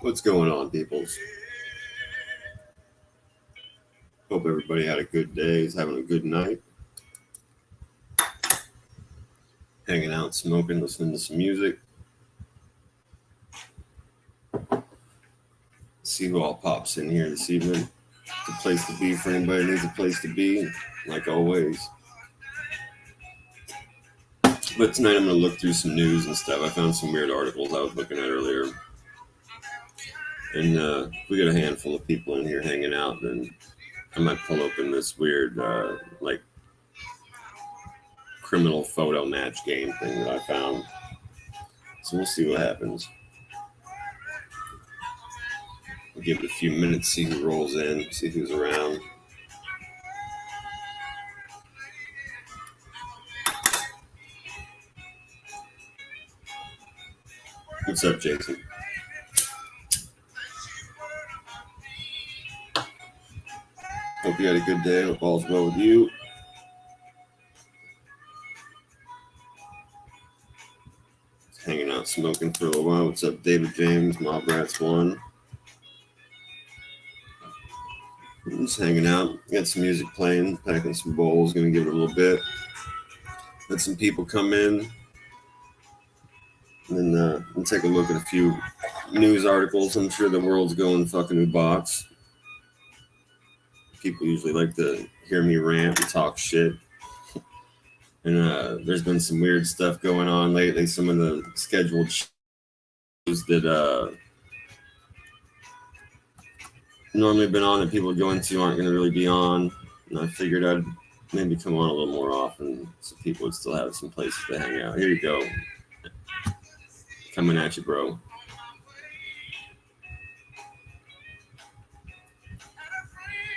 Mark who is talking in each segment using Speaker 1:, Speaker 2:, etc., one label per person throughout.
Speaker 1: What's going on, peoples? Hope everybody had a good day, is having a good night. Hanging out, smoking, listening to some music. See who all pops in here this evening. It's a place to be for anybody who needs a place to be, like always. But tonight I'm going to look through some news and stuff. I found some weird articles I was looking at earlier. And we got a handful of people in here hanging out, and I might pull open this weird, like, criminal photo match game thing that I found. So we'll see what happens. We'll give it a few minutes, see who rolls in, see who's around. What's up, Jason? Hope you had a good day. Hope all's well with you. Just hanging out, smoking for a little while. What's up, David James? Mob Rats 1. I'm just hanging out. Got some music playing, packing some bowls. Gonna give it a little bit. Let some people come in. And then we'll take a look at a few news articles. I'm sure the world's going fucking box. People usually like to hear me rant and talk shit. And there's been some weird stuff going on lately. Some of the scheduled shows that normally been on that people are going to aren't going to really be on. And I figured I'd maybe come on a little more often so people would still have some places to hang out. Here you go. Coming at you, bro.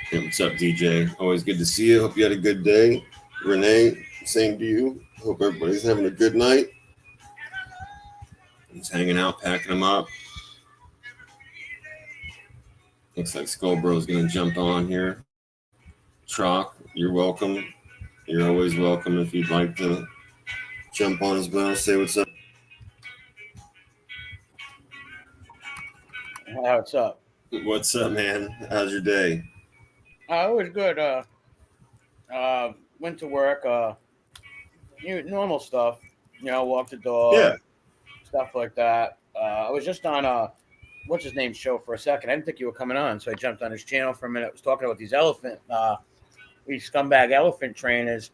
Speaker 1: Hey, what's up, DJ? Always good to see you. Hope you had a good day. Renee, same to you. Hope everybody's having a good night. Just hanging out, packing them up. Looks like Skullbro's going to jump on here. Trock, you're welcome. You're always welcome if you'd like to jump on as well. Say what's up.
Speaker 2: What's up?
Speaker 1: What's up, man? How's your day?
Speaker 2: It was good. Went to work. Normal stuff. Walked the dog.
Speaker 1: Yeah.
Speaker 2: Stuff like that. I was just on what's his name show for a second. I didn't think you were coming on, so I jumped on his channel for a minute. I was talking about these these scumbag elephant trainers.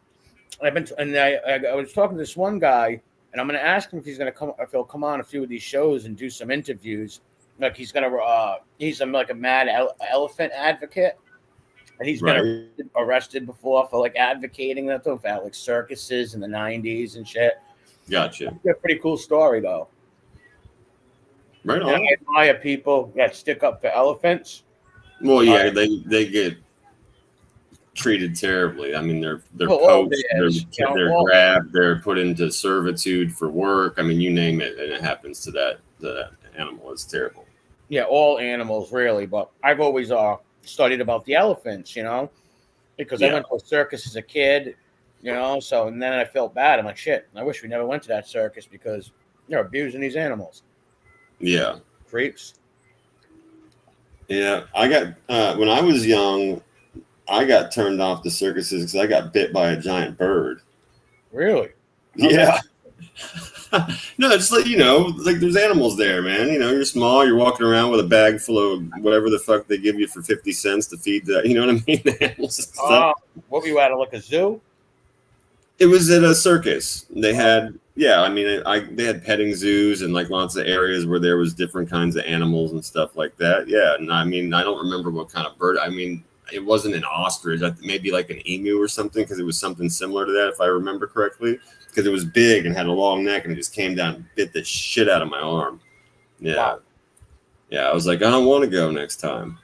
Speaker 2: I was talking to this one guy, and I'm going to ask him if he'll come on a few of these shows and do some interviews. Like he's like a mad elephant advocate, and he's been arrested before for like advocating that stuff at like circuses in the 90s and shit.
Speaker 1: Gotcha.
Speaker 2: It's a pretty cool story though.
Speaker 1: Right on.
Speaker 2: I admire people that stick up for elephants.
Speaker 1: Well, yeah, they get treated terribly. I mean, they're poached, they're grabbed, they're put into servitude for work. I mean, you name it, and it happens to that animal. It's terrible.
Speaker 2: Yeah, all animals really, but I've always studied about the elephants, because I went to a circus as a kid, so and then I felt bad. I'm like, shit, I wish we never went to that circus because they're abusing these animals.
Speaker 1: Yeah.
Speaker 2: Creeps.
Speaker 1: Yeah, I got when I was young, I got turned off the circuses because I got bit by a giant bird.
Speaker 2: Really?
Speaker 1: Yeah. No, just like like there's animals there, man. You're small, you're walking around with a bag full of whatever the fuck they give you for 50 cents to feed the, you know what I mean? The animals and stuff.
Speaker 2: What were you at, like a zoo?
Speaker 1: It was at a circus. They had, they had petting zoos and like lots of areas where there was different kinds of animals and stuff like that. Yeah, and I don't remember what kind of bird. It wasn't an ostrich, maybe like an emu or something, because it was something similar to that, if I remember correctly. Because it was big and had a long neck, and it just came down and bit the shit out of my arm. Yeah. Wow. Yeah, I was like, I don't want to go next time.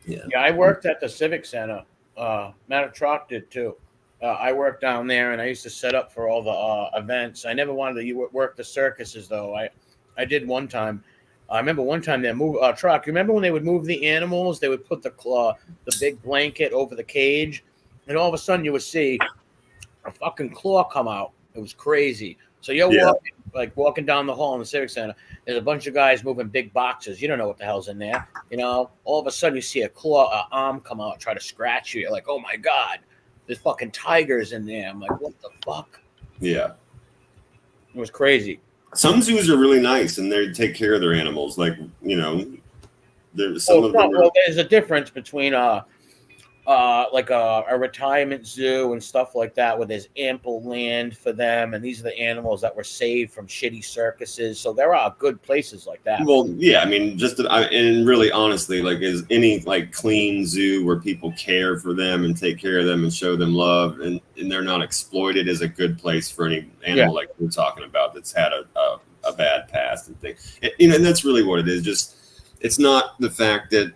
Speaker 1: Yeah.
Speaker 2: Yeah, I worked at the Civic Center. Matt of Trock did too. I worked down there, and I used to set up for all the events. I never wanted to work the circuses, though. I did one time. I remember one time they moved Trock. You remember when they would move the animals? They would put the big blanket over the cage, and all of a sudden you would see a fucking claw come out. It was crazy. So you're walking like walking down the hall in the Civic Center. There's a bunch of guys moving big boxes. You don't know what the hell's in there. You know, all of a sudden you see an arm come out, try to scratch you. You're like, oh my God, there's fucking tigers in there. I'm like, what the fuck?
Speaker 1: Yeah.
Speaker 2: It was crazy.
Speaker 1: Some zoos are really nice and they take care of their animals. Like, you know, there's some of them.
Speaker 2: Well, there's a difference between like a retirement zoo and stuff like that, where there's ample land for them, and these are the animals that were saved from shitty circuses. So there are good places like that.
Speaker 1: Well, yeah, I mean, and really, honestly, like, is any like clean zoo where people care for them and take care of them and show them love, and they're not exploited, is a good place for any animal like we're talking about that's had a bad past and things. You know, and that's really what it is. Just, it's not the fact that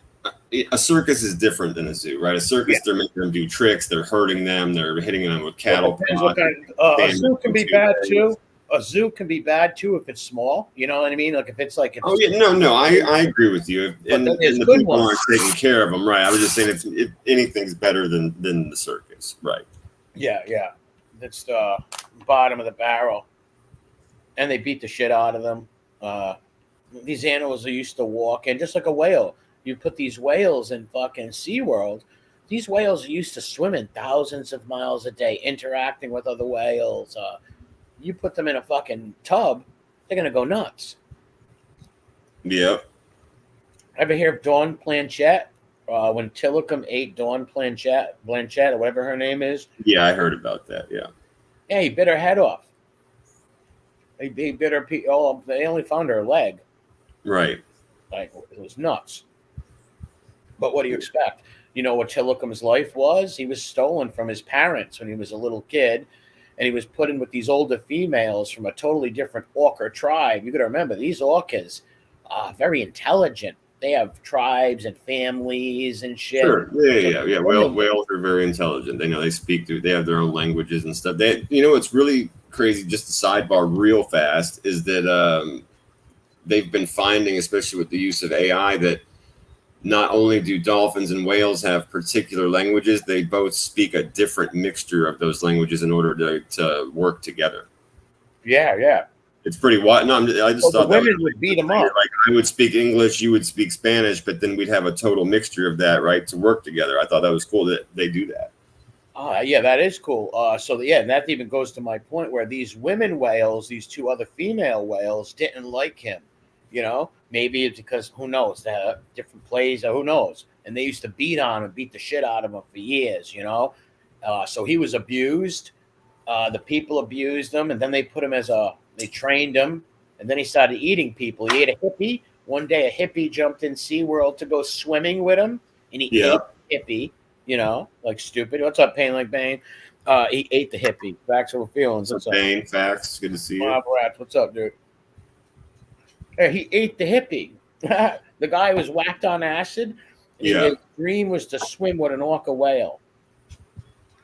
Speaker 1: a circus is different than a zoo, right? A circus, they're making them do tricks, they're hurting them, they're hitting them with cattle.
Speaker 2: A zoo can be bad too. A zoo can be bad too if it's small. You know what I mean? Like if it's like.
Speaker 1: I agree with you. And the people aren't taking care of them, right? I was just saying if anything's better than the circus, right?
Speaker 2: Yeah. That's the bottom of the barrel, and they beat the shit out of them. These animals are used to walk, and just like a whale. You put these whales in fucking SeaWorld. These whales are used to swimming thousands of miles a day, interacting with other whales. You put them in a fucking tub, they're going to go nuts.
Speaker 1: Yep.
Speaker 2: Ever hear of Dawn Blanchett? When Tillicum ate Dawn Blanchett, or whatever her name is?
Speaker 1: Yeah, I heard about that, yeah.
Speaker 2: Yeah, he bit her head off. He bit her, they only found her leg.
Speaker 1: Right.
Speaker 2: Like, it was nuts. But what do you expect? You know what Tillicum's life was? He was stolen from his parents when he was a little kid, and he was put in with these older females from a totally different orca tribe. You got to remember, these orcas are very intelligent. They have tribes and families and shit.
Speaker 1: Sure. Yeah. Whales are very intelligent. They know, they speak they have their own languages and stuff. You know what's really crazy, just to sidebar real fast, is that they've been finding, especially with the use of AI, that not only do dolphins and whales have particular languages, they both speak a different mixture of those languages in order to work together.
Speaker 2: Yeah.
Speaker 1: It's pretty wild. No, I just thought
Speaker 2: the women would beat them up.
Speaker 1: Like, I would speak English, you would speak Spanish, but then we'd have a total mixture of that, right, to work together. I thought that was cool that they do that.
Speaker 2: Yeah, that is cool. And that even goes to my point where these women whales, these two other female whales, didn't like him. You know, maybe it's because, who knows, they have different plays, or who knows. And they used to beat the shit out of him for years, you know. So he was abused. The people abused him, and then they put him they trained him, and then he started eating people. He ate a hippie. One day a hippie jumped in SeaWorld to go swimming with him, and he ate the hippie, you know, like stupid. What's up, Pain Like Bane? He ate the hippie. Facts over feelings.
Speaker 1: What's up, Bane? Facts. Good to see you.
Speaker 2: Mob Rats. What's up, dude? He ate the hippie. The guy was whacked on acid. And his dream was to swim with an orca whale.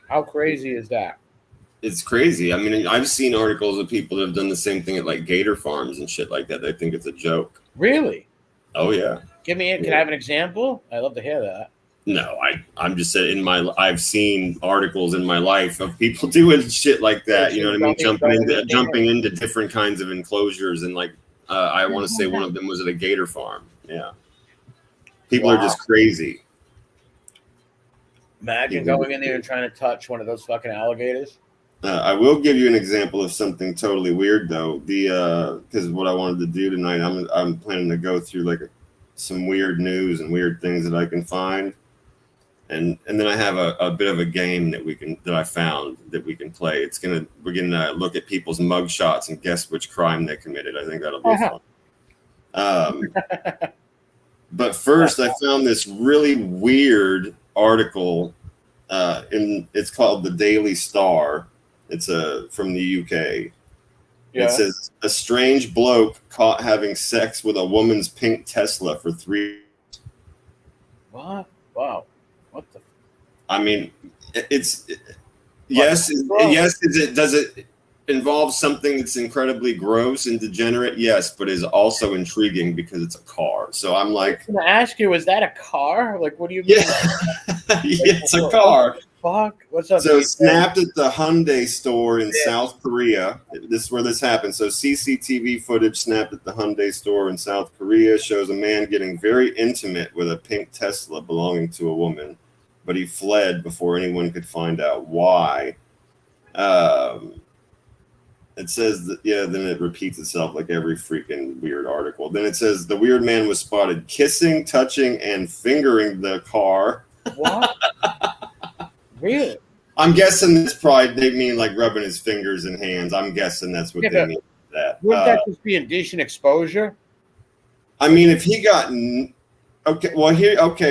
Speaker 2: How crazy is that? It's
Speaker 1: crazy. I mean, I've seen articles of people that have done the same thing at like gator farms and shit like that. They think it's a joke.
Speaker 2: Really?
Speaker 1: Oh yeah.
Speaker 2: Can I have an example? I'd love to hear that.
Speaker 1: No, I'm just saying I've seen articles in my life of people doing shit like that. You know what I mean? Jumping into different kinds of enclosures, and like I want to say one of them was at a gator farm. Yeah. People are just crazy.
Speaker 2: Imagine going in there and trying to touch one of those fucking alligators.
Speaker 1: I will give you an example of something totally weird, though. Because what I wanted to do tonight, I'm planning to go through like some weird news and weird things that I can find, and then I have a bit of a game that I found that we can play. We're gonna look at people's mug shots and guess which crime they committed. I think that'll be fun. But first, I found this really weird article. It's called the Daily Star. It's from the UK. Yeah. It says a strange bloke caught having sex with a woman's pink Tesla for 3 years.
Speaker 2: What? Wow. What the?
Speaker 1: I mean, does it involve something that's incredibly gross and degenerate? Yes, but is also intriguing because it's a car. So I'm like,
Speaker 2: I'm gonna ask you, is that a car? Like, what do you mean?
Speaker 1: Yeah, it's a car.
Speaker 2: fuck? What's up?
Speaker 1: So
Speaker 2: Steve?
Speaker 1: snapped at the Hyundai store in South Korea. This is where this happened. So CCTV footage snapped at the Hyundai store in South Korea shows a man getting very intimate with a pink Tesla belonging to a woman, but he fled before anyone could find out why. It says that, then it repeats itself like every freaking weird article. Then it says the weird man was spotted kissing, touching, and fingering the car.
Speaker 2: What? Really?
Speaker 1: I'm guessing they mean like rubbing his fingers and hands. I'm guessing that's what they mean by that.
Speaker 2: Wouldn't that just be indecent exposure?
Speaker 1: I mean, if he got okay, well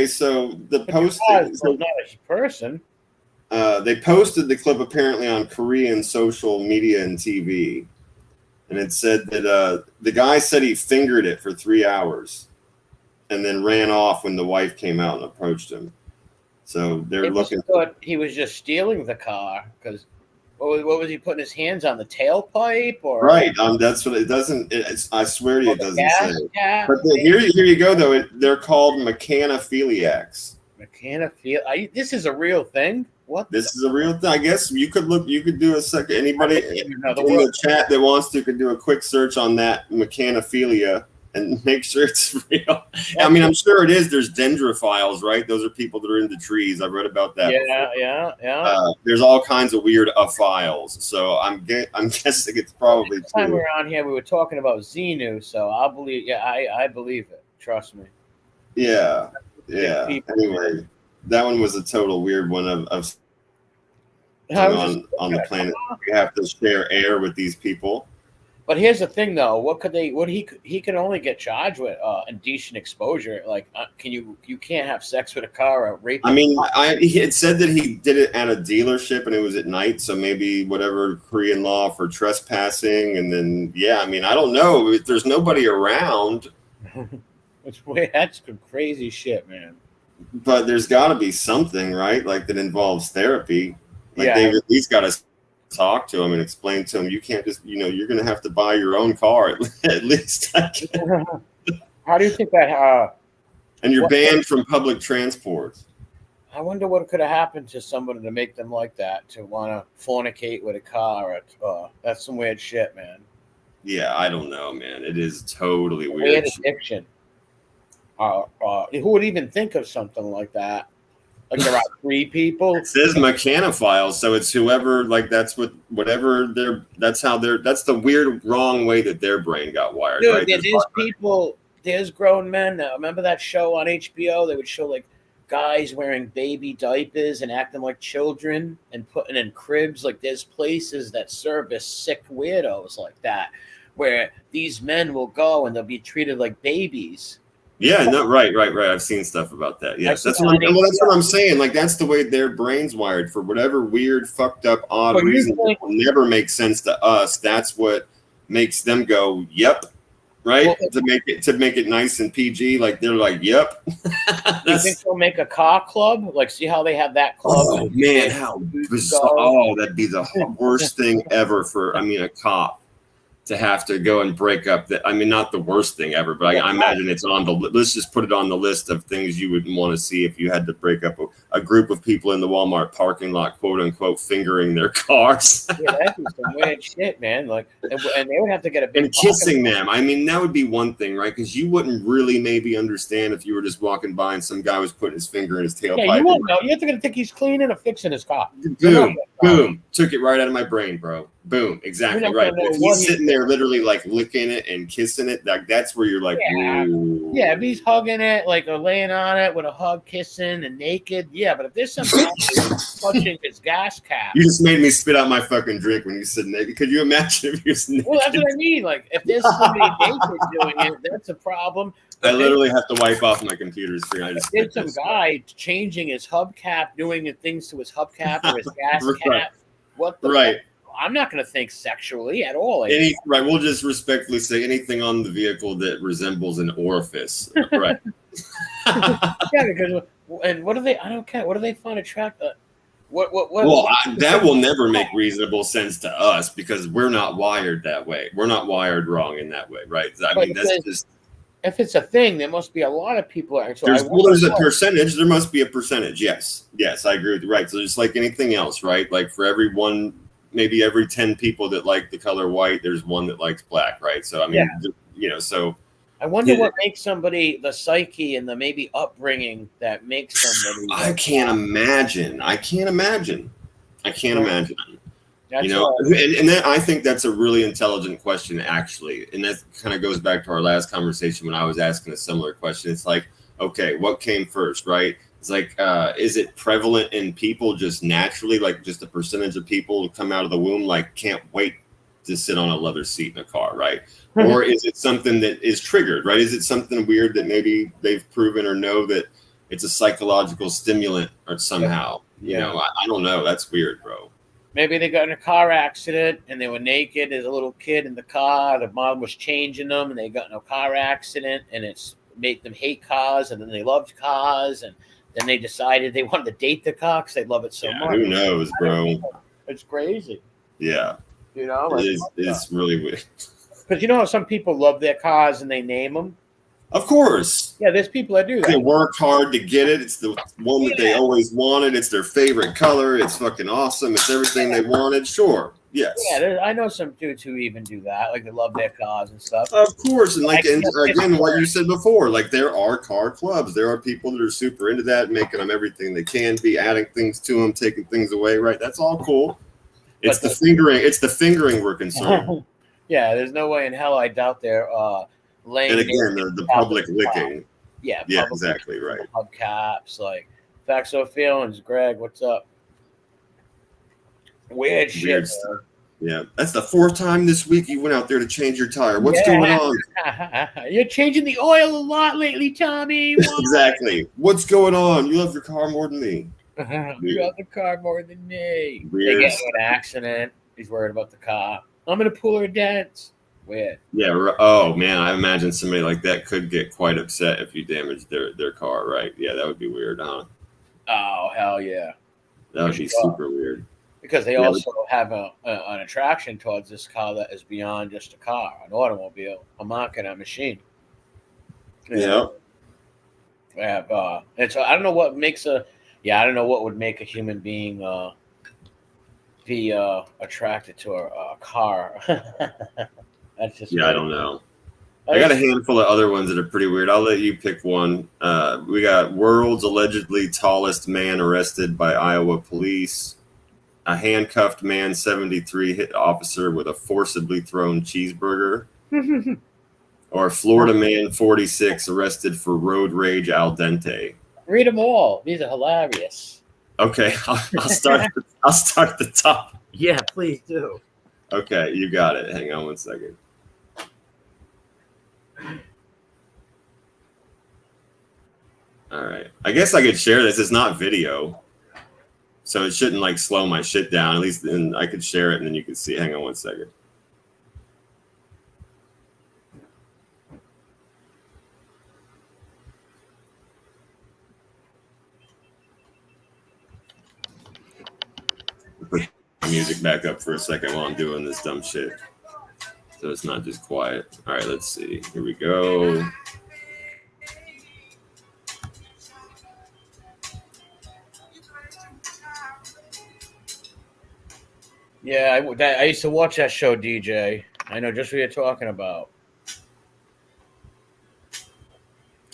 Speaker 1: so the post
Speaker 2: not a person.
Speaker 1: They posted the clip apparently on Korean social media and TV, and it said that the guy said he fingered it for 3 hours, and then ran off when the wife came out and approached him. So they're looking.
Speaker 2: Thought he was just stealing the car because what was he putting his hands on the tailpipe or?
Speaker 1: Right. That's what it doesn't. I swear to you, it doesn't say.
Speaker 2: Cap?
Speaker 1: But here you go though. They're called mechanophiliacs.
Speaker 2: This is a real thing. What?
Speaker 1: This is a real thing. I guess you could look. You could do a second. Anybody in the chat that wants to could do a quick search on that mechanophilia and make sure it's real. I mean, I'm sure it is. There's dendrophiles, right? Those are people that are into trees. I've read about that.
Speaker 2: Yeah.
Speaker 1: There's all kinds of weird files. So I'm guessing it's probably
Speaker 2: Last time we were on here, we were talking about Xenu. So I believe. Yeah, I believe it. Trust me.
Speaker 1: Yeah. Anyway, that one was a total weird one of on the planet. We have to share air with these people.
Speaker 2: But here's the thing, though. He can only get charged with indecent exposure. Like, you can't have sex with a car or rape.
Speaker 1: I mean, it said that he did it at a dealership and it was at night. So maybe whatever Korean law for trespassing. And then, I mean, I don't know if there's nobody around.
Speaker 2: That's some crazy shit, man.
Speaker 1: But there's got to be something, right? Like that involves therapy. Like they've at least got to talk to him and explain to him, you can't just, you're going to have to buy your own car at least.
Speaker 2: How do you think that?
Speaker 1: And you're banned from public transport.
Speaker 2: I wonder what could have happened to somebody to make them like that, to want to fornicate with a car. That's some weird shit, man.
Speaker 1: Yeah, I don't know, man. It is totally weird.
Speaker 2: Weird addiction. Who would even think of something like that? Like there are 3 people.
Speaker 1: It says mechanophiles, so it's whoever. Like that's the weird wrong way that their brain got wired.
Speaker 2: Dude,
Speaker 1: right?
Speaker 2: There's grown men now. Remember that show on HBO? They would show like guys wearing baby diapers and acting like children and putting in cribs. Like there's places that service sick weirdos like that, where these men will go and they'll be treated like babies.
Speaker 1: Yeah, no, right. I've seen stuff about that. Yes, that's what I'm saying. Like that's the way their brain's wired for whatever weird, fucked up, odd reason that will never make sense to us. That's what makes them go, "Yep," right? Well, to make it nice and PG. Like they're like, "Yep."
Speaker 2: You think they'll make a car club? Like, see how they have that club?
Speaker 1: Oh man, how bizarre! Oh, that'd be the worst thing ever for a cop to have to go and break up not the worst thing ever, but I imagine it's on let's just put it on the list of things you would want to see if you had to break up a group of people in the Walmart parking lot, quote unquote, fingering their cars.
Speaker 2: Yeah, that'd be some weird shit, man. Like, and they would have to get a big
Speaker 1: and kissing them. I mean, that would be one thing, right? Because you wouldn't really maybe understand if you were just walking by and some guy was putting his finger in his tailpipe.
Speaker 2: Yeah, you won't know. You have to think he's cleaning or fixing his car.
Speaker 1: Boom. Took it right out of my brain, bro. Boom. Exactly right. If he's sitting there literally like licking it and kissing it, that's where you're like, ooh.
Speaker 2: Yeah, if he's hugging it, like or laying on it with a hug, kissing and naked, yeah. But if there's some guy touching his gas cap.
Speaker 1: You just made me spit out my fucking drink when you said naked. Could you imagine if you're naked?
Speaker 2: Well, that's what I mean. Like if there's somebody naked doing it, that's a problem.
Speaker 1: I literally have to wipe off my computer screen.
Speaker 2: There's some guy changing his hubcap, doing things to his hubcap or his gas cap. What the fuck? I'm not going to think sexually at all.
Speaker 1: We'll just respectfully say anything on the vehicle that resembles an orifice. Right.
Speaker 2: Yeah, because and what do they? I don't care. What do they find attractive?
Speaker 1: That will never make reasonable sense to us because we're not wired that way. We're not wired wrong in that way, right? I mean, that's just.
Speaker 2: if it's a thing, there must be a lot of people. So
Speaker 1: there's a percentage. There must be a percentage. Yes, I agree with you. Right. So just like anything else, right? Like for maybe every 10 people that like the color white, there's one that likes black, right? So I mean, so
Speaker 2: I wonder what makes somebody, the psyche and the maybe upbringing that makes somebody.
Speaker 1: I can't imagine.
Speaker 2: That's
Speaker 1: and then I think that's a really intelligent question, actually. And that kind of goes back to our last conversation when I was asking a similar question. It's like, okay, what came first, right? It's like, is it prevalent in people just naturally, like just a percentage of people who come out of the womb, like can't wait to sit on a leather seat in a car, right? Or is it something that is triggered, right? Is it something weird that maybe they've proven or know that it's a psychological stimulant or somehow? You know, I don't know. That's weird, bro.
Speaker 2: Maybe they got in a car accident and they were naked as a little kid in the car. The mom was changing them and they got in a car accident and it's made them hate cars, and then they loved cars, and then they decided they wanted to date the car because they love it so much.
Speaker 1: Who knows, bro?
Speaker 2: It's crazy.
Speaker 1: Yeah.
Speaker 2: You know?
Speaker 1: It's really weird.
Speaker 2: Because you know how some people love their cars and they name them?
Speaker 1: Of course.
Speaker 2: Yeah, there's people that do that.
Speaker 1: They work hard to get it. It's the one that they always wanted. It's their favorite color. It's fucking awesome. It's everything they wanted. Sure. Yes.
Speaker 2: Yeah, I know some dudes who even do that. Like they love their cars and stuff.
Speaker 1: Of course. And again, what you said before, like there are car clubs. There are people that are super into that, making them everything they can be, adding things to them, taking things away. Right. That's all cool. It's the fingering. It's the fingering we're concerned.
Speaker 2: Yeah. There's no way in hell I doubt they're laying.
Speaker 1: And again, the public licking.
Speaker 2: Yeah.
Speaker 1: Exactly right.
Speaker 2: Hubcaps, like facts or feelings. Greg, what's up? Weird shit.
Speaker 1: Stuff. Yeah, that's the 4th time this week you went out there to change your tire. What's going on?
Speaker 2: You're changing the oil a lot lately, Tommy.
Speaker 1: Exactly. What's going on? You love your car more than me.
Speaker 2: You love the car more than me.
Speaker 1: Weird.
Speaker 2: They get into an accident. He's worried about the car. I'm gonna pull her dents. Weird.
Speaker 1: Yeah. Oh man, I imagine somebody like that could get quite upset if you damage their car. Right? Yeah, that would be weird, huh?
Speaker 2: Oh hell yeah.
Speaker 1: That would be super weird.
Speaker 2: Because they also have an attraction towards this car that is beyond just a car, an automobile, a market, a machine.
Speaker 1: Yeah.
Speaker 2: And so I don't know what makes I don't know what would make a human being be attracted to a car. That's just
Speaker 1: I don't know. I got a handful of other ones that are pretty weird. I'll let you pick one. We got world's allegedly tallest man arrested by Iowa police. A handcuffed man, 73, hit officer with a forcibly thrown cheeseburger. Or Florida man, 46, arrested for road rage al dente.
Speaker 2: Read them all. These are hilarious.
Speaker 1: Okay, I'll start. I'll start at the top.
Speaker 2: Yeah, please do.
Speaker 1: Okay, you got it. Hang on one second. All right. I guess I could share this. It's not video, so it shouldn't like slow my shit down. At least then I could share it and then you can see. Hang on one second. Put the music back up for a second while I'm doing this dumb shit, so it's not just quiet. All right, let's see. Here we go.
Speaker 2: Yeah, I used to watch that show, DJ. I know just what you're talking about.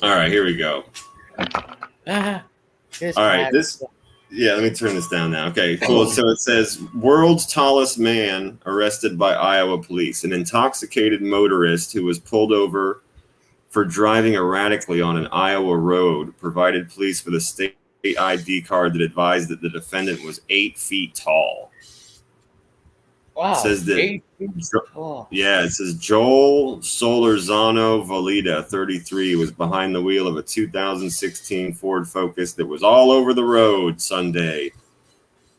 Speaker 1: All right, here we go. All right, let me turn this down now. Okay, cool. So it says, world's tallest man arrested by Iowa police. An intoxicated motorist who was pulled over for driving erratically on an Iowa road provided police with a state ID card that advised that the defendant was 8 feet tall.
Speaker 2: Wow.
Speaker 1: It says that, it says Joel Solorzano Valida, 33, was behind the wheel of a 2016 Ford Focus that was all over the road Sunday.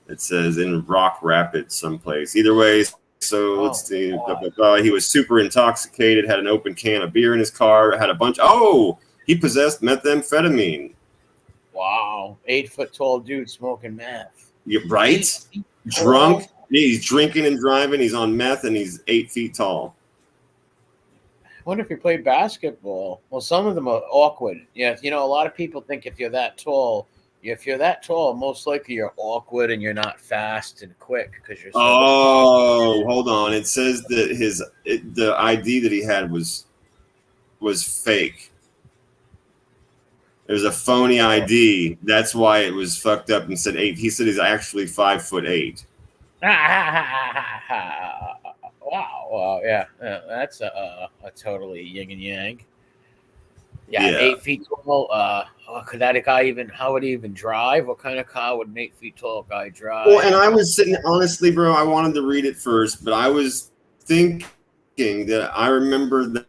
Speaker 1: It says in Rock Rapids someplace. Either way, so let's see. He was super intoxicated, had an open can of beer in his car, had a bunch. He possessed methamphetamine.
Speaker 2: Wow. 8 foot tall dude smoking meth.
Speaker 1: Yeah, right? Drunk. He's drinking and driving. He's on meth, and he's 8 feet tall.
Speaker 2: wonder if he played basketball. Well, some of them are awkward. Yeah, a lot of people think if you're that tall, most likely you're awkward and you're not fast and quick because you're so.
Speaker 1: Oh, hold on. It says that the ID that he had was fake. It was a phony ID. That's why it was fucked up and said 8. He said he's actually 5'8".
Speaker 2: Wow. Yeah. That's a totally yin and yang. Yeah. 8 feet tall. Could that guy even? How would he even drive? What kind of car would an 8 feet tall guy drive?
Speaker 1: Well, and I was sitting, honestly, bro, I wanted to read it first, but I was thinking that I remember that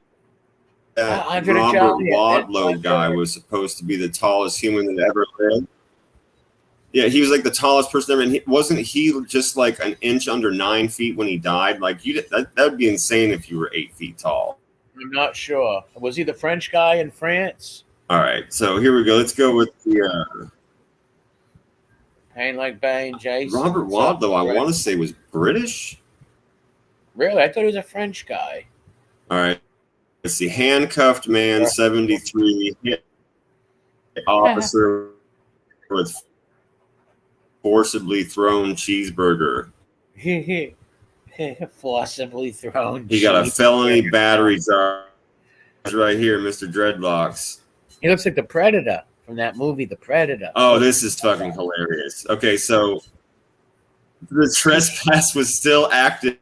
Speaker 1: Robert Wadlow guy was supposed to be the tallest human that ever lived. Yeah, he was like the tallest person ever. And wasn't he just like an inch under 9 feet when he died? Like that would be insane if you were 8 feet tall.
Speaker 2: I'm not sure. Was he the French guy in France?
Speaker 1: All right, so here we go. Let's go with the
Speaker 2: Pain like Bane, Jason.
Speaker 1: Robert Wadlow, I want to say was British.
Speaker 2: Really? I thought he was a French guy.
Speaker 1: All right. Let's see. Handcuffed man, 73. Officer with forcibly thrown cheeseburger.
Speaker 2: Forcibly thrown.
Speaker 1: He got a felony battery charge right here, Mr. Dreadlocks.
Speaker 2: He looks like the Predator from that movie, The Predator.
Speaker 1: Oh, this is fucking hilarious. Okay, so the trespass was still active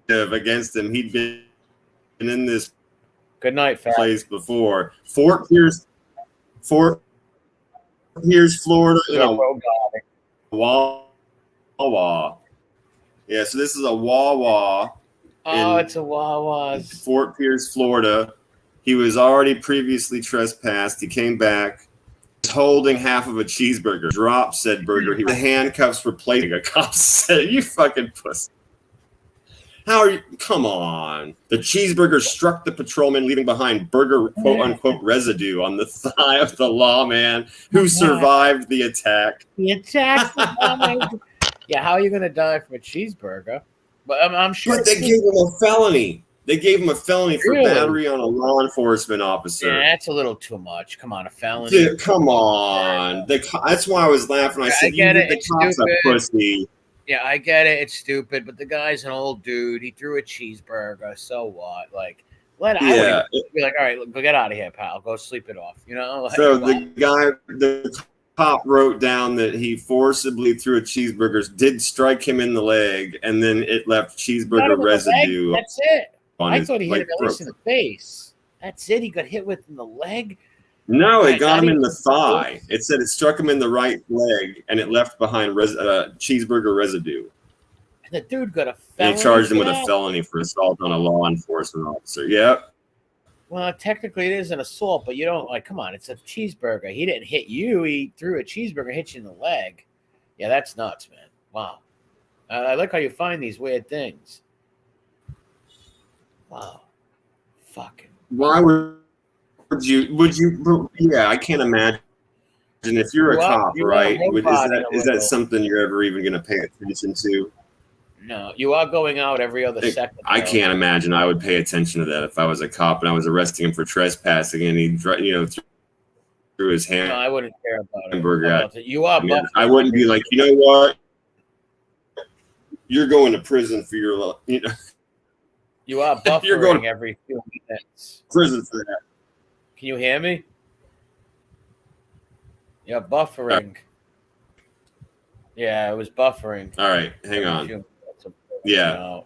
Speaker 1: against him. He'd been in this
Speaker 2: good night
Speaker 1: place before. Fort Pierce, Florida. Wawa. Yeah, so this is a Wawa.
Speaker 2: Oh, it's a Wawa.
Speaker 1: Fort Pierce, Florida. He was already previously trespassed. He came back holding half of a cheeseburger. Dropped said burger. The handcuffs were plating. A cop said, "You fucking pussy. How are you? Come on." The cheeseburger struck the patrolman, leaving behind burger quote-unquote residue on the thigh of the lawman who survived the attack.
Speaker 2: The attack? Yeah, how are you going to die from a cheeseburger? But I'm sure.
Speaker 1: But they gave him a felony. They gave him a felony for battery on a law enforcement officer.
Speaker 2: Yeah, that's a little too much. Come on, a felony.
Speaker 1: Dude, come on. That's why I was laughing. I said, the cop's a pussy.
Speaker 2: Yeah, I get it. It's stupid, but the guy's an old dude. He threw a cheeseburger. So what? Like, I would be like, all right, look, get out of here, pal. Go sleep it off. Like,
Speaker 1: so the cop wrote down that he forcibly threw a cheeseburger, did strike him in the leg, and then it left cheeseburger residue.
Speaker 2: That's it. I thought he hit him at least in the face. That's it. He got hit with in the leg.
Speaker 1: No, it got him in the thigh. It said it struck him in the right leg, and it left behind cheeseburger residue.
Speaker 2: And the dude got a felony.
Speaker 1: They charged him with a felony for assault on a law enforcement officer. Yep.
Speaker 2: Well, technically it is an assault, but you don't come on, it's a cheeseburger. He didn't hit you. He threw a cheeseburger, hit you in the leg. Yeah, that's nuts, man. Wow. I like how you find these weird things. Wow. Fucking.
Speaker 1: Why would you? Yeah, I can't imagine if you're a cop, right? Is that something you're ever even going to pay attention to?
Speaker 2: No, you are going out every other second.
Speaker 1: I can't imagine I would pay attention to that if I was a cop and I was arresting him for trespassing and he, threw his hand.
Speaker 2: No, I wouldn't care
Speaker 1: about
Speaker 2: it. You are.
Speaker 1: I wouldn't be like, you know what? You're going to prison for your.
Speaker 2: You are buffering you're going every few minutes.
Speaker 1: Prison for that.
Speaker 2: Can you hear me? You're buffering. Yeah, it was buffering.
Speaker 1: All right, hang on. Yeah.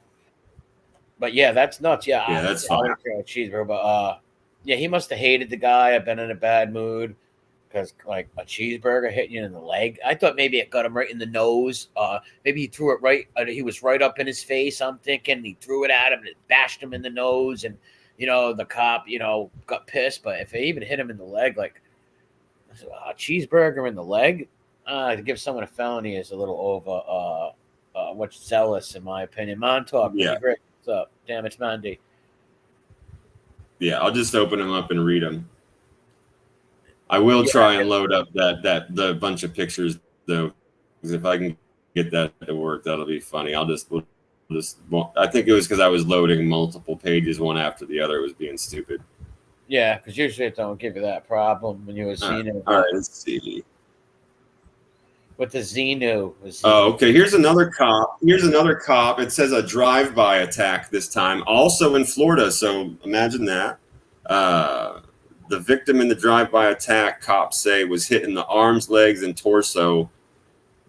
Speaker 2: But yeah, that's nuts. Yeah,
Speaker 1: that's fine.
Speaker 2: I don't care about cheeseburger, but yeah, he must have hated the guy. I've been in a bad mood because like a cheeseburger hitting you in the leg. I thought maybe it got him right in the nose. Maybe he threw it right. He was right up in his face. I'm thinking he threw it at him and it bashed him in the nose, and the cop got pissed. But if it even hit him in the leg, like a cheeseburger in the leg, to give someone a felony is a little over. What's zealous in my opinion. Montauk,
Speaker 1: yeah.
Speaker 2: Great. What's up? Damn, it's Mandy.
Speaker 1: Yeah, I'll just open them up and read them. I will try and load up the bunch of pictures though, because if I can get that to work, that'll be funny. We'll just, well, I think it was because I was loading multiple pages one after the other. It was being stupid.
Speaker 2: Yeah, because usually it don't give you that problem when you were Xenu.
Speaker 1: All right, let's see.
Speaker 2: With the Xenu.
Speaker 1: Oh, okay. Here's another cop. It says a drive-by attack this time, also in Florida. So imagine that. The victim in the drive-by attack, cops say, was hit in the arms, legs, and torso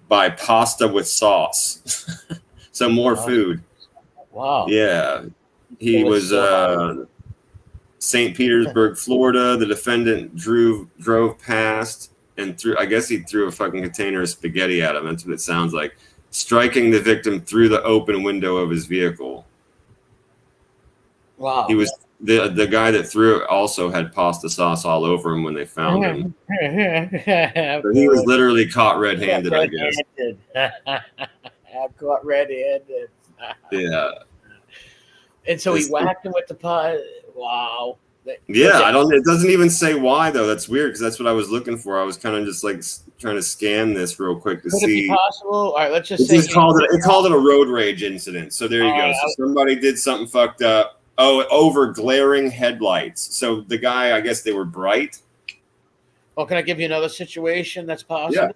Speaker 1: by pasta with sauce. So more food.
Speaker 2: Wow.
Speaker 1: Yeah. He was St. Petersburg, Florida. The defendant drove past and threw, I guess he threw a fucking container of spaghetti at him. That's what it sounds like. Striking the victim through the open window of his vehicle.
Speaker 2: Wow.
Speaker 1: He was the guy that threw it also had pasta sauce all over him when they found him. So he was literally caught red-handed, I guess.
Speaker 2: Caught red-handed.
Speaker 1: Yeah.
Speaker 2: And so he whacked him with the pot. Wow.
Speaker 1: Yeah, I don't. It doesn't even say why though. That's weird because that's what I was looking for. I was kind of just like trying to scan this real quick to see.
Speaker 2: Could it be possible? All right, let's just say
Speaker 1: it called it a road rage incident. So there you go. So somebody did something fucked up. Oh, over glaring headlights. So the guy, I guess they were bright.
Speaker 2: Well, can I give you another situation that's possible?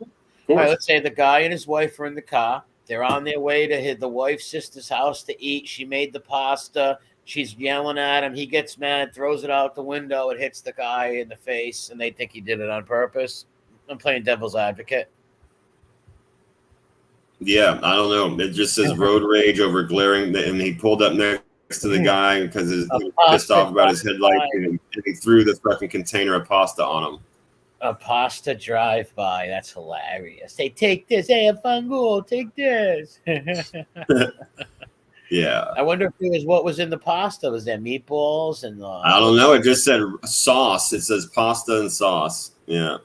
Speaker 1: Yeah.
Speaker 2: All right, let's say the guy and his wife are in the car. They're on their way to the wife's sister's house to eat. She made the pasta. She's yelling at him. He gets mad, throws it out the window. It hits the guy in the face, and they think he did it on purpose. I'm playing devil's advocate.
Speaker 1: Yeah, I don't know. It just says road rage over glaring, and he pulled up next to the guy because he was pissed off about his headlight, and he threw the fucking container of pasta on him.
Speaker 2: A pasta drive-by. That's hilarious. They take this. Hey, have fun, go. Take this.
Speaker 1: Yeah.
Speaker 2: I wonder if it was what was in the pasta. Was there meatballs and?
Speaker 1: I don't know. It just said sauce. It says pasta and sauce. Yeah.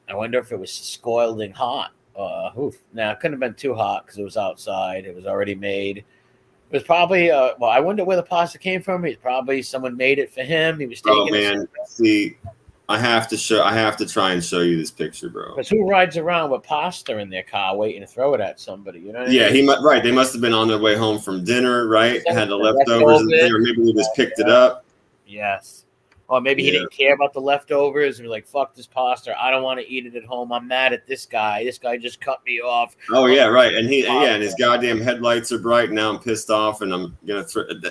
Speaker 2: I wonder if it was scalding hot. Now it couldn't have been too hot because it was outside. It was already made. It was probably. Well, I wonder where the pasta came from. It's probably someone made it for him. He was taking.
Speaker 1: Oh man, see. I have to try and show you this picture, bro.
Speaker 2: Because who rides around with pasta in their car waiting to throw it at somebody? You know what I
Speaker 1: mean?
Speaker 2: Yeah,
Speaker 1: right. They must have been on their way home from dinner, right? Had the leftovers in there, or maybe they just picked it up.
Speaker 2: Yes. Or maybe he didn't care about the leftovers and was like, fuck this pasta. I don't want to eat it at home. I'm mad at this guy. This guy just cut me off.
Speaker 1: Oh, yeah, right. And and his goddamn headlights are bright. Now I'm pissed off and I'm going to throw it.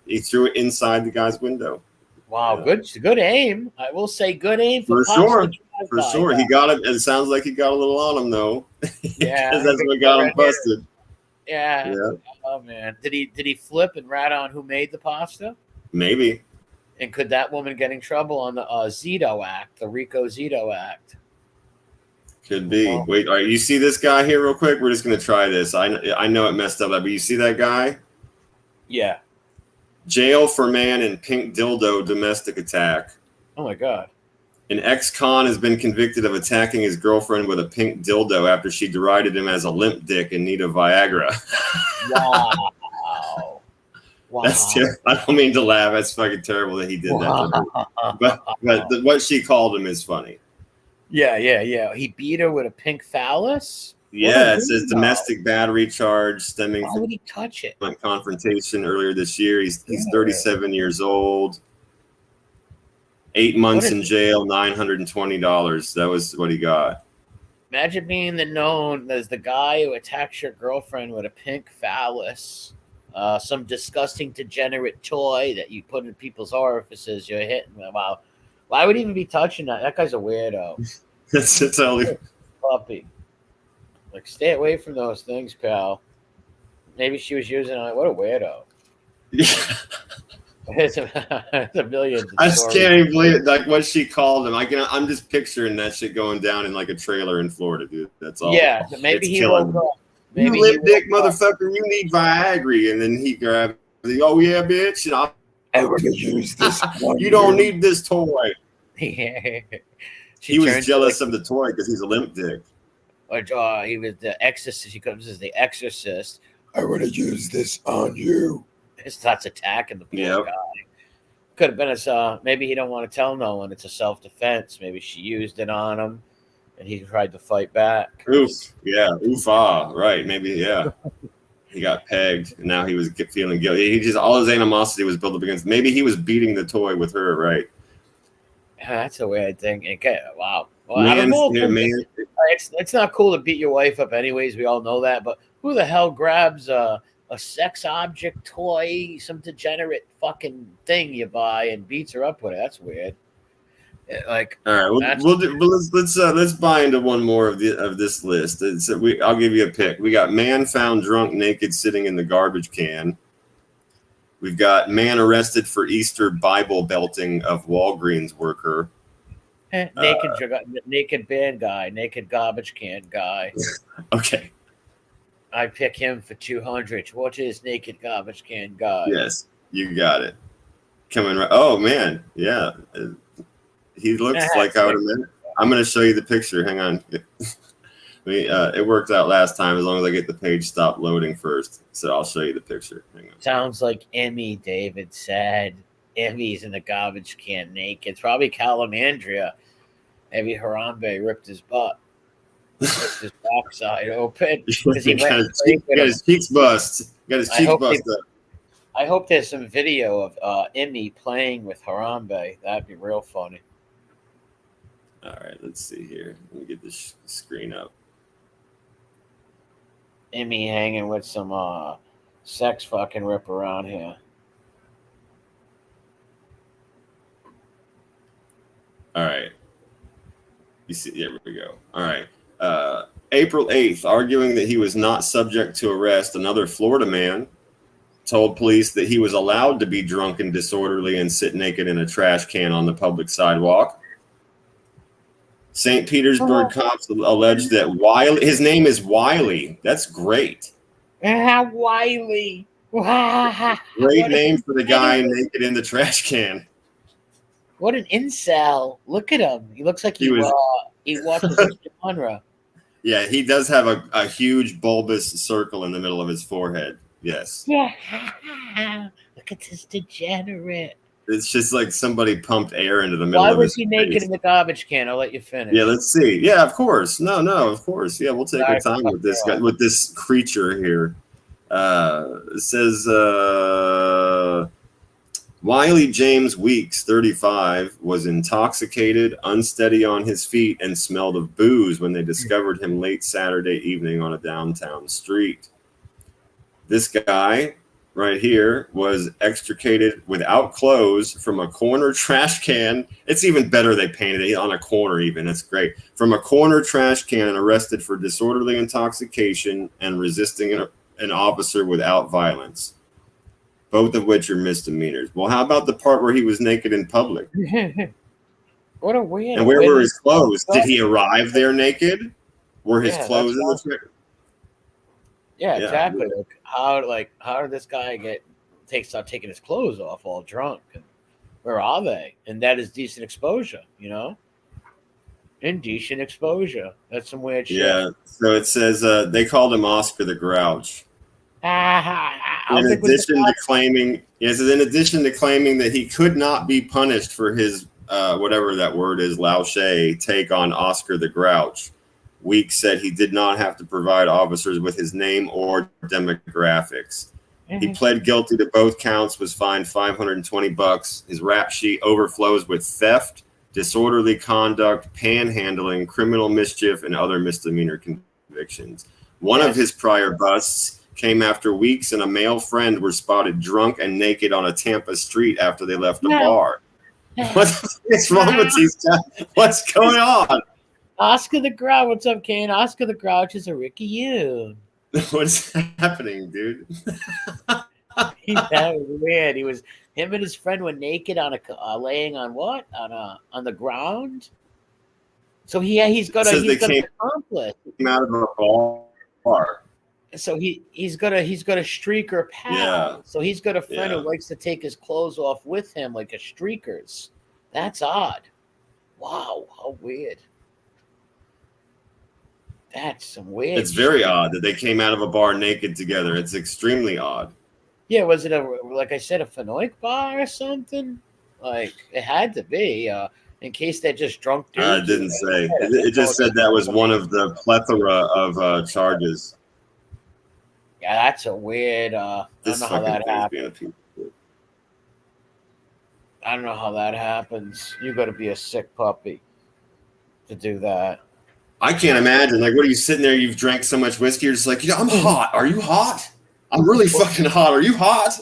Speaker 1: He threw it inside the guy's window.
Speaker 2: Wow, good aim. I will say good aim
Speaker 1: for sure. For sure. He got it. It sounds like he got a little on him, though.
Speaker 2: Yeah.
Speaker 1: Because that's what got him busted.
Speaker 2: Yeah. Oh, man. Did he flip and rat on who made the pasta?
Speaker 1: Maybe.
Speaker 2: And could that woman get in trouble on the Zito Act, the Rico Zito Act?
Speaker 1: Could be. Oh. Wait, all right, you see this guy here real quick? We're just going to try this. I know it messed up, but you see that guy?
Speaker 2: Yeah.
Speaker 1: Jail for man in pink dildo domestic attack.
Speaker 2: Oh, my God.
Speaker 1: An ex-con has been convicted of attacking his girlfriend with a pink dildo after she derided him as a limp dick in need of Viagra.
Speaker 2: Wow. Wow.
Speaker 1: That's terrible. I don't mean to laugh. That's fucking terrible that he did that. But what she called him is funny.
Speaker 2: Yeah. He beat her with a pink phallus?
Speaker 1: Yeah, it says domestic battery charge stemming
Speaker 2: from would he touch it?
Speaker 1: Confrontation earlier this year. He's 37 years old. 8 months in jail, $920. That was what he got.
Speaker 2: Imagine being known as the guy who attacks your girlfriend with a pink phallus. Some disgusting degenerate toy that you put in people's orifices. You're hitting them. Wow. Why would he even be touching that? That guy's a weirdo.
Speaker 1: That's only
Speaker 2: puppy. Like, stay away from those things, pal. Maybe she was using it. What a weirdo.
Speaker 1: Yeah.
Speaker 2: It's a million.
Speaker 1: I just can't even believe it. Like what she called him. I'm just picturing that shit going down in like a trailer in Florida, dude. That's all.
Speaker 2: Yeah, maybe he woke up.
Speaker 1: You lip dick motherfucker, you need Viagra. And then he grabbed the, oh yeah, bitch. And I'm going to use this. You don't need this toy.
Speaker 2: Yeah.
Speaker 1: He was jealous of the toy because he's a limp dick.
Speaker 2: Or he was the exorcist. He comes as the exorcist. I want to use this on you. He starts attacking the poor guy. Could have been maybe he don't want to tell no one. It's a self-defense. Maybe she used it on him, and he tried to fight back.
Speaker 1: Oof, yeah, oof, ah, right, maybe, yeah. He got pegged, and now he was feeling guilty. He just all his animosity was built up against. Maybe he was beating the toy with her, right?
Speaker 2: That's a weird thing. Okay, wow. Well,
Speaker 1: Man,
Speaker 2: it's not cool to beat your wife up, anyways. We all know that. But who the hell grabs a sex object toy, some degenerate fucking thing you buy, and beats her up with it? That's weird. Like,
Speaker 1: all right, let's buy into one more of this list. I'll give you a pick. We got man found drunk naked sitting in the garbage can. We've got man arrested for Easter Bible belting of Walgreens worker.
Speaker 2: Naked band guy, naked garbage can guy.
Speaker 1: Okay.
Speaker 2: I pick him for 200. What is naked garbage can guy?
Speaker 1: Yes, you got it. Coming right. Oh man, yeah. He looks like I would imagine. I'm going to show you the picture. Hang on. It worked out last time as long as I get the page stopped loading first. So I'll show you the picture. Hang on.
Speaker 2: Sounds like Emmy, David said. Emmy's in the garbage can naked. It's probably Calamandria. Maybe Harambe ripped his butt. Ripped his backside open.
Speaker 1: He got his cheeks bust. Got his cheeks bust up.
Speaker 2: I hope there's some video of Emmy playing with Harambe. That'd be real funny.
Speaker 1: All right, let's see here. Let me get this screen up.
Speaker 2: Emmy hanging with some sex fucking rip around here.
Speaker 1: All right. You see, there we go. All right. April 8th, arguing that he was not subject to arrest, another Florida man told police that he was allowed to be drunk and disorderly and sit naked in a trash can on the public sidewalk. St. Petersburg cops alleged that his name is Wiley. That's great.
Speaker 2: Wiley.
Speaker 1: Great name for the guy naked in the trash can.
Speaker 2: What an incel. Look at him. He looks like he watches this genre.
Speaker 1: Yeah, he does have a huge bulbous circle in the middle of his forehead. Yes.
Speaker 2: Yeah. Look at this degenerate.
Speaker 1: It's just like somebody pumped air into the middle
Speaker 2: of his face. Why
Speaker 1: was
Speaker 2: he naked in the garbage can? I'll let you finish.
Speaker 1: Yeah, let's see. Yeah, of course. No, of course. Yeah, we'll take our time with this guy, with this creature here. It says Wiley James Weeks, 35, was intoxicated, unsteady on his feet, and smelled of booze when they discovered him late Saturday evening on a downtown street. This guy right here was extricated without clothes from a corner trash can. It's even better they painted it on a corner even. That's great. From a corner trash can and arrested for disorderly intoxication and resisting an officer without violence, both of which are misdemeanors. Well, how about the part where he was naked in public?
Speaker 2: What a weird.
Speaker 1: And where were his clothes? Did he arrive there naked? Were his clothes in the trailer?
Speaker 2: Yeah, exactly. How did this guy start taking his clothes off all drunk? And where are they? And that is decent exposure, Indecent exposure. That's some weird shit. Yeah.
Speaker 1: So it says they called him In addition to claiming that he could not be punished for his whatever that word is, lache, take on Oscar the Grouch, Weeks said he did not have to provide officers with his name or demographics. He pled guilty to both counts, was fined $520. His rap sheet overflows with theft, disorderly conduct, panhandling, criminal mischief, and other misdemeanor convictions. One of his prior busts came after Weeks and a male friend were spotted drunk and naked on a Tampa street after they left a bar. What's wrong with these guys? What's going on?
Speaker 2: Oscar the Grouch. What's up, Kane? Oscar the Grouch is a Ricky Yoon.
Speaker 1: What's happening, dude?
Speaker 2: That was weird. Him and his friend were naked on laying on what? On the ground. So he's got an accomplice.
Speaker 1: Came out of a bar.
Speaker 2: So he's got a streaker pal.
Speaker 1: Yeah.
Speaker 2: So he's got a friend who likes to take his clothes off with him, like a streakers. That's odd. Wow, how weird. That's some weird.
Speaker 1: It's very odd that they came out of a bar naked together. It's extremely odd.
Speaker 2: Yeah, was it like I said, a Fanoik bar or something? Like it had to be. In case they're just drunk dudes.
Speaker 1: It didn't say. It just said that was one of the plethora of charges.
Speaker 2: Yeah, that's a weird. I don't
Speaker 1: This
Speaker 2: know how
Speaker 1: fucking
Speaker 2: that
Speaker 1: thing's
Speaker 2: happens.
Speaker 1: being a piece of shit.
Speaker 2: I don't know how that happens. You got to be a sick puppy to do that.
Speaker 1: I can't imagine. Like, what are you sitting there? You've drank so much whiskey. You're just like, yeah, I'm hot. Are you hot? I'm really fucking hot. Are you hot?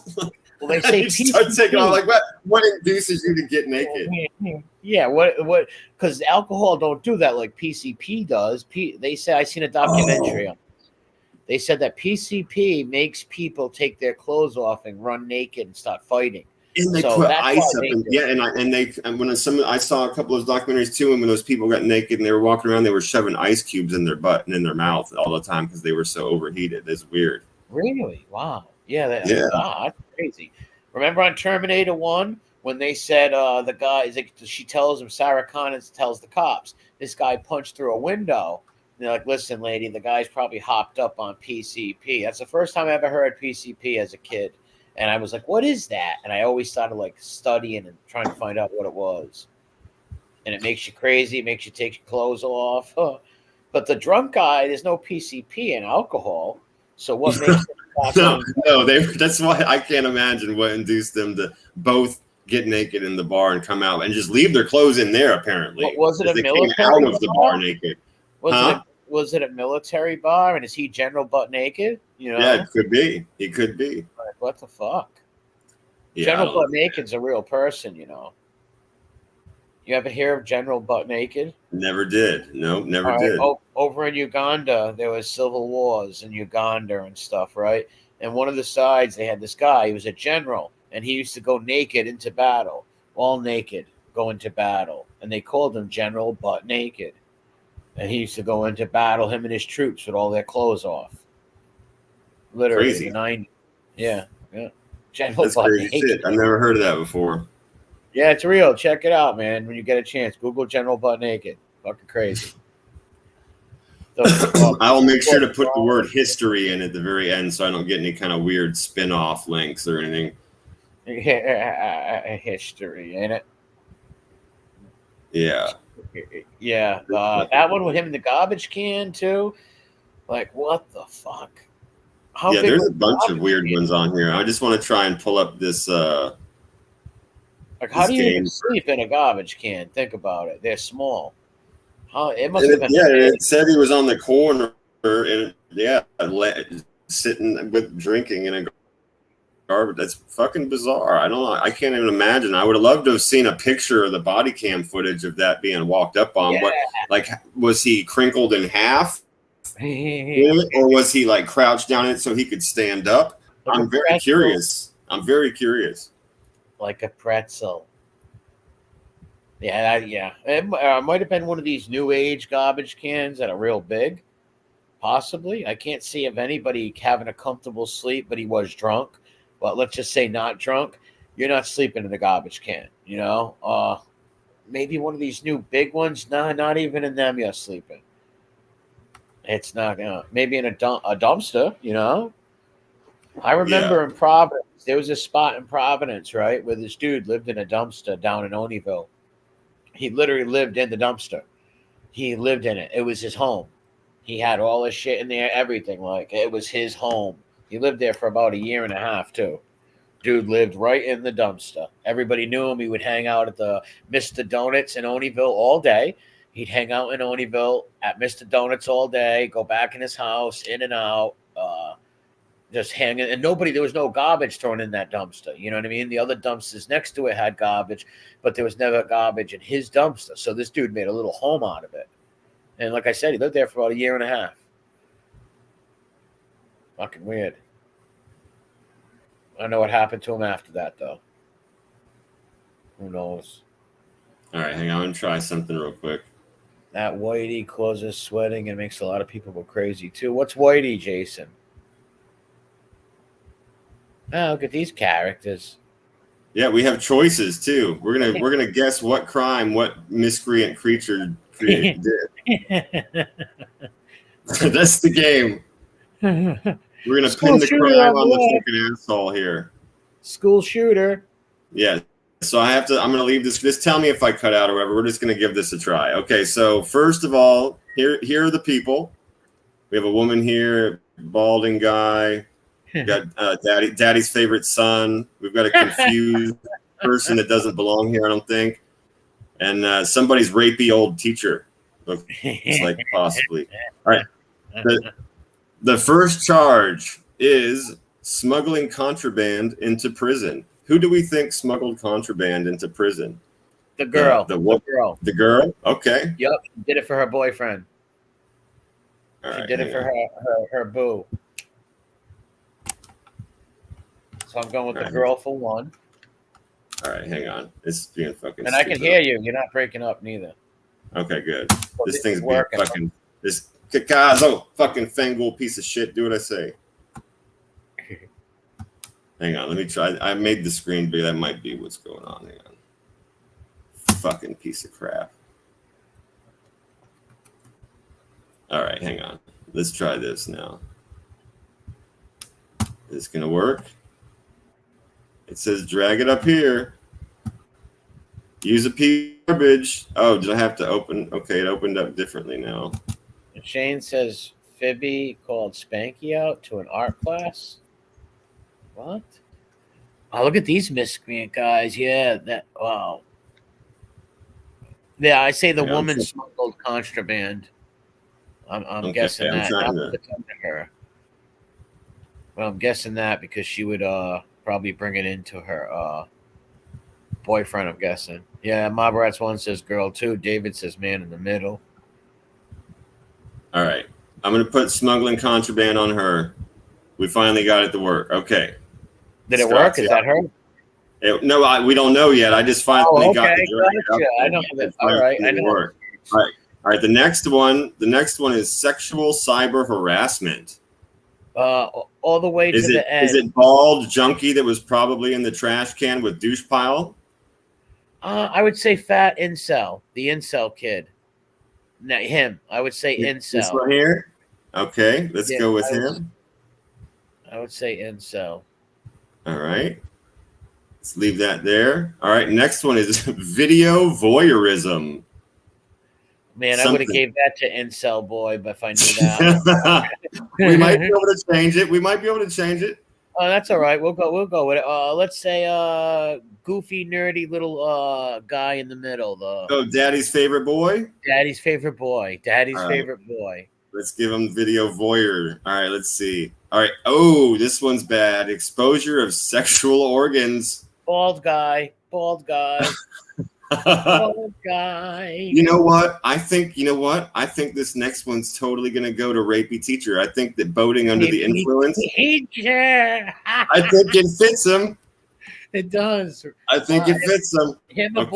Speaker 2: Well, they say
Speaker 1: You start taking off. Like, what induces you to get naked?
Speaker 2: Yeah, what? Because alcohol don't do that like PCP does. They said I seen a documentary on. They said that PCP makes people take their clothes off and run naked and start fighting.
Speaker 1: And they
Speaker 2: So
Speaker 1: put
Speaker 2: that's
Speaker 1: ice
Speaker 2: why
Speaker 1: up,
Speaker 2: they
Speaker 1: and
Speaker 2: do.
Speaker 1: yeah, and when I saw a couple of those documentaries too, and when those people got naked and they were walking around, they were shoving ice cubes in their butt and in their mouth all the time because they were so overheated. It's weird.
Speaker 2: Really? Wow. Yeah,
Speaker 1: Yeah,
Speaker 2: that's crazy. Remember on Terminator 1 when they said the guy is like, she tells him, Sarah Connor tells the cops, this guy punched through a window. And they're like, listen, lady, the guy's probably hopped up on PCP. That's the first time I ever heard PCP as a kid. And I was like, what is that? And I always started like studying and trying to find out what it was. And it makes you crazy. It makes you take your clothes off. But the drunk guy, there's no PCP in alcohol. So what makes them
Speaker 1: no, that's why I can't imagine what induced them to both get naked in the bar and come out and just leave their clothes in there. Apparently,
Speaker 2: was it a
Speaker 1: they
Speaker 2: military
Speaker 1: came out of the
Speaker 2: bar?
Speaker 1: bar naked.
Speaker 2: Was it a military bar? And is he general butt naked? You know?
Speaker 1: Yeah, it could be. He could be.
Speaker 2: Like, what the fuck?
Speaker 1: Yeah,
Speaker 2: General Butt Naked's a real person, you know. You ever hear of General Butt Naked?
Speaker 1: Never did. No, never
Speaker 2: All right.
Speaker 1: did.
Speaker 2: Over in Uganda, there was civil wars in Uganda and stuff, right? And one of the sides, they had this guy. He was a general, and he used to go naked into battle, all naked, go into battle, and they called him General Butt Naked. And he used to go into battle, him and his troops, with all their clothes off. Literally,
Speaker 1: Crazy.
Speaker 2: in the 90s. Yeah. General
Speaker 1: That's
Speaker 2: Butt
Speaker 1: crazy
Speaker 2: Naked.
Speaker 1: shit. I've never heard of that before.
Speaker 2: Yeah, it's real. Check it out, man. When you get a chance, Google General Butt Naked. Fucking crazy.
Speaker 1: I'll make sure to put the word history in at the very end so I don't get any kind of weird spin-off links or anything.
Speaker 2: History, ain't it?
Speaker 1: Yeah.
Speaker 2: Yeah. That one with him in the garbage can, too. Like, what the fuck?
Speaker 1: Yeah, there's a bunch of weird ones on here. I just want to try and pull up this.
Speaker 2: Like, how do you even sleep in a garbage can? Think about it. They're small. It must have been.
Speaker 1: Yeah, it said he was on the corner and sitting with drinking in a garbage. That's fucking bizarre. I don't know. I can't even imagine. I would have loved to have seen a picture of the body cam footage of that being walked up on.
Speaker 2: Yeah.
Speaker 1: What, like, was he crinkled in half? Or was he like crouched down in it so he could stand up?
Speaker 2: Like
Speaker 1: I'm very curious. I'm very curious.
Speaker 2: Like a pretzel. Yeah. It might have been one of these new age garbage cans that are real big. Possibly. I can't see of anybody having a comfortable sleep, but he was drunk. But let's just say not drunk. You're not sleeping in the garbage can, you know? Maybe one of these new big ones. Nah, not even in them you're sleeping. It's not, maybe in a dumpster, you know? I remember in Providence, there was a spot in Providence, right, where this dude lived in a dumpster down in Oneyville. He literally lived in the dumpster. He lived in it. It was his home. He had all his shit in there, everything. Like, it was his home. He lived there for about 1.5 years, too. Dude lived right in the dumpster. Everybody knew him. He would hang out at the Mr. Donuts in Oneyville all day. He'd hang out in Oneyville at Mr. Donuts all day, go back in his house, in and out, just hanging. And there was no garbage thrown in that dumpster. You know what I mean? The other dumpsters next to it had garbage, but there was never garbage in his dumpster. So this dude made a little home out of it. And like I said, he lived there for about 1.5 years. Fucking weird. I don't know what happened to him after that, though. Who knows?
Speaker 1: All right, hang on. I'm going to try something real quick.
Speaker 2: That whitey causes sweating and makes a lot of people go crazy, too. What's whitey, Jason? Oh, look at these characters.
Speaker 1: Yeah, we have choices, too. We're gonna guess what crime, what miscreant creature did. That's the game. We're gonna pin the crime on the fucking asshole here.
Speaker 2: School shooter.
Speaker 1: Yeah. So I'm gonna leave this. Just tell me if I cut out or whatever. We're just gonna give this a try. Okay. So first of all, here are the people. We have a woman here, balding guy. We got Daddy's favorite son. We've got a confused person that doesn't belong here, I don't think. And somebody's rapey old teacher. Looks like possibly. All right. The first charge is smuggling contraband into prison. Who do we think smuggled contraband into prison?
Speaker 2: The girl.
Speaker 1: The girl. The girl? Okay.
Speaker 2: Yep. She did it for her boyfriend.
Speaker 1: All right,
Speaker 2: she did it for her boo. So I'm going with the girl for one.
Speaker 1: All right, hang on. It's being fucking
Speaker 2: And I can hear you. You're not breaking up neither.
Speaker 1: Okay, good. This thing's being fucking... This Kakazo fucking fangle piece of shit. Do what I say. Hang on, let me try. I made the screen big. That might be what's going on. Hang on. Fucking piece of crap. All right, hang on. Let's try this now. Is this gonna work? It says drag it up here. Use a piece of garbage. Oh, did I have to open? Okay, it opened up differently now.
Speaker 2: Shane says Phoebe called Spanky out to an art class. What? Oh, look at these miscreant guys. Yeah, that. Wow. Yeah, I say the woman smuggled contraband. I'm guessing that. Not to come to her. Well, I'm guessing that because she would probably bring it into her boyfriend. I'm guessing. Yeah, Mob Rats 1 says girl 2. David says man in the middle.
Speaker 1: All right. I'm going to put smuggling contraband on her. We finally got it to work. Okay.
Speaker 2: Did it work? Is that her?
Speaker 1: No, we don't know yet. I just finally got the
Speaker 2: gotcha. I know that. All right. I know.
Speaker 1: Work. All right. The next one is sexual cyber harassment.
Speaker 2: All the way to the end.
Speaker 1: Is it bald junkie that was probably in the trash can with douche pile?
Speaker 2: I would say fat incel. The incel kid. No, him. I would say incel.
Speaker 1: This one here? Okay, let's go with him.
Speaker 2: I would say incel.
Speaker 1: All right. Let's leave that there. All right, next one is video voyeurism.
Speaker 2: Man, I would have gave that to incel boy, but if I knew that.
Speaker 1: We might be able to change it.
Speaker 2: Oh, that's all right. We'll go with it. Let's say goofy, nerdy little guy in the middle.
Speaker 1: Daddy's favorite boy?
Speaker 2: Daddy's favorite boy. Favorite boy.
Speaker 1: Let's give him video voyeur. All right, let's see. All right. Oh, this one's bad. Exposure of sexual organs.
Speaker 2: Bald guy. Bald guy.
Speaker 1: You know what? I think this next one's totally going to go to rapey teacher. I think that boating under the influence. I think it fits him.
Speaker 2: It does.
Speaker 1: I think it fits him.
Speaker 2: Okay,
Speaker 1: let's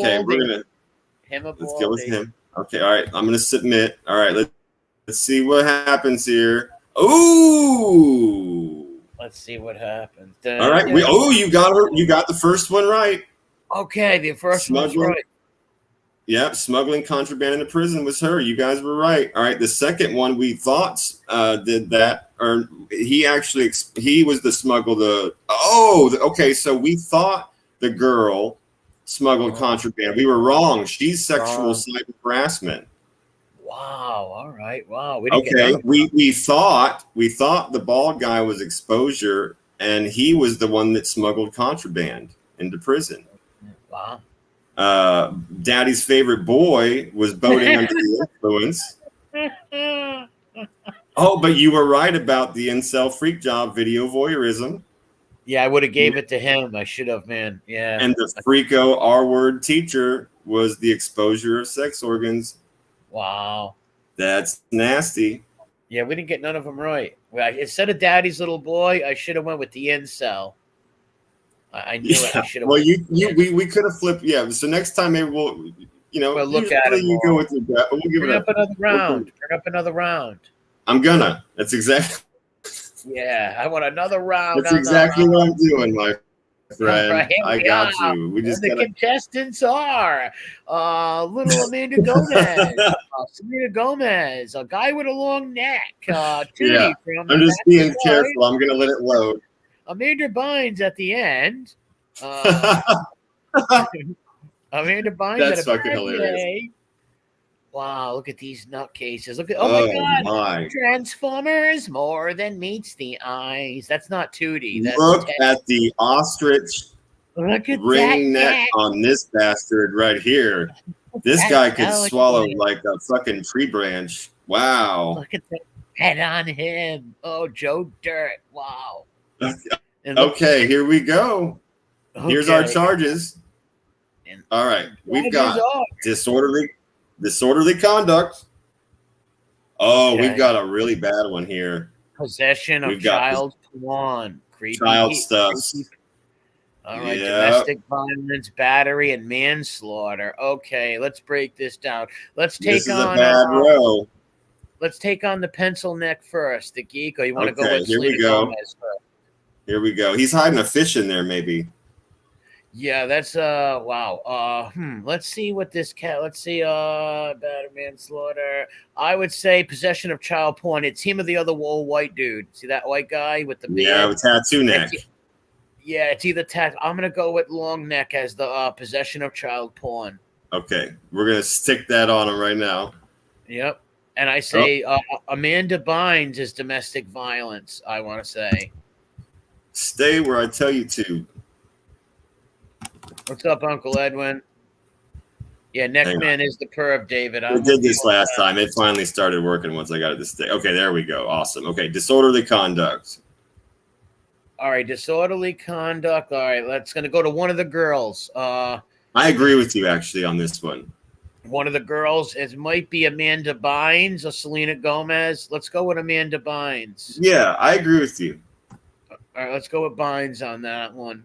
Speaker 1: go with him. Okay, all right. I'm going to submit. All right, let's see what happens here. Ooh.
Speaker 2: Let's see what happens.
Speaker 1: All right. You got her. You got the first one right.
Speaker 2: Okay, the first one's right.
Speaker 1: Yep, smuggling contraband into prison was her. You guys were right. All right, the second one we thought did that, or he was the smuggler. Okay, so we thought the girl smuggled contraband. We were wrong. She's sexual cyber harassment.
Speaker 2: Wow. All right. Wow.
Speaker 1: We thought the bald guy was exposure, and he was the one that smuggled contraband into prison.
Speaker 2: Wow.
Speaker 1: Daddy's favorite boy was boating under the influence. Oh, but you were right about the incel freak job video voyeurism.
Speaker 2: Yeah, I would have gave it to him. I should have, man. Yeah.
Speaker 1: And the freako R-word teacher was the exposure of sex organs.
Speaker 2: Wow.
Speaker 1: That's nasty.
Speaker 2: Yeah, we didn't get none of them right. Instead of Daddy's little boy, I should have went with the incel. I knew it. I should have.
Speaker 1: Well, we could have flipped. Yeah. So next time maybe we'll
Speaker 2: look at it.
Speaker 1: You go with your bet. We'll give
Speaker 2: Bring up another round.
Speaker 1: I'm gonna. That's exactly.
Speaker 2: Yeah, I want another round.
Speaker 1: That's exactly what I'm doing, my friend. Right, I got you. We just
Speaker 2: the contestants are little Amanda Gomez, Selena Gomez, a guy with a long neck. Tootie from
Speaker 1: I'm just being careful. I'm gonna let it load.
Speaker 2: Amanda Bynes at the end. Amanda Bynes.
Speaker 1: That's fucking hilarious.
Speaker 2: Wow, look at these nutcases. Look at oh my god.
Speaker 1: My.
Speaker 2: Transformers more than meets the eyes. That's not Tootie. That's
Speaker 1: Look
Speaker 2: Ted.
Speaker 1: at the ostrich
Speaker 2: Look at
Speaker 1: ring
Speaker 2: that
Speaker 1: neck on this bastard right here. This guy could swallow like a fucking tree branch. Wow.
Speaker 2: Look at the head on him. Oh, Joe Dirt. Wow.
Speaker 1: Okay, here we go. Okay. Here's our charges. All right, we've got disorderly conduct. Oh, okay. We've got a really bad one here.
Speaker 2: Possession of child porn. Creepy.
Speaker 1: Child stuff.
Speaker 2: All right, domestic violence, battery, and manslaughter. Okay, let's break this down. Let's take on a bad row. Let's take on the pencil neck first. The geek, or you want to go with Selena Gomez first?
Speaker 1: Here we go. He's hiding a fish in there, maybe.
Speaker 2: Yeah, that's wow. Let's see what this cat. Let's see. Battery, manslaughter. I would say possession of child porn. It's him or the other old white dude. See that white guy with the beard?
Speaker 1: With tattoo neck.
Speaker 2: Yeah, it's either I'm gonna go with long neck as the possession of child porn.
Speaker 1: Okay, we're gonna stick that on him right now.
Speaker 2: Yep, and I say Amanda Bynes is domestic violence. I want to say.
Speaker 1: Stay where I tell you to.
Speaker 2: What's up, Uncle Edwin? Yeah, Neckman is the perv, David.
Speaker 1: We did this last time. It finally started working once I got it to stay. Okay, there we go. Awesome. Okay, disorderly conduct.
Speaker 2: All right, disorderly conduct. All right, let's going to go to one of the girls.
Speaker 1: I agree with you, actually, on this one.
Speaker 2: One of the girls, it might be Amanda Bynes or Selena Gomez. Let's go with Amanda Bynes.
Speaker 1: Yeah, I agree with you.
Speaker 2: All right, let's go with Bynes on that one.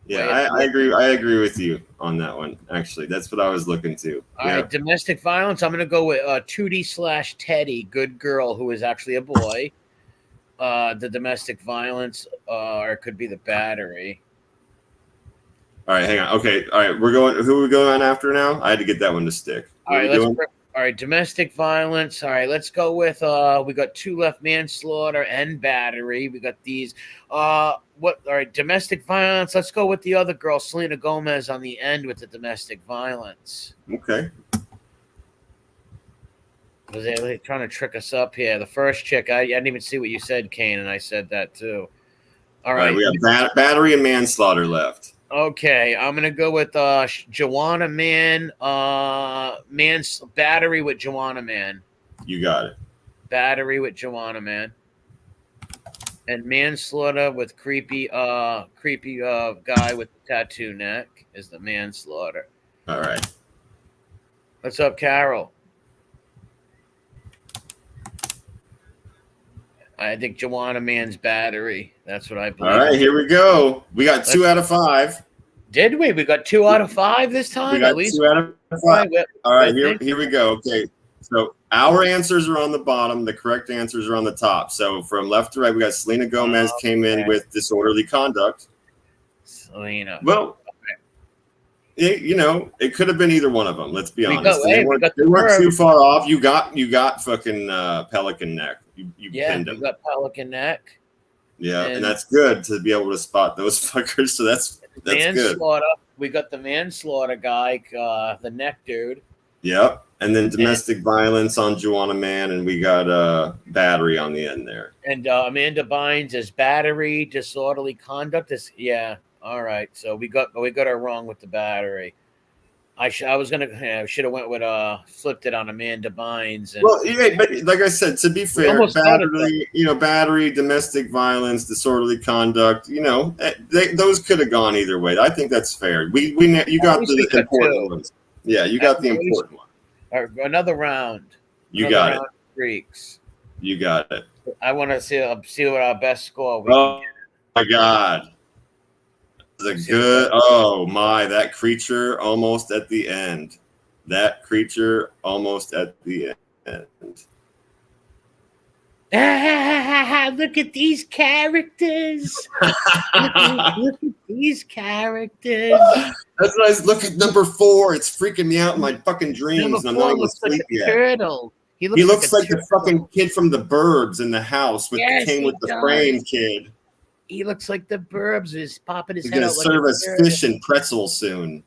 Speaker 1: Yeah, I agree. I agree with you on that one. Actually, that's what I was looking to.
Speaker 2: All right, domestic violence. I'm going to go with Tootie/Teddy, good girl, who is actually a boy. The domestic violence, or it could be the battery.
Speaker 1: All right, hang on. Okay, all right, who are we going on after now? I had to get that one to stick.
Speaker 2: All right, domestic violence. All right, let's go with we got two left, manslaughter and battery. We got these. All right, domestic violence. Let's go with the other girl, Selena Gomez, on the end with the domestic violence.
Speaker 1: Okay.
Speaker 2: Was they trying to trick us up here? The first chick, I didn't even see what you said, Kane, and I said that too. All right,
Speaker 1: we have battery and manslaughter left.
Speaker 2: Okay, I'm gonna go with Joanna Man, battery with Joanna Man.
Speaker 1: You got it.
Speaker 2: Battery with Joanna Man, and manslaughter with creepy guy with the tattoo neck is the manslaughter.
Speaker 1: All right.
Speaker 2: What's up, Carol? I think Joanna Man's battery. That's what I believe.
Speaker 1: All right, here we go. We got 2 out of 5.
Speaker 2: Did we? We got 2 out of 5 this time?
Speaker 1: We got 2 out of 5. All right, here we go. Okay, so our answers are on the bottom. The correct answers are on the top. So from left to right, we got Selena Gomez came in with disorderly conduct.
Speaker 2: Selena.
Speaker 1: Well, it could have been either one of them. Let's be honest. They weren't too far off. You got fucking Pelican neck. You pinned him.
Speaker 2: We got Pelican neck.
Speaker 1: Yeah, and that's good to be able to spot those fuckers. So that's
Speaker 2: manslaughter.
Speaker 1: good.
Speaker 2: We got the manslaughter guy, the neck dude.
Speaker 1: Yep, and then domestic violence on Joanna Man, and we got battery on the end there.
Speaker 2: And Amanda Bynes is battery, disorderly conduct. All right. So we got her wrong with the battery. I should have went with flipped it on Amanda Bynes.
Speaker 1: Well, yeah, but like I said, to be fair, battery, domestic violence, disorderly conduct, those could have gone either way. I think that's fair. You got the important ones. Yeah, you got the important one.
Speaker 2: All right, another round.
Speaker 1: You got it.
Speaker 2: Freaks.
Speaker 1: You got it.
Speaker 2: I want to see what our best score.
Speaker 1: Oh my God. That creature almost at the end.
Speaker 2: Look at these characters. Look at these characters.
Speaker 1: That's nice. Look at number 4. It's freaking me out in my fucking dreams.
Speaker 2: Number 4 looks like a turtle.
Speaker 1: He looks like the fucking kid from the Burbs in the house came with the frame kid.
Speaker 2: He looks like the Burbs is popping his head out.
Speaker 1: He's going to serve us fish and pretzels soon.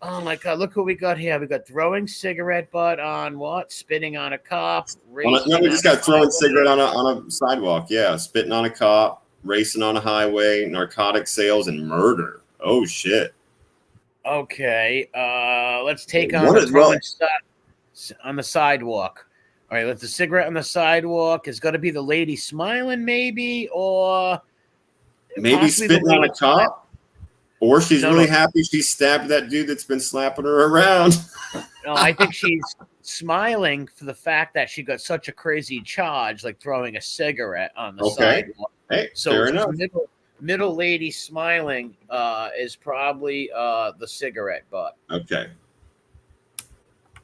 Speaker 2: Oh my God! Look who we got here. We got throwing cigarette butt on what? Spitting on a cop.
Speaker 1: No, we just got throwing cigarette on a sidewalk. Yeah, spitting on a cop, racing on a highway, narcotic sales, and murder. Oh shit.
Speaker 2: Okay. Let's take on
Speaker 1: What
Speaker 2: the
Speaker 1: is well?
Speaker 2: throwing on the sidewalk. All right. Let's the cigarette on the sidewalk is going to be the lady smiling, maybe, or
Speaker 1: Maybe
Speaker 2: possibly the
Speaker 1: spitting on
Speaker 2: lady
Speaker 1: a cop, or she's
Speaker 2: No,
Speaker 1: really
Speaker 2: no,
Speaker 1: happy she stabbed that dude that's been slapping her around.
Speaker 2: no. I think she's smiling for the fact that she got such a crazy charge, like throwing a cigarette on the
Speaker 1: Okay.
Speaker 2: sidewalk.
Speaker 1: Hey,
Speaker 2: So
Speaker 1: fair
Speaker 2: she's
Speaker 1: enough.
Speaker 2: middle lady smiling is probably the cigarette butt.
Speaker 1: Okay.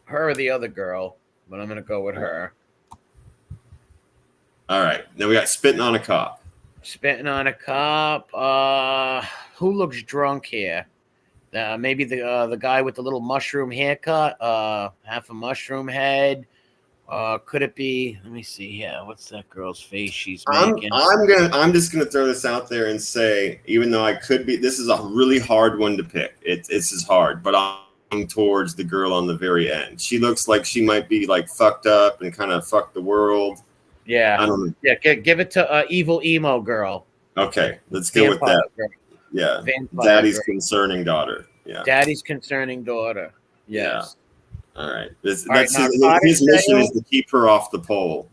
Speaker 2: Her or the other girl, but I'm gonna go with her.
Speaker 1: All right. Then we got spitting on a cop.
Speaker 2: Spitting on a cop. Who looks drunk here? Maybe the guy with the little mushroom haircut, half a mushroom head. Could it be? Let me see. Yeah, what's that girl's face she's making?
Speaker 1: I'm just gonna throw this out there and say, even though I could be, this is a really hard one to pick. It's is hard, but I'm towards the girl on the very end. She looks like she might be like fucked up and kind of fuck the world.
Speaker 2: Yeah,
Speaker 1: I don't know.
Speaker 2: Yeah, give it to evil emo girl.
Speaker 1: Okay, let's go with that.
Speaker 2: Girl.
Speaker 1: Yeah,
Speaker 2: Vampire
Speaker 1: Daddy's
Speaker 2: girl.
Speaker 1: concerning daughter. Yeah,
Speaker 2: Daddy's concerning daughter. Yes.
Speaker 1: Yeah. All right. His mission is to keep her off the pole.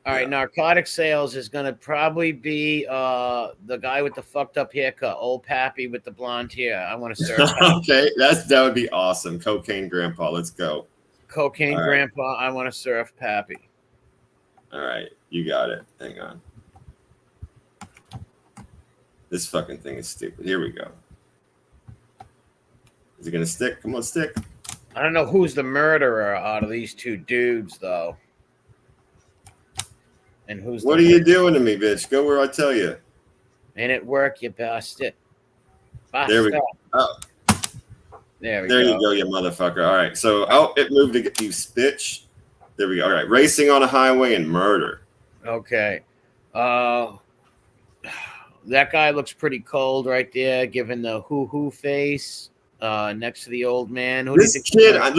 Speaker 2: All right, narcotic sales is going to probably be the guy with the fucked up haircut, old Pappy with the blonde hair. I want to serve.
Speaker 1: Okay, that would be awesome. Cocaine Grandpa, let's go.
Speaker 2: Cocaine Grandpa, I want to serve Pappy.
Speaker 1: All right, you got it. Hang on. This fucking thing is stupid. Here we go. Is it gonna stick? Come on, stick.
Speaker 2: I don't know who's the murderer out of these two dudes, though. And who's
Speaker 1: what are you doing to me, bitch? Go where I tell you.
Speaker 2: Ain't it work, you bastard?
Speaker 1: There we go. Oh.
Speaker 2: There
Speaker 1: you go, you motherfucker. All right. So, it moved to get you, bitch. There we go. All right. Racing on a highway and murder.
Speaker 2: Okay. That guy looks pretty cold right there, given the hoo-hoo face next to the old man.
Speaker 1: This kid, I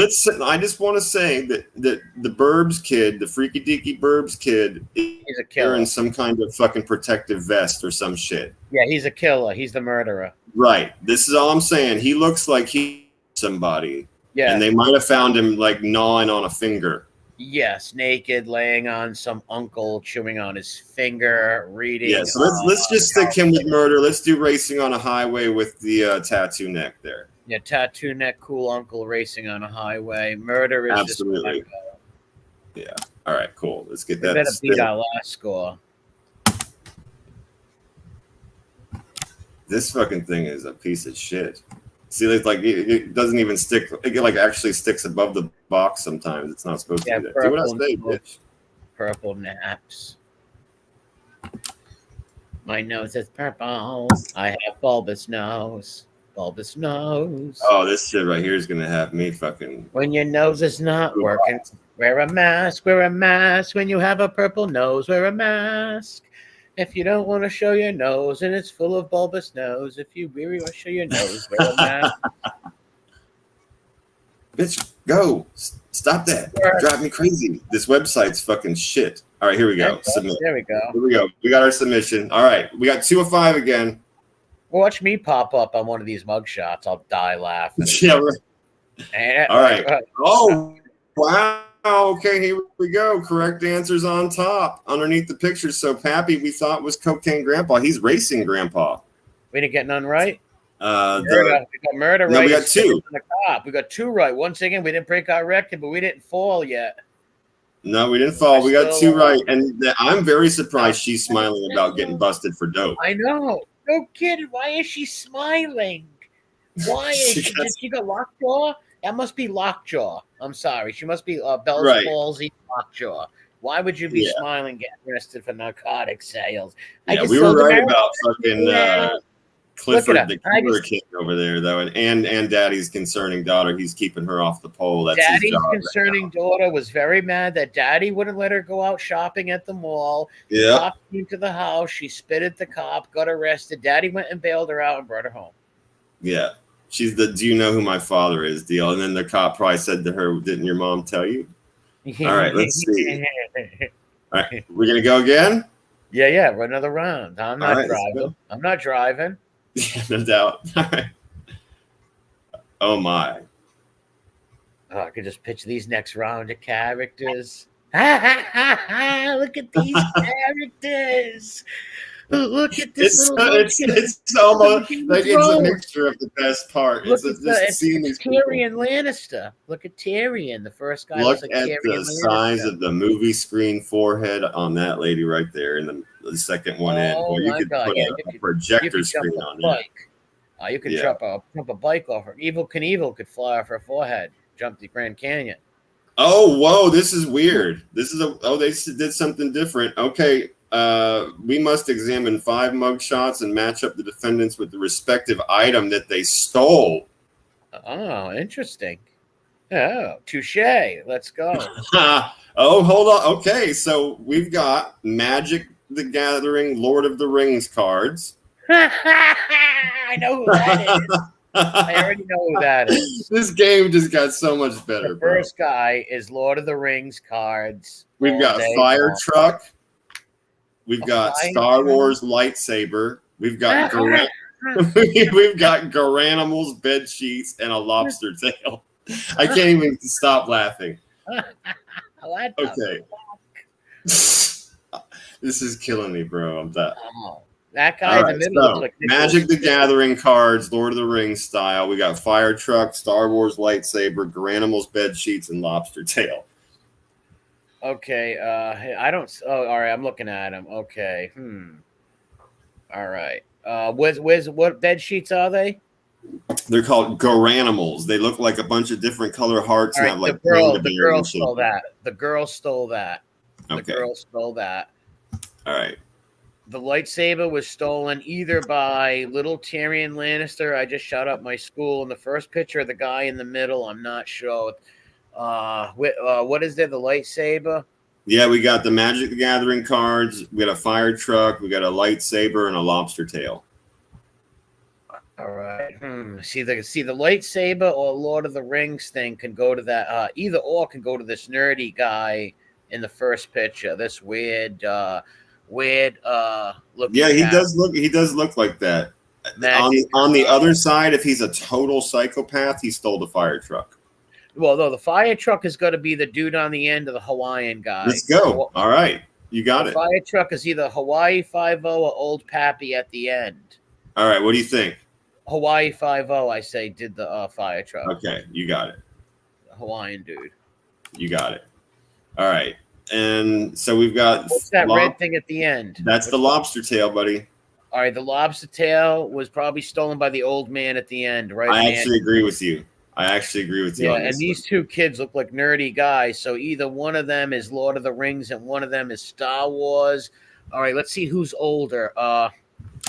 Speaker 1: just want to say that the Burbs kid, the freaky deaky Burbs kid,
Speaker 2: he's a killer.
Speaker 1: Wearing some kind of fucking protective vest or some shit.
Speaker 2: Yeah, he's a killer. He's the murderer.
Speaker 1: Right. This is all I'm saying. He looks like he's somebody.
Speaker 2: Yeah.
Speaker 1: And they might have found him like gnawing on a finger.
Speaker 2: Yes, naked, laying on some uncle, chewing on his finger, reading.
Speaker 1: Yeah, so let's just stick him with murder. Let's do racing on a highway with the tattoo neck there.
Speaker 2: Yeah, tattoo neck, cool uncle racing on a highway. Murder is
Speaker 1: absolutely. Yeah. All right, cool. Let's get that.
Speaker 2: Better beat our last score.
Speaker 1: This fucking thing is a piece of shit. See, it's like it doesn't even stick. It like actually sticks above the box sometimes. It's not supposed to do that. Do what I say, bitch.
Speaker 2: Purple naps. My nose is purple. I have bulbous nose. Bulbous nose.
Speaker 1: Oh, this shit right here is gonna have me fucking.
Speaker 2: When your nose is not working, wear a mask. Wear a mask. When you have a purple nose, wear a mask. If you don't want to show your nose and it's full of bulbous nose, if you really want to show your nose, wear a mask.
Speaker 1: Bitch, go. Stop that. Drive me crazy. This website's fucking shit. All right, here we go. Submit.
Speaker 2: There we go.
Speaker 1: Here we go. We got our submission. All right, we got 2 of 5 again.
Speaker 2: Watch me pop up on one of these mugshots. I'll die laughing.
Speaker 1: Yeah, right. All right. Oh, wow. Okay, here we go. Correct answers on top. Underneath the picture. So Pappy, we thought was Cocaine Grandpa. He's Racing Grandpa.
Speaker 2: We didn't get none right.
Speaker 1: We
Speaker 2: got murder
Speaker 1: no,
Speaker 2: right.
Speaker 1: we got 2.
Speaker 2: We got 2 right. Once again, we didn't break our record, but we didn't fall yet.
Speaker 1: No, we didn't fall. We got 2 right, and I'm very surprised she's smiling about getting busted for dope.
Speaker 2: I know. No kidding. Why is she smiling? Why is she? Did she got lockjaw? That must be lockjaw. I'm sorry. She must be Bell's palsy lockjaw. Why would you be smiling getting arrested for narcotic sales?
Speaker 1: Yeah, we were right about fucking Clifford, the killer kid over there, though, and Daddy's concerning daughter. He's keeping her off the pole. That's
Speaker 2: Daddy's
Speaker 1: his job
Speaker 2: concerning daughter was very mad that Daddy wouldn't let her go out shopping at the mall.
Speaker 1: Yeah.
Speaker 2: The cop came to the house. She spit at the cop, got arrested. Daddy went and bailed her out and brought her home.
Speaker 1: Yeah. She's the "Do you know who my father is?" deal. And then the cop probably said to her, "Didn't your mom tell you?" All right, let's see. All right, we're gonna go again.
Speaker 2: Yeah, run another round. I'm not
Speaker 1: Right,
Speaker 2: driving. I'm not driving.
Speaker 1: Yeah, no doubt. All right. Oh my.
Speaker 2: Oh, I could just picture these next round of characters. Look at these characters. Look at this little
Speaker 1: it's almost like it's a
Speaker 2: Thrones.
Speaker 1: mixture of the best part.
Speaker 2: Look
Speaker 1: It's
Speaker 2: at
Speaker 1: just seeing these people.
Speaker 2: Tyrion Lannister. Look at Tyrion. The first guy
Speaker 1: Look
Speaker 2: looks like
Speaker 1: at
Speaker 2: Tyrion
Speaker 1: the
Speaker 2: Lannister.
Speaker 1: size of the movie screen forehead on that lady right there, and the second one in. Boy, you could put a projector screen on that.
Speaker 2: You could jump a bike off her. Evil Knievel could fly off her forehead, jump the Grand Canyon.
Speaker 1: Oh, whoa! This is weird. This is they did something different. Okay, we must examine 5 mugshots and match up the defendants with the respective item that they stole.
Speaker 2: Oh, interesting. Oh, touche. Let's go.
Speaker 1: Oh, hold on. Okay, so we've got Magic the Gathering, Lord of the Rings cards.
Speaker 2: I know who that is. I already know who that is.
Speaker 1: This game just got so much better.
Speaker 2: The first guy is Lord of the Rings cards.
Speaker 1: We've got Fire Truck. We've got Star Wars lightsaber. We've got we've got Garanimals, bed sheets, and a lobster tail. I can't even stop laughing. Okay. This is killing me, bro. I'm done.
Speaker 2: Oh, that guy in the middle.
Speaker 1: So, Magic the Gathering cards, Lord of the Rings style. We got Fire Truck, Star Wars lightsaber, Garanimals, bed sheets, and lobster tail.
Speaker 2: Okay. I don't. Oh, all right. I'm looking at him. Okay. All right. What bed sheets are they?
Speaker 1: They're called Garanimals. They look like a bunch of different color hearts.
Speaker 2: Right,
Speaker 1: and have like
Speaker 2: the girl stole that. The girl stole that.
Speaker 1: Okay.
Speaker 2: The girl stole that.
Speaker 1: All right.
Speaker 2: The lightsaber was stolen either by little Tyrion Lannister. I just shot up my school in the first picture of the guy in the middle. I'm not sure. What is there? The lightsaber?
Speaker 1: Yeah, we got the Magic the Gathering cards. We got a Fire Truck. We got a lightsaber and a lobster tail.
Speaker 2: All right. See the lightsaber or Lord of the Rings thing can go to that. Either or can go to this nerdy guy in the first picture. This weird looking.
Speaker 1: Yeah, he does look like that. On the other side, if he's a total psychopath, he stole the Fire Truck.
Speaker 2: Well, no, the Fire Truck is going to be the dude on the end of the Hawaiian guy.
Speaker 1: Let's go. All right, you got it.
Speaker 2: The Fire Truck is either Hawaii 5-0 or Old Pappy at the end.
Speaker 1: All right, what do you think?
Speaker 2: Hawaii 5-0, I say, did the Fire Truck.
Speaker 1: Okay, you got it.
Speaker 2: The Hawaiian dude.
Speaker 1: You got it. All right, and so we've got.
Speaker 2: What's that red thing at the end?
Speaker 1: That's the lobster tail, buddy.
Speaker 2: All right, the lobster tail was probably stolen by the old man at the end, right?
Speaker 1: I actually agree with you.
Speaker 2: Yeah, and these two kids look like nerdy guys. So either one of them is Lord of the Rings and one of them is Star Wars. All right, let's see who's older.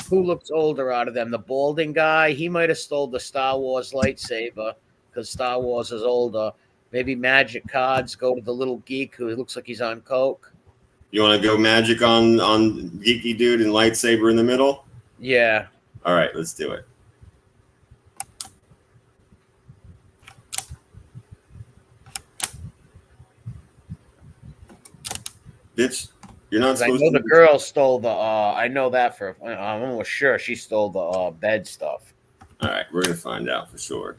Speaker 2: Who looks older out of them? The balding guy, he might have stole the Star Wars lightsaber because Star Wars is older. Maybe Magic cards go to the little geek who looks like he's on coke.
Speaker 1: You want to go Magic on geeky dude and lightsaber in the middle?
Speaker 2: Yeah.
Speaker 1: All right, let's do it. Bitch, you're not supposed to.
Speaker 2: I know the girl stole the. I know that for. I'm almost sure she stole the bed stuff.
Speaker 1: All right, we're gonna find out for sure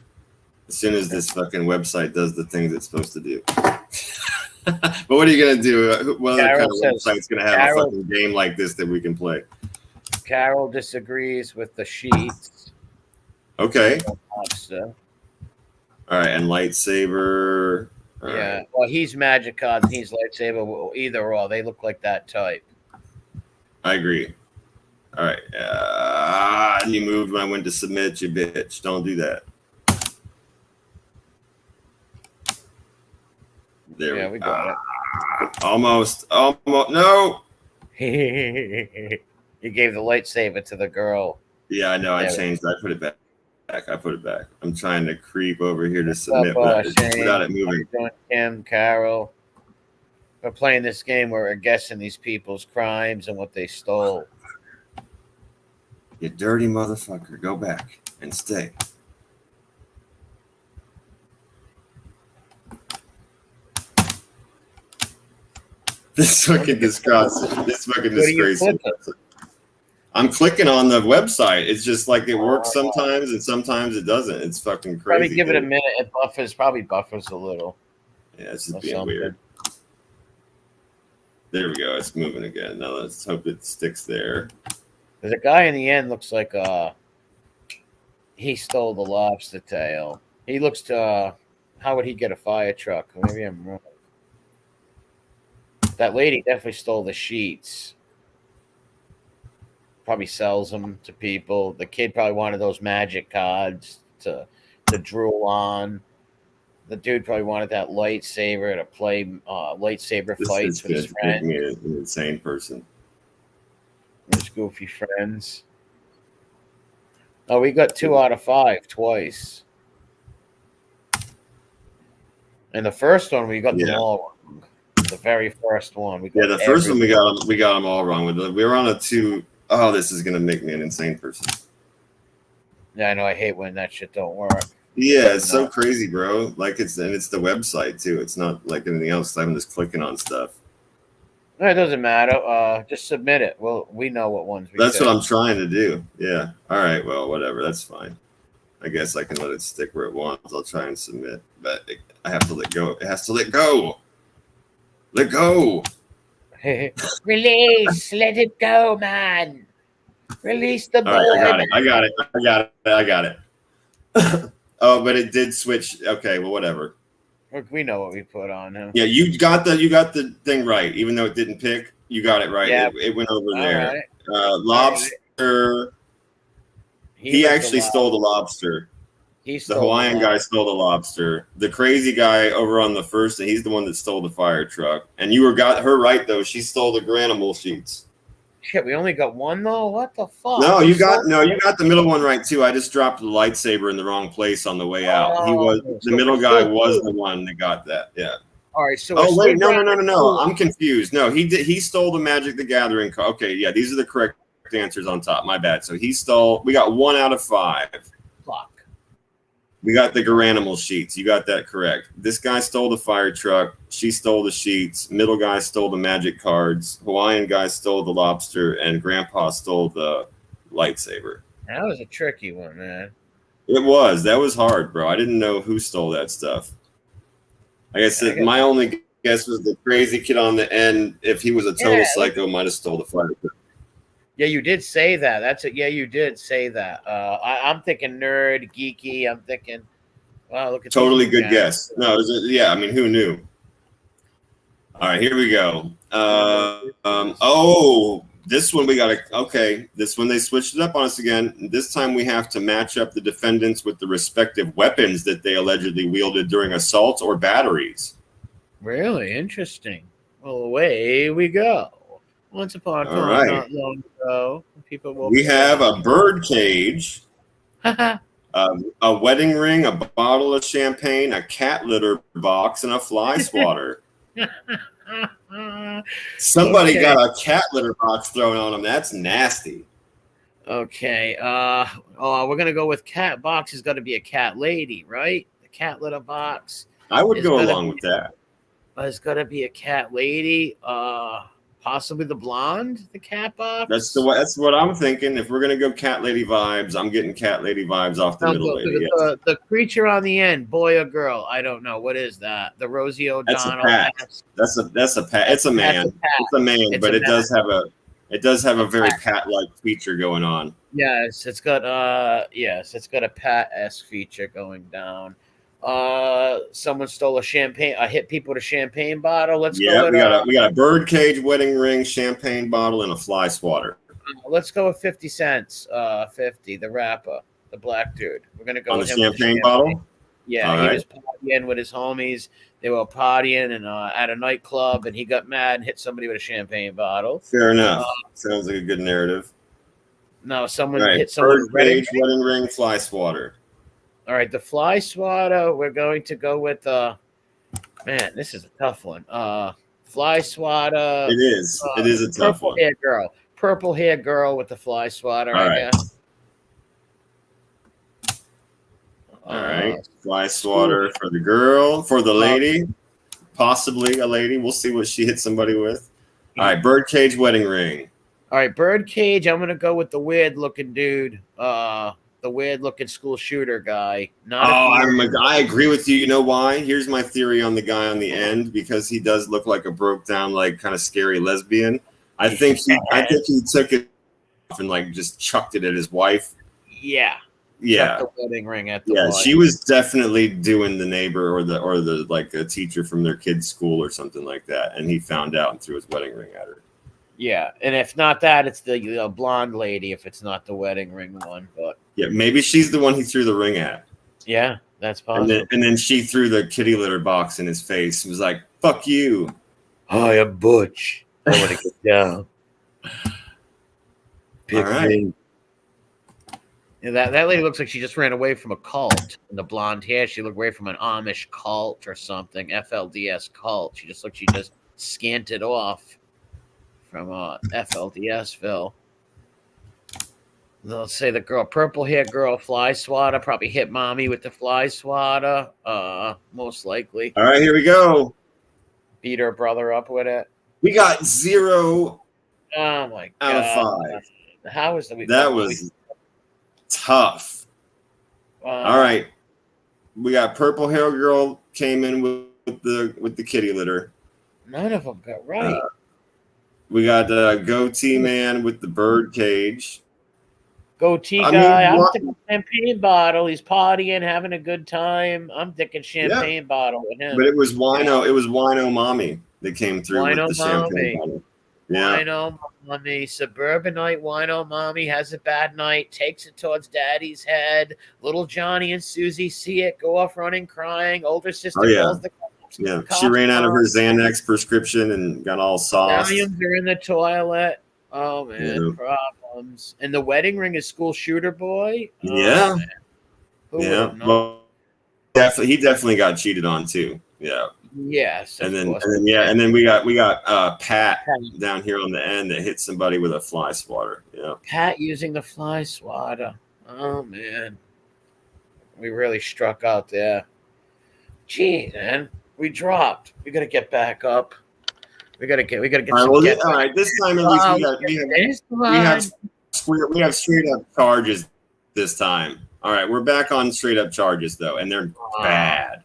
Speaker 1: as soon as this fucking website does the things it's supposed to do. But what are you gonna do? What other kind of website's gonna have a fucking game like this that we can play?
Speaker 2: Carol disagrees with the sheets.
Speaker 1: Okay. All right, and lightsaber.
Speaker 2: Yeah, well, he's Magic cards and he's lightsaber. Either or, they look like that type.
Speaker 1: I agree. All right. You moved when I went to submit, you bitch. Don't do that. There
Speaker 2: we got
Speaker 1: it. Almost. No.
Speaker 2: You gave the lightsaber to the girl.
Speaker 1: Yeah, I know. I changed. I put it back. I put it back. I'm trying to creep over here to submit without it moving.
Speaker 2: Kim, Carol. We're playing this game where we're guessing these people's crimes and what they stole.
Speaker 1: You dirty motherfucker. Go back and stay. This fucking disgusting. This fucking
Speaker 2: What are you
Speaker 1: disgraceful.
Speaker 2: clicking?
Speaker 1: I'm clicking on the website. It's just like it works sometimes and sometimes it doesn't. It's fucking crazy.
Speaker 2: Probably give it a minute. It probably buffers a little.
Speaker 1: Yeah, it's just being weird. There we go. It's moving again. Now let's hope it sticks there.
Speaker 2: There's a guy in the end looks like he stole the lobster tail. He looks to how would he get a fire truck? Maybe I'm wrong. That lady definitely stole the sheets. Probably sells them to people. The kid probably wanted those magic cards to drool on. The dude probably wanted that lightsaber to play lightsaber fights with his friends.
Speaker 1: An insane person.
Speaker 2: His goofy friends. Oh, we got 2 out of 5 twice. And the first one we got them all wrong. The very first one.
Speaker 1: The first one we got them all wrong. We were on a 2. Oh, this is gonna make me an insane person.
Speaker 2: Yeah, I know. I hate when that shit don't work.
Speaker 1: Yeah, it's so crazy, bro. Like it's the website too. It's not like anything else. I'm just clicking on stuff.
Speaker 2: No, it doesn't matter. Just submit it. Well, we know what ones we.
Speaker 1: That's what I'm trying to do. Yeah. All right. Well, whatever. That's fine. I guess I can let it stick where it wants. I'll try and submit, but I have to let go. It has to let go. Let go.
Speaker 2: Release. Let it go, man. Release the boy.
Speaker 1: Right, I got it. Oh, but it did switch. Okay, well, whatever.
Speaker 2: We know what we put on him.
Speaker 1: Yeah, you got the thing right, even though it didn't pick. You got it right. Yeah. It went over there. Right. Lobster. He actually stole the lobster. The Hawaiian guy stole the lobster. The crazy guy over on the first, and he's the one that stole the fire truck. And you got her right though. She stole the Granimal sheets.
Speaker 2: Shit, we only got one though. What the fuck?
Speaker 1: No, you got the middle one right too. I just dropped the lightsaber in the wrong place on the way out. The middle guy was the one that got that. Yeah.
Speaker 2: All right. So
Speaker 1: wait, no. I'm confused. No, he stole the Magic the Gathering card. Okay, yeah, these are the correct answers on top. My bad. So he stole. We got 1 out of 5.
Speaker 2: Fuck.
Speaker 1: We got the Garanimal sheets. You got that correct. This guy stole the fire truck. She stole the sheets. Middle guy stole the magic cards. Hawaiian guy stole the lobster. And Grandpa stole the lightsaber.
Speaker 2: That was a tricky one, man.
Speaker 1: It was. That was hard, bro. I didn't know who stole that stuff. Like I said, my only guess was the crazy kid on the end. If he was a total psycho, might have stole the fire truck.
Speaker 2: Yeah, you did say that. That's it. Yeah, you did say that. I'm thinking nerd, geeky. I'm thinking, wow, look at
Speaker 1: totally good guess. No, I mean, who knew? All right, here we go. This one we got to. Okay, this one they switched it up on us again. This time we have to match up the defendants with the respective weapons that they allegedly wielded during assaults or batteries.
Speaker 2: Really interesting. Well, away we go. Once upon a time, not long ago,
Speaker 1: we have a bird cage, a wedding ring, a bottle of champagne, a cat litter box, and a fly swatter. Somebody got a cat litter box thrown on them. That's nasty.
Speaker 2: Okay. We're gonna go with cat box. Is going to be a cat lady, right? The cat litter box.
Speaker 1: I would go along with that.
Speaker 2: It's going to be a cat lady. Possibly the blonde, the cat box.
Speaker 1: That's what I'm thinking. If we're gonna go cat lady vibes, I'm getting cat lady vibes off the middle lady.
Speaker 2: The creature on the end, boy or girl? I don't know. What is that? The Rosie O'Donnell.
Speaker 1: That's a pat. It's a man. It's a man, but it does have a very pat-like feature going on.
Speaker 2: Yes, it's got a pat-esque feature going down. Someone stole a champagne. I hit people with a champagne bottle. We
Speaker 1: got a bird cage, wedding ring, champagne bottle, and a fly swatter.
Speaker 2: Let's go with 50 cents. 50, the rapper, the black dude. We're gonna go
Speaker 1: on
Speaker 2: with
Speaker 1: the
Speaker 2: him
Speaker 1: champagne bottle.
Speaker 2: Yeah, he was partying with his homies. They were partying and at a nightclub, and he got mad and hit somebody with a champagne bottle.
Speaker 1: Fair enough. Sounds like a good narrative.
Speaker 2: No, someone hit someone with
Speaker 1: bird cage, wedding ring, fly swatter.
Speaker 2: All right, the fly swatter, we're going to go with man, this is a tough one. Fly swatter.
Speaker 1: It is. It is a tough one.
Speaker 2: Purple hair girl with the fly swatter, I guess.
Speaker 1: All right. Fly swatter for the girl, for the lady, possibly a lady. We'll see what she hit somebody with. All right, birdcage wedding ring.
Speaker 2: All right, birdcage. I'm gonna go with the weird looking dude. The weird looking school shooter guy. Not a
Speaker 1: I agree with you. You know why? Here's my theory on the guy on the end, because he does look like a broke down, like kind of scary lesbian. I think he took it off and like just chucked it at his wife.
Speaker 2: Yeah.
Speaker 1: Yeah.
Speaker 2: Chucked the wedding ring at the
Speaker 1: Yeah,
Speaker 2: wife.
Speaker 1: she was definitely doing the neighbor or the like a teacher from their kid's school or something like that, and he found out and threw his wedding ring at her.
Speaker 2: Yeah, and if not that, it's the blonde lady. If it's not the wedding ring one, but
Speaker 1: yeah, maybe she's the one he threw the ring at.
Speaker 2: Yeah, that's possible.
Speaker 1: And then she threw the kitty litter box in his face. And was like, "Fuck you."
Speaker 2: Hi, I'm Butch. I want to get down.
Speaker 1: All right.
Speaker 2: Yeah, that lady looks like she just ran away from a cult. And the blonde hair, she looked away from an Amish cult or something, FLDS cult. She just scanted off from FLDSville. Let's say the girl, purple hair girl, fly swatter, probably hit mommy with the fly swatter. Most likely.
Speaker 1: All right, here we go.
Speaker 2: Beat her brother up with it.
Speaker 1: We got 0
Speaker 2: Oh my god!
Speaker 1: out of 5.
Speaker 2: How was
Speaker 1: that? Was tough. All right, we got purple hair girl came in with the kitty litter.
Speaker 2: None of them got right.
Speaker 1: We got goatee man with the bird cage.
Speaker 2: Goatee guy. I'm thinking champagne bottle. He's partying, having a good time. I'm thinking champagne bottle with him.
Speaker 1: But it was wino. It was wino mommy that came through with the champagne bottle. Yeah.
Speaker 2: Wino mommy, suburbanite wino mommy has a bad night, takes it towards daddy's head. Little Johnny and Susie see it, go off running, crying. Older sister calls the cops.
Speaker 1: Yeah, she ran out of her Xanax prescription and got all sauced.
Speaker 2: Stallions are in the toilet. Oh man, problems. And the wedding ring is school shooter boy.
Speaker 1: Yeah, Well, he definitely got cheated on too. Yeah.
Speaker 2: Yes.
Speaker 1: And then we got Pat down here on the end that hit somebody with a fly swatter. Yeah.
Speaker 2: Pat using the fly swatter. Oh man, we really struck out there. Gee, man, we dropped. We got to get back up. We gotta get.
Speaker 1: All right. This time at least we have straight up charges this time. All right, we're back on straight up charges though, and they're bad.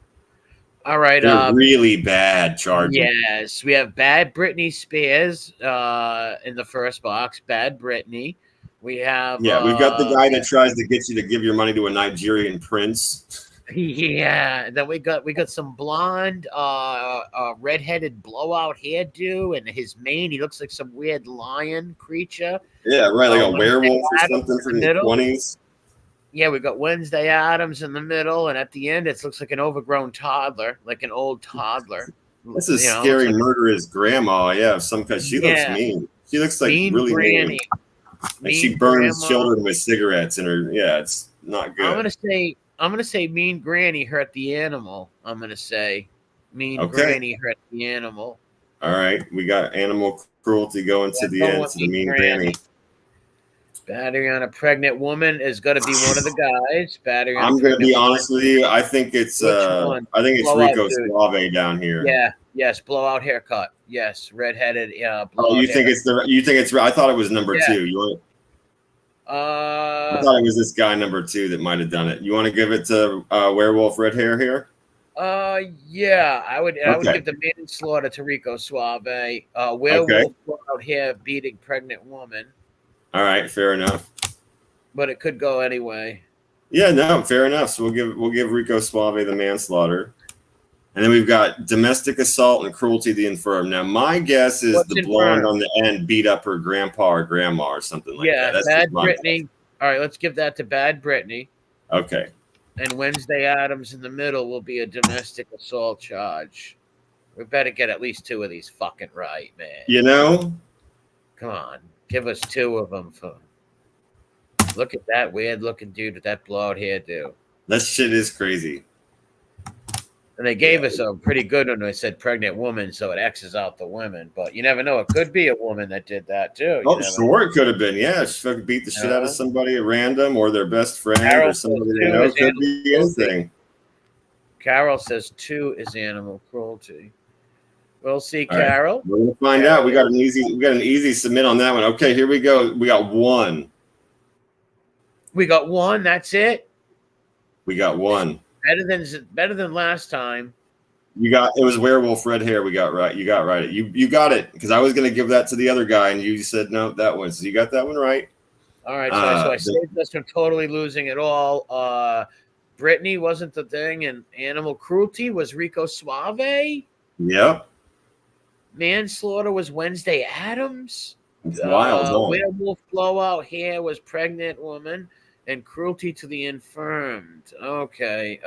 Speaker 2: All right,
Speaker 1: they're really bad charges.
Speaker 2: Yes, we have bad Britney Spears in the first box. Bad Britney. We have
Speaker 1: we've got the guy that tries to get you to give your money to a Nigerian prince.
Speaker 2: Yeah, then we got some blonde, redheaded blowout hairdo, and his mane. He looks like some weird lion creature.
Speaker 1: Yeah, right, like a werewolf or something from the 20s.
Speaker 2: Yeah, we got Wednesday Addams in the middle, and at the end, it looks like an overgrown toddler, like an old toddler.
Speaker 1: This is scary, murderous grandma. Yeah, she looks mean. She looks like mean really granny. Mean. Like she burns children with cigarettes in her. Yeah, it's not good.
Speaker 2: I'm gonna say mean granny hurt the animal. I'm gonna say mean granny hurt the animal.
Speaker 1: All right, we got animal cruelty going to the end. To the mean granny.
Speaker 2: Battery on a pregnant woman is going to be one of the guys. Battery.
Speaker 1: I'm going to be honest with you. I think it's Rico Suave down here.
Speaker 2: Yeah. Yes. Blowout haircut. Yes. Redheaded. Yeah.
Speaker 1: You think it's? I thought it was number 2. I thought it was this guy number 2 that might have done it. You want to give it to werewolf red hair here?
Speaker 2: Yeah. I would give the manslaughter to Rico Suave. Werewolf blowout hair beating pregnant woman.
Speaker 1: All right, fair enough.
Speaker 2: But it could go anyway.
Speaker 1: Yeah, no, fair enough. So we'll give Rico Suave the manslaughter, and then we've got domestic assault and cruelty to the infirm. Now, my guess is the blonde on the end beat up her grandpa or grandma or something like that. That's
Speaker 2: bad Brittany. All right, let's give that to bad Brittany.
Speaker 1: Okay.
Speaker 2: And Wednesday Addams in the middle will be a domestic assault charge. We better get at least 2 of these fucking right, man. Come on. Give us 2 of them. Look at that weird-looking dude with that blowout hairdo.
Speaker 1: That shit is crazy.
Speaker 2: And they gave us a pretty good one. They said pregnant woman, so it X's out the women. But you never know. It could be a woman that did that, too.
Speaker 1: It could have been. Yeah, she fucking beat the shit out of somebody at random or their best friend or somebody they know. Could be anything.
Speaker 2: Carol says 2 is animal cruelty. We'll see,
Speaker 1: All right.
Speaker 2: Carol.
Speaker 1: We're gonna find out. We got an easy submit on that one. Okay, here we go. We got one.
Speaker 2: We got one. That's it.
Speaker 1: We got one.
Speaker 2: Better than last time.
Speaker 1: It was werewolf red hair. We got right. You got right. You got it, because I was gonna give that to the other guy, and you said no, that one. So you got that one right.
Speaker 2: All right, so I saved us from totally losing it all. Brittany wasn't the thing, and animal cruelty was Rico Suave.
Speaker 1: Yep.
Speaker 2: Manslaughter was Wednesday Adams.
Speaker 1: It's wild.
Speaker 2: Werewolf blowout hair was pregnant woman, and cruelty to the infirmed. Okay.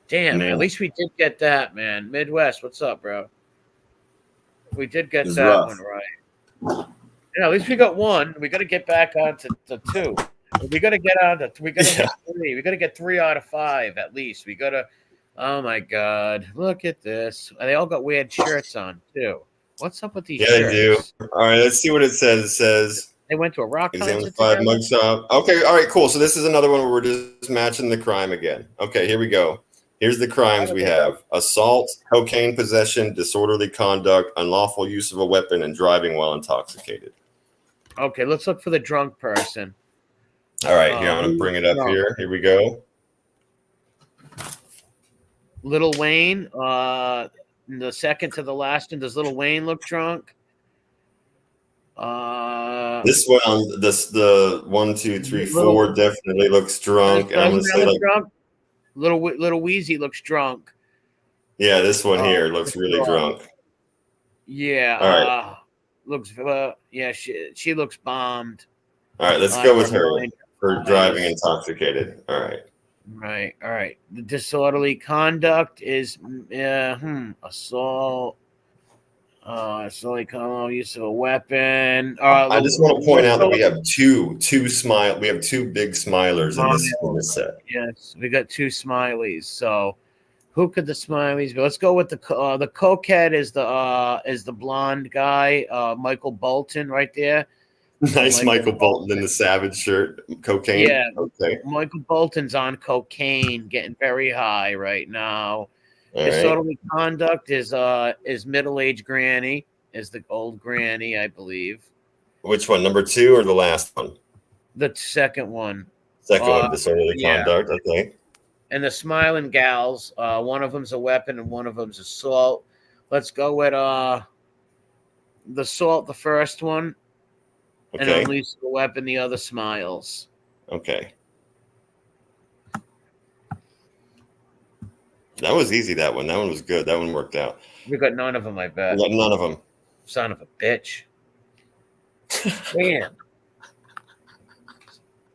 Speaker 2: Damn.
Speaker 1: Man.
Speaker 2: At least we did get that, man. Midwest, what's up, bro? We did get that
Speaker 1: rough.
Speaker 2: one right. Yeah, at least we got one. We got to get back on to two. We got to get on to. We got to get three. We got to get 3 out of 5 at least. We got to. Oh my God! Look at this. They all got weird shirts on too. What's up with these shirts?
Speaker 1: Yeah, they do. All right, let's see what it says. It says
Speaker 2: they went to a rock concert.
Speaker 1: 5 mugshot. Okay, all right, cool. So this is another one where we're just matching the crime again. Okay, here we go. Here's the crimes we have: assault, cocaine possession, disorderly conduct, unlawful use of a weapon, and driving while intoxicated.
Speaker 2: Okay, let's look for the drunk person.
Speaker 1: All right, here, I'm going to bring it up here. Here we go.
Speaker 2: Lil Wayne, the second to the last one. Does Lil Wayne look drunk?
Speaker 1: This one, the 1, 2, 3, 4 definitely looks drunk. And I'm going to say
Speaker 2: drunk. Little Weezy looks drunk.
Speaker 1: Yeah, this one here looks really drunk.
Speaker 2: Yeah.
Speaker 1: All right.
Speaker 2: Looks. Yeah, she looks bombed.
Speaker 1: All right, let's go with her for driving intoxicated. All right.
Speaker 2: All right. The disorderly conduct is assault. Disorderly conduct, use of a weapon.
Speaker 1: I just want to point out that we have two big smilers in this set.
Speaker 2: Yes, we got 2 smileys. So, who could the smileys be? Let's go with the cokehead is the blonde guy, Michael Bolton, right there.
Speaker 1: Nice Michael Bolton in the Savage shirt, cocaine.
Speaker 2: Yeah,
Speaker 1: okay.
Speaker 2: Michael Bolton's on cocaine, getting very high right now.
Speaker 1: All
Speaker 2: Disorderly conduct is middle-aged granny, is the old granny, I believe.
Speaker 1: Which one, number 2 or the last one?
Speaker 2: The second one.
Speaker 1: Second one, disorderly conduct, I think.
Speaker 2: And the smiling gals, one of them's a weapon and one of them's assault. Let's go with the assault, the first one.
Speaker 1: Okay.
Speaker 2: And unleash the weapon, the other smiles.
Speaker 1: Okay. That was easy, that one. That one was good. That one worked out.
Speaker 2: We got none of them, I bet.
Speaker 1: We got none of them.
Speaker 2: Son of a bitch. Damn.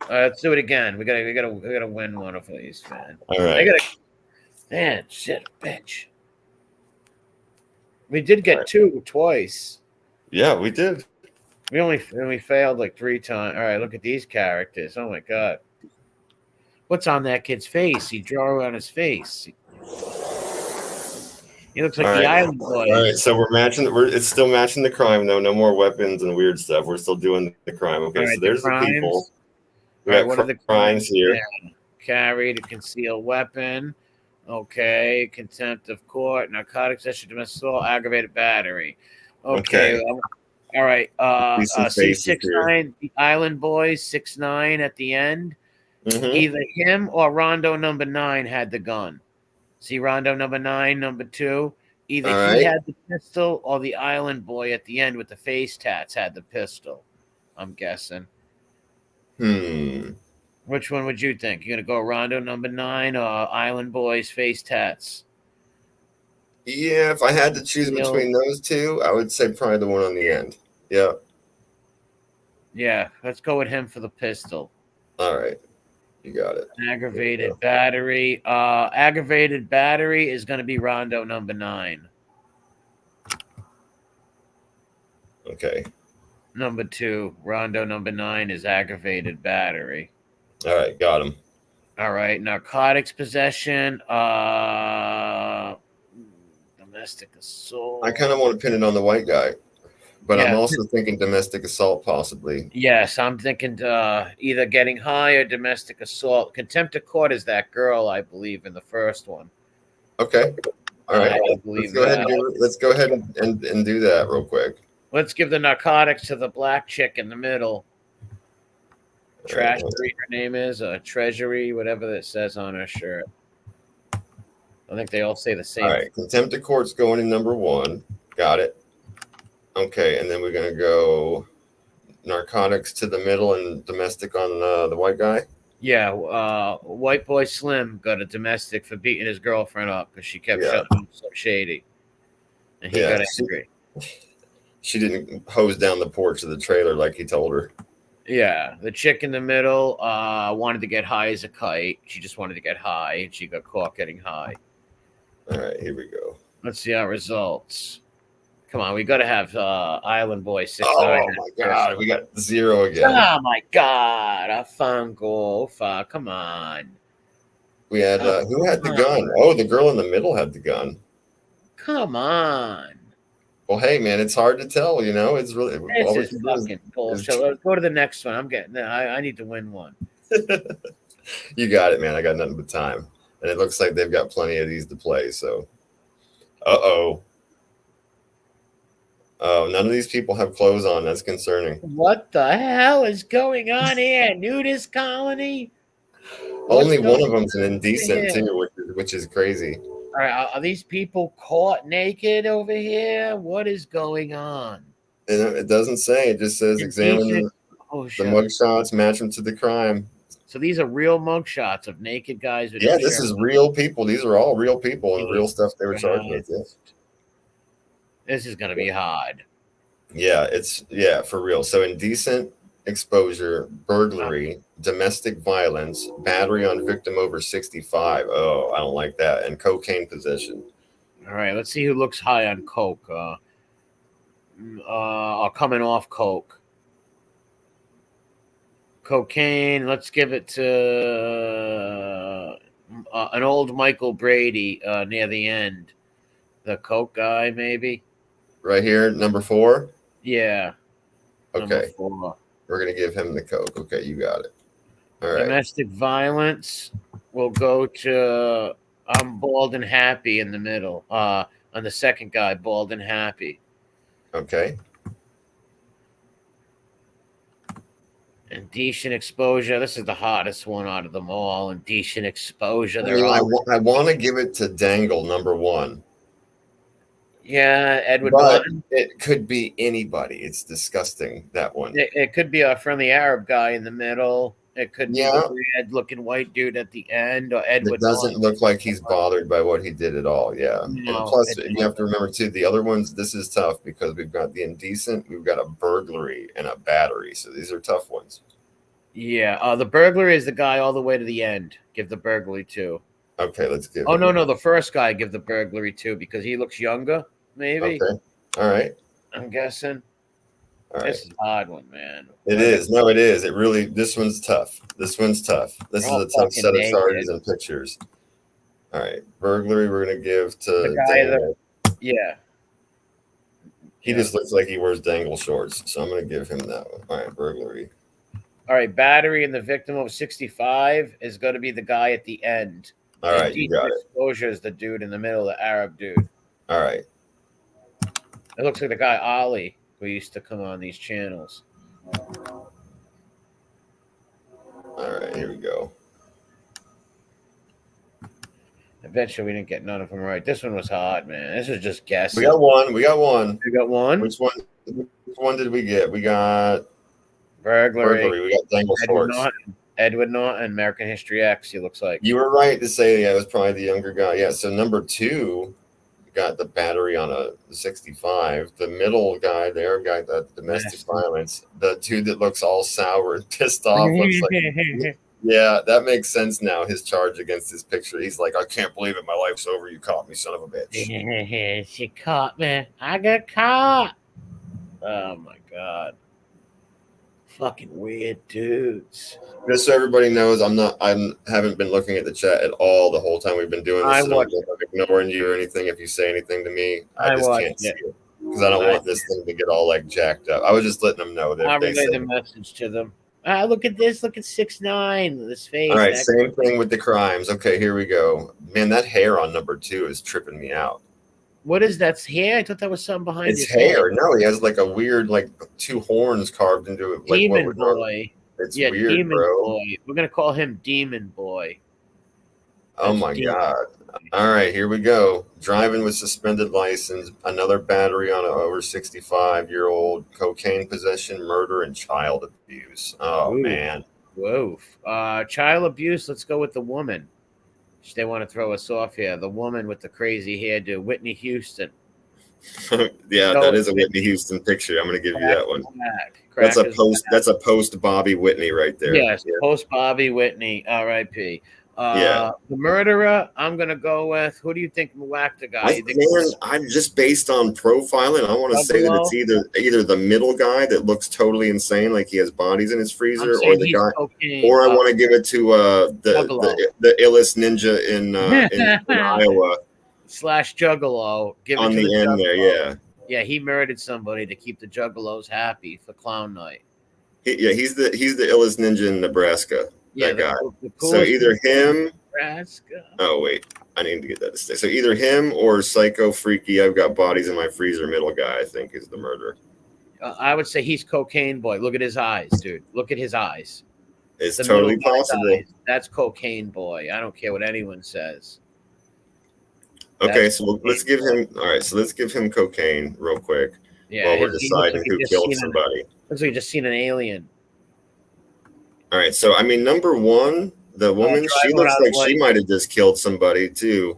Speaker 2: Let's do it again. We gotta win one of these, man.
Speaker 1: All right.
Speaker 2: Man, shit, bitch. We did get 2 twice.
Speaker 1: Yeah, we did.
Speaker 2: We only failed like 3 times. All right, look at these characters. Oh my God. What's on that kid's face? He drew on his face. He looks like the Island Boy.
Speaker 1: All right, so we're matching. It's still matching the crime though. No more weapons and weird stuff. We're still doing the crime. Okay, so there's the people. We got what are the crimes here?
Speaker 2: Yeah. Carry to conceal weapon. Okay, contempt of court, narcotics, possession, domestic assault, aggravated battery. Okay. All right. C69, the Island Boys, 6'9" at the end. Mm-hmm. Either him or Rondo number 9 had the gun. See Rondo number 9, number 2. Either he had the pistol or the Island Boy at the end with the face tats had the pistol. I'm guessing. Which one would you think? You're gonna go Rondo number 9 or Island Boy's face tats?
Speaker 1: Yeah, if I had to choose between those two, I would say probably the one on the end. Yeah. Yeah,
Speaker 2: let's go with him for the pistol.
Speaker 1: All right. You got it.
Speaker 2: Aggravated battery. Aggravated battery is going to be Rondo number 9.
Speaker 1: Okay.
Speaker 2: Number 2, Rondo number 9 is aggravated battery.
Speaker 1: All right, got him.
Speaker 2: All right, narcotics possession. Domestic assault.
Speaker 1: I kind of want to pin it on the white guy. But I'm also thinking domestic assault, possibly.
Speaker 2: Yes, I'm thinking either getting high or domestic assault. Contempt of court is that girl, I believe, in the first one.
Speaker 1: Okay. All right,
Speaker 2: I
Speaker 1: let's
Speaker 2: believe
Speaker 1: go ahead
Speaker 2: that.
Speaker 1: and do that real quick.
Speaker 2: Let's give the narcotics to the black chick in the middle. Trash
Speaker 1: All
Speaker 2: her name is Treasury, whatever that says on her shirt. I think they all say the same.
Speaker 1: right, contempt of court's going in number 1. Got it. Okay, and then we're gonna go narcotics to the middle and domestic on the white guy.
Speaker 2: Yeah, white boy Slim got a domestic for beating his girlfriend up because she kept shutting him so shady, and he got angry.
Speaker 1: She didn't hose down the porch of the trailer like he told her.
Speaker 2: Yeah, the chick in the middle wanted to get high as a kite. She just wanted to get high, and she got caught getting high.
Speaker 1: All right, here we go.
Speaker 2: Let's see our results. Come on, we got to have Island Boy 6.
Speaker 1: Oh my God, we got 0 again.
Speaker 2: Oh my God, a fungal. Come on.
Speaker 1: We had who had the gun? Oh, the girl in the middle had the gun.
Speaker 2: Come on.
Speaker 1: Well, hey man, it's hard to tell. You know, it's really.
Speaker 2: This is fucking bullshit. Let's go to the next one. I need to win one.
Speaker 1: You got it, man. I got nothing but time, and it looks like they've got plenty of these to play. So, oh, none of these people have clothes on. That's concerning.
Speaker 2: What the hell is going on here? Nudist colony?
Speaker 1: Only one of them's an indecent too, which is crazy.
Speaker 2: All right, are these people caught naked over here? What is going on?
Speaker 1: And it doesn't say. It just says examine the mugshots, match them to the crime.
Speaker 2: So these are real mugshots of naked guys. With
Speaker 1: this is real people. These are all real people and real stuff they were charged with. Yes.
Speaker 2: This is going to be hard.
Speaker 1: Yeah, for real. So indecent exposure, burglary, domestic violence, battery on victim over 65. Oh, I don't like that. And cocaine possession.
Speaker 2: All right, let's see who looks high on coke. Coming off coke. Cocaine, let's give it to an old Michael Brady near the end. The coke guy, maybe.
Speaker 1: Right here, number 4?
Speaker 2: Yeah.
Speaker 1: Okay. We're going to give him the coke. Okay, you got it. All right.
Speaker 2: Domestic violence will go to I'm bald and happy in the middle. On the second guy, bald and happy.
Speaker 1: Okay.
Speaker 2: Indecent exposure. This is the hottest one out of them all. Indecent exposure.
Speaker 1: I want to give it to Dangle, number 1.
Speaker 2: Yeah, Edward.
Speaker 1: But it could be anybody. It's disgusting, that one.
Speaker 2: It could be a friendly Arab guy in the middle. It could be a weird-looking white dude at the end, or Edward.
Speaker 1: It doesn't look like he's bothered by what he did at all. Yeah. No, and plus, you have to remember too, the other ones. This is tough because we've got the indecent, we've got a burglary, and a battery. So these are tough ones.
Speaker 2: Yeah. The burglary is the guy all the way to the end. Give the burglary to.
Speaker 1: Okay, let's give.
Speaker 2: Oh no, the first guy give the burglary to because he looks younger. Maybe.
Speaker 1: Okay. All right.
Speaker 2: I'm guessing.
Speaker 1: All right.
Speaker 2: This is a hard one, man.
Speaker 1: It is. No, it is. It really. This one's tough. This is a tough set of charges and pictures. All right. Burglary. We're gonna give to
Speaker 2: the guy. Yeah.
Speaker 1: He just looks like he wears dangle shorts, so I'm gonna give him that one. All right. Burglary.
Speaker 2: All right. Battery and the victim of 65 is going to be the guy at the end.
Speaker 1: All right. You got it.
Speaker 2: Exposure is the dude in the middle, the Arab dude.
Speaker 1: All right.
Speaker 2: It looks like the guy Ali who used to come on these channels.
Speaker 1: All right, here we go.
Speaker 2: I bet you we didn't get none of them right. This one was hard, man. This was just guessing.
Speaker 1: We got one.
Speaker 2: You got one?
Speaker 1: Which one did we get? We got
Speaker 2: burglary.
Speaker 1: We got dangle shorts.
Speaker 2: Edward Norton, American History X, he looks like.
Speaker 1: You were right to say, it was probably the younger guy. Yeah, so number 2 got the battery on a 65. The middle guy, the Arab guy, the domestic violence. The dude that looks all sour and pissed off looks like, yeah, that makes sense now. His charge against his picture. He's like, I can't believe it. My life's over. You caught me, son of a bitch.
Speaker 2: She caught me. I got caught. Oh my God. Fucking weird dudes.
Speaker 1: Just so everybody knows, I haven't been looking at the chat at all the whole time we've been doing this. I'm ignoring you or anything. If you say anything to me, I just can't see it because I don't want this thing to get all like jacked up. I was just letting them know that
Speaker 2: I relayed the message to them. Look at this. Look at 6'9". This face.
Speaker 1: All right,
Speaker 2: That
Speaker 1: same thing with the crimes. Okay, here we go. Man, that hair on number 2 is tripping me out.
Speaker 2: What is that hair? I thought that was something behind
Speaker 1: It's
Speaker 2: his
Speaker 1: hair.
Speaker 2: head.
Speaker 1: No, he has like a weird, like 2 horns carved into it. Like what
Speaker 2: Demon
Speaker 1: would normal?
Speaker 2: Boy.
Speaker 1: It's
Speaker 2: Yeah,
Speaker 1: weird,
Speaker 2: Demon
Speaker 1: bro.
Speaker 2: Boy. We're gonna call him Demon Boy.
Speaker 1: Oh
Speaker 2: That's
Speaker 1: my
Speaker 2: Demon
Speaker 1: God.
Speaker 2: Boy.
Speaker 1: All right, here we go. Driving with suspended license, another battery on an over 65-year-old, cocaine possession, murder, and child abuse. Oh,
Speaker 2: Ooh.
Speaker 1: man.
Speaker 2: Whoa. Child abuse. Let's go with the woman. They want to throw us off here. The woman with the crazy hairdo, Whitney Houston.
Speaker 1: Yeah, that is a Whitney Houston picture. I'm going to give you that one. That's a post Bobby Whitney right there.
Speaker 2: Yes, yeah. Post Bobby Whitney, R.I.P.
Speaker 1: Yeah.
Speaker 2: The murderer, I'm going to go with, who do you think whacked the guy?
Speaker 1: I'm just based on profiling. I want to say that it's either the middle guy that looks totally insane, like he has bodies in his freezer, or the guy, or I want to give it to the illest ninja in Iowa
Speaker 2: / Juggalo. Give
Speaker 1: on
Speaker 2: it to
Speaker 1: the end
Speaker 2: Juggalo.
Speaker 1: there, yeah.
Speaker 2: Yeah, he murdered somebody to keep the Juggalos happy for clown night.
Speaker 1: He's the illest ninja in Nebraska.
Speaker 2: Yeah,
Speaker 1: that guy. So either him.
Speaker 2: Nebraska.
Speaker 1: Oh wait, I need to get that to stay. So either him or Psycho Freaky. I've got bodies in my freezer. Middle guy, I think, is the murderer.
Speaker 2: I would say he's Cocaine Boy. Look at his eyes, dude. Look at his eyes.
Speaker 1: It's totally possible.
Speaker 2: That's Cocaine Boy. I don't care what anyone says.
Speaker 1: Okay, so let's give him. All right, so let's give him cocaine real quick.
Speaker 2: Yeah,
Speaker 1: while we're deciding who killed somebody.
Speaker 2: Looks like you just seen an alien.
Speaker 1: All right, so I mean, number 1, the woman, she looks like she might have just killed somebody too.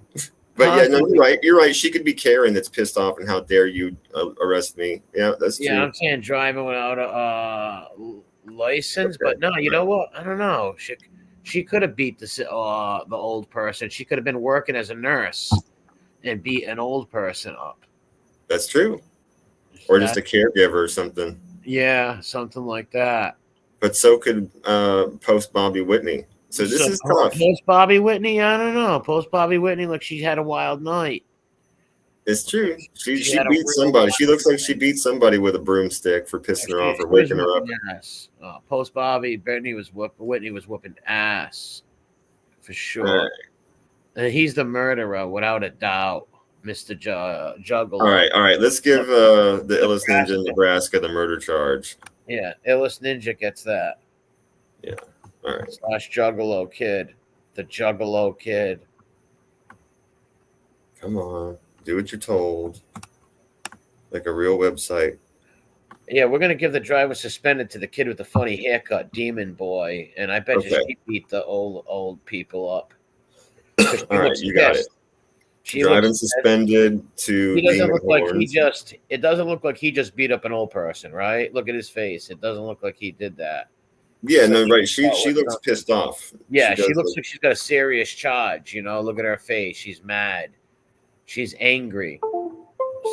Speaker 1: But yeah, no, you're right. You're right. She could be Karen that's pissed off and how dare you arrest me. Yeah, that's true.
Speaker 2: Yeah, I'm saying driving without a license, but no, you know what? I don't know. She could have beat the old person. She could have been working as a nurse and beat an old person up.
Speaker 1: That's true. Or just a caregiver or something.
Speaker 2: Yeah, something like that.
Speaker 1: But so could post Bobby Whitney. So this is tough.
Speaker 2: Post Bobby Whitney, I don't know. Post Bobby Whitney, like she had a wild night.
Speaker 1: It's true. She beat somebody. She looks like she beat somebody with a broomstick for pissing her off or waking her up.
Speaker 2: Yes. Post Bobby Whitney was whooping ass for sure. Right. And he's the murderer without a doubt, Mr. Juggalo.
Speaker 1: All right. Let's give the illest ninja in Nebraska the murder charge.
Speaker 2: Yeah, illest ninja gets that.
Speaker 1: Yeah. All right.
Speaker 2: / Juggalo kid. The Juggalo kid.
Speaker 1: Come on. Do what you're told. Like a real website.
Speaker 2: Yeah, we're going to give the driver suspended to the kid with the funny haircut, Demon Boy. And I bet you she beat the old people up.
Speaker 1: All right, you got it. Driving suspended to Demon Horns.
Speaker 2: It doesn't look like he just beat up an old person, right? Look at his face. It doesn't look like he did that.
Speaker 1: Yeah, so no, right. She looks pissed off.
Speaker 2: Yeah, she looks like she's got a serious charge. You know, look at her face. She's mad. She's angry.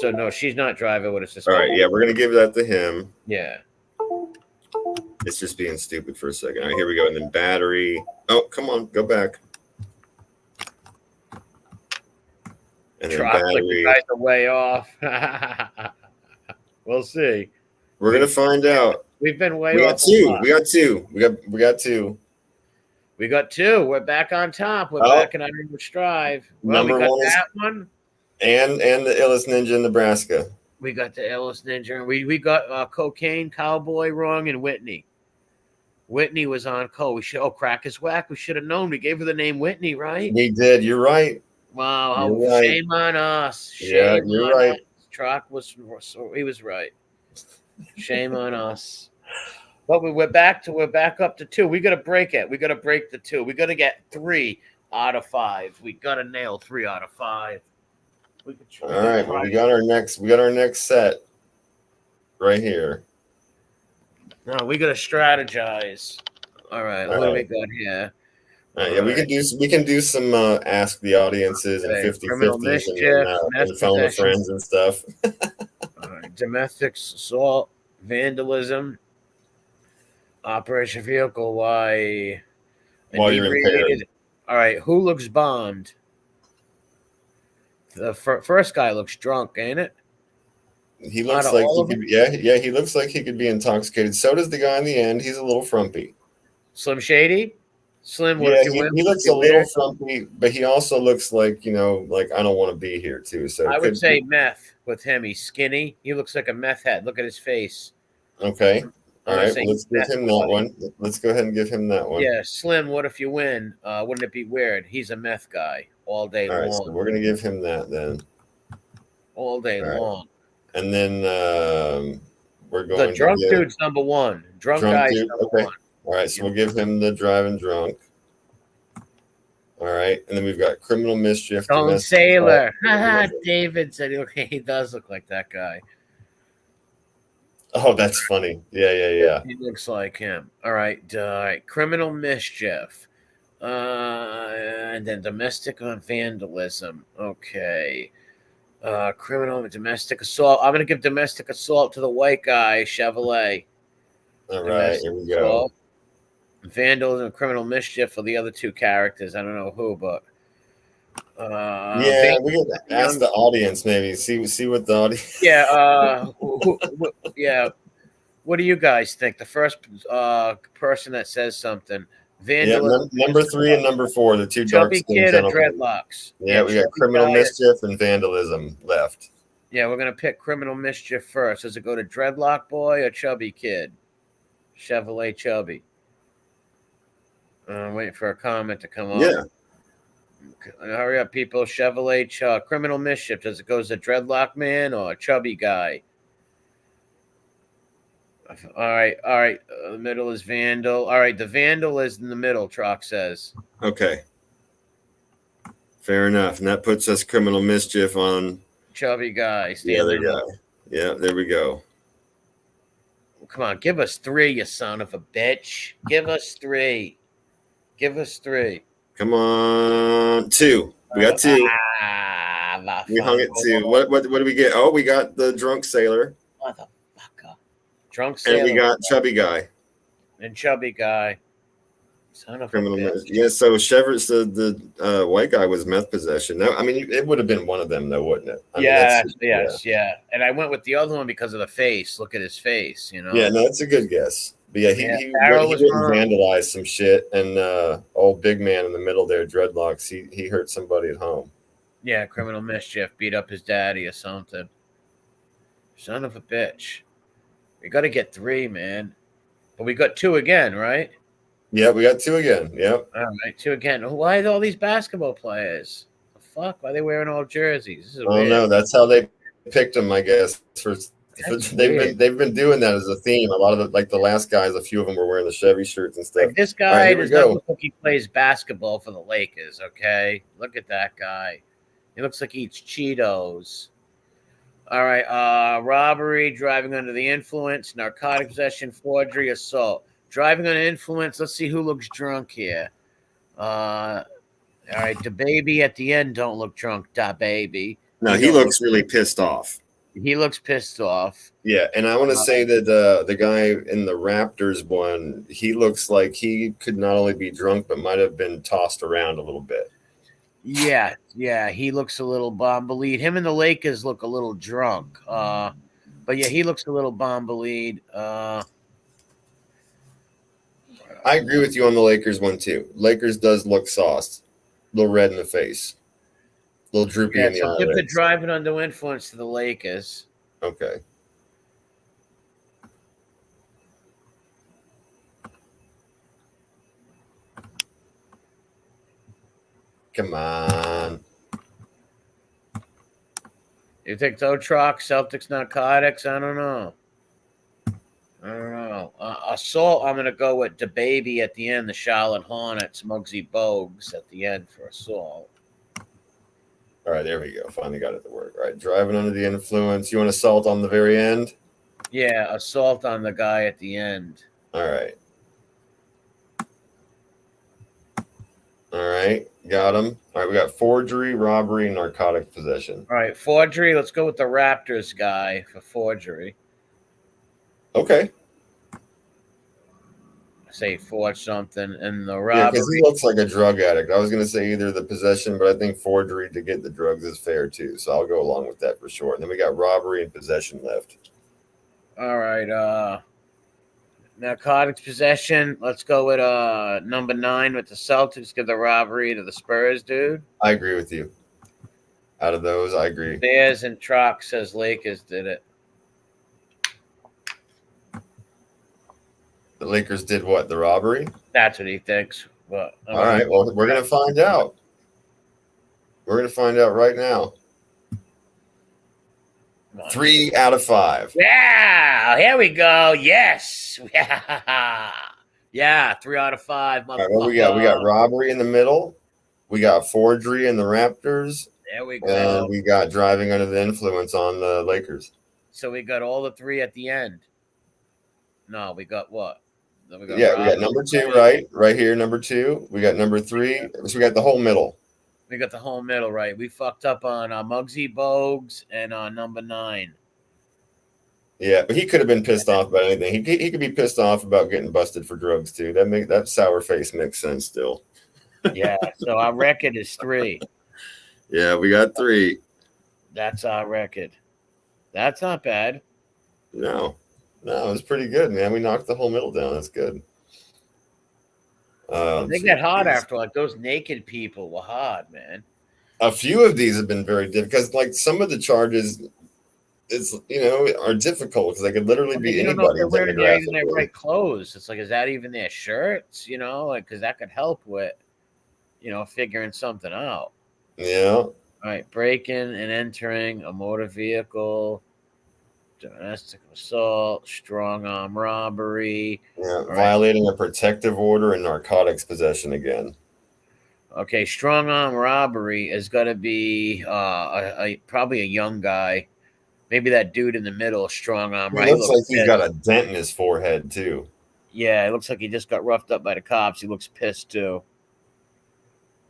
Speaker 2: So no, she's not driving with a suspended.
Speaker 1: All right, yeah, we're gonna give that to him.
Speaker 2: Yeah.
Speaker 1: It's just being stupid for a second. All right, here we go. And then battery. Oh, come on, go back. And then battery.
Speaker 2: Like the guys are way off. We'll see.
Speaker 1: We're gonna find out.
Speaker 2: We've been way off.
Speaker 1: We got two.
Speaker 2: We got 2. We're back on top. We're back in our English Drive. Well,
Speaker 1: number
Speaker 2: we got
Speaker 1: 1
Speaker 2: that one.
Speaker 1: And the illest ninja in Nebraska.
Speaker 2: We got the illest ninja. We got Cocaine Cowboy wrong and Whitney. Whitney was on We should Crack is Whack. We should have known. We gave her the name Whitney, right?
Speaker 1: We did. You're right.
Speaker 2: Wow.
Speaker 1: Right.
Speaker 2: Shame on us.
Speaker 1: Yeah, you're right.
Speaker 2: Truck he was right. Shame on us. But we're back up to 2. We got to break it. We got to break the 2. We got to get 3 out of 5. We got to nail 3 out of 5.
Speaker 1: All right, well, we got our next set right here.
Speaker 2: No, we got to strategize. All right, what do we got here?
Speaker 1: Yeah, we can do some ask the audiences and 50-50s and phone with friends and stuff.
Speaker 2: All right, domestic assault, vandalism, operation vehicle. Why?
Speaker 1: While you're impaired.
Speaker 2: All right, who looks bombed? The first guy looks drunk, ain't it?
Speaker 1: He
Speaker 2: Out
Speaker 1: looks
Speaker 2: of
Speaker 1: like
Speaker 2: all
Speaker 1: he
Speaker 2: of
Speaker 1: could.
Speaker 2: them,
Speaker 1: Yeah. He looks like he could be intoxicated. So does the guy in the end. He's a little frumpy.
Speaker 2: Slim Shady, Slim. What
Speaker 1: Yeah,
Speaker 2: if you win?
Speaker 1: he
Speaker 2: What if
Speaker 1: looks a
Speaker 2: you
Speaker 1: little
Speaker 2: weird?
Speaker 1: frumpy, but he also looks like like I don't want to be here too. So
Speaker 2: I
Speaker 1: it
Speaker 2: would
Speaker 1: could
Speaker 2: say meth with him. He's skinny. He looks like a meth head. Look at his face.
Speaker 1: okay.
Speaker 2: I'm
Speaker 1: All
Speaker 2: gonna
Speaker 1: right.
Speaker 2: say
Speaker 1: Well,
Speaker 2: he's
Speaker 1: let's give
Speaker 2: meth
Speaker 1: him
Speaker 2: boy.
Speaker 1: that one. Let's go ahead and give him that one.
Speaker 2: Yeah, Slim. What if you win? Wouldn't it be weird? He's a meth guy all day
Speaker 1: All right. So
Speaker 2: long.
Speaker 1: we're gonna give him that then.
Speaker 2: All day
Speaker 1: All right.
Speaker 2: long.
Speaker 1: And then we're
Speaker 2: The
Speaker 1: going to
Speaker 2: drunk
Speaker 1: give
Speaker 2: dude's number one. Drunk
Speaker 1: drunk
Speaker 2: guy's
Speaker 1: dude.
Speaker 2: number
Speaker 1: Okay.
Speaker 2: one.
Speaker 1: All right. So
Speaker 2: Yeah.
Speaker 1: we'll give him the driving drunk. All right. And then we've got criminal mischief,
Speaker 2: Stone
Speaker 1: domestic assault.
Speaker 2: Sailor. David said he does look like that guy.
Speaker 1: Oh, that's funny. Yeah.
Speaker 2: He looks like him. All right. Criminal mischief. And then domestic vandalism. Okay. Criminal domestic assault. I'm gonna give domestic assault to the white guy, Chevrolet.
Speaker 1: All right.
Speaker 2: Domestic
Speaker 1: Here we go.
Speaker 2: assault. Vandalism and criminal mischief for the other two characters. I don't know who, but
Speaker 1: Yeah, we could ask the audience maybe. See what the audience.
Speaker 2: Yeah. Yeah. What do you guys think? The first person that says something.
Speaker 1: Yeah,
Speaker 2: Vandalism.
Speaker 1: number 3 and number 4, the two dark
Speaker 2: Chubby
Speaker 1: skinned
Speaker 2: kid or
Speaker 1: gentlemen.
Speaker 2: dreadlocks.
Speaker 1: Yeah, we got
Speaker 2: chubby
Speaker 1: criminal
Speaker 2: guy.
Speaker 1: mischief and vandalism left.
Speaker 2: Yeah, we're gonna pick criminal mischief first. Does it go to dreadlock boy or chubby kid? Chevrolet chubby. I'm waiting for a comment to come up.
Speaker 1: Yeah.
Speaker 2: Hurry up, people. Chevrolet criminal mischief. Does it go to dreadlock man or chubby guy? All right. The middle is vandal. All right, the vandal is in the middle. Trock says.
Speaker 1: Okay. Fair enough, and that puts us criminal mischief on
Speaker 2: Chubby guy.
Speaker 1: the other guy. Yeah, there we go.
Speaker 2: Come on, give us 3, you son of a bitch. Give us 3. Give us 3.
Speaker 1: Come on, 2. We got 2. We hung it 2. What do we get? Oh, we got the drunk sailor.
Speaker 2: Motherfucker. Drunk sailor.
Speaker 1: And we got chubby guy.
Speaker 2: And chubby guy. Son of
Speaker 1: Criminal
Speaker 2: a bitch.
Speaker 1: Yeah, so Chevrolet, the white guy was meth possession. No, I mean, it would have been one of them, though, wouldn't it? I mean,
Speaker 2: Yeah. And I went with the other one because of the face. Look at his face, you know?
Speaker 1: Yeah, no, that's a good guess. But yeah, he didn't
Speaker 2: wrong.
Speaker 1: vandalize some shit. And old big man in the middle there, dreadlocks, he hurt somebody at home.
Speaker 2: Yeah, criminal mischief, beat up his daddy or something. Son of a bitch. We got to get 3, man. But we got 2 again, right?
Speaker 1: Yeah, we got 2 again. Yep.
Speaker 2: All right, 2 again. Why are all these basketball players? The fuck? Why are they wearing all jerseys? This is weird.
Speaker 1: No, that's how they picked them, I guess. They've been doing that as a theme. A lot of the last guys, a few of them were wearing the Chevy shirts and stuff.
Speaker 2: Like this guy does not look like he plays basketball for the Lakers. Okay, look at that guy. He looks like he eats Cheetos. All right, robbery, driving under the influence, narcotic possession, forgery, assault. Driving under influence. Let's see who looks drunk here. All right, the baby at the end don't look drunk. Da baby.
Speaker 1: No, he looks really pissed off.
Speaker 2: He looks pissed off.
Speaker 1: Yeah, and I want to say that the guy in the Raptors one, he looks like he could not only be drunk but might have been tossed around a little bit.
Speaker 2: Yeah, he looks a little bombaleed. Him and the Lakers look a little drunk. But yeah, he looks a little bombaleed.
Speaker 1: I agree with you on the Lakers one too. Lakers does look sauced, a little red in the face, a little droopy in the eyelids.
Speaker 2: Give the driving under influence to the Lakers.
Speaker 1: Okay. Come on.
Speaker 2: You think Dotrock, Celtics narcotics? I don't know. Assault, I'm going to go with the baby at the end, the Charlotte Hornets, Muggsy Bogues at the end for assault.
Speaker 1: All right, there we go. Finally got it to work. All right, driving under the influence. You want assault on the very end?
Speaker 2: Yeah, assault on the guy at the end.
Speaker 1: All right. All right, got him. All right, we got forgery, robbery, and narcotic possession.
Speaker 2: All right, forgery. Let's go with the Raptors guy for forgery.
Speaker 1: Okay.
Speaker 2: say forged something, and the
Speaker 1: Yeah, because
Speaker 2: robbery.
Speaker 1: he looks like a drug addict. I was going to say either the possession, but I think forgery to get the drugs is fair too. So I'll go along with that for sure. And then we got robbery and possession left.
Speaker 2: All right. Narcotics possession. Let's go with number 9 with the Celtics. Give the robbery to the Spurs, dude.
Speaker 1: I agree with you. Out of those, I agree.
Speaker 2: Bears and Truck says Lakers did it.
Speaker 1: The Lakers did what? The robbery?
Speaker 2: That's what he thinks. But
Speaker 1: All right. Well, we're going to find out. We're going to find out right now. 3 out of 5.
Speaker 2: Yeah, here we go. Yes. Yeah, 3 out of 5.
Speaker 1: All right, what we got? We got robbery in the middle. We got forgery in the Raptors.
Speaker 2: There we go.
Speaker 1: And we got driving under the influence on the Lakers.
Speaker 2: So we got all the 3 at the end. No, we got what?
Speaker 1: We got number 2 right here, number 2. We got number 3. So we got the whole middle.
Speaker 2: We got the whole middle right. We fucked up on Muggsy Bogues and number 9.
Speaker 1: Yeah, but he could have been pissed off about anything. He could be pissed off about getting busted for drugs too. That sour face makes sense still.
Speaker 2: Yeah, so our record is 3.
Speaker 1: Yeah, we got 3.
Speaker 2: That's our record. That's not bad.
Speaker 1: No, it's pretty good, man. We knocked the whole middle down. That's good.
Speaker 2: They get hard after, like, those naked people were hard, man.
Speaker 1: A few of these have been very difficult because, like, some of the charges, are difficult because they could literally be
Speaker 2: you don't
Speaker 1: anybody.
Speaker 2: know if they're wearing their right clothes. It's like, is that even their shirts? Because that could help with, figuring something out.
Speaker 1: Yeah.
Speaker 2: All right, breaking and entering a motor vehicle, domestic assault, strong arm robbery.
Speaker 1: Yeah, violating a protective order and narcotics possession again.
Speaker 2: Okay, strong arm robbery is going to be probably a young guy. Maybe that dude in the middle, strong arm.
Speaker 1: He looks like he's got a dent in his forehead too.
Speaker 2: Yeah, it looks like he just got roughed up by the cops. He looks pissed too.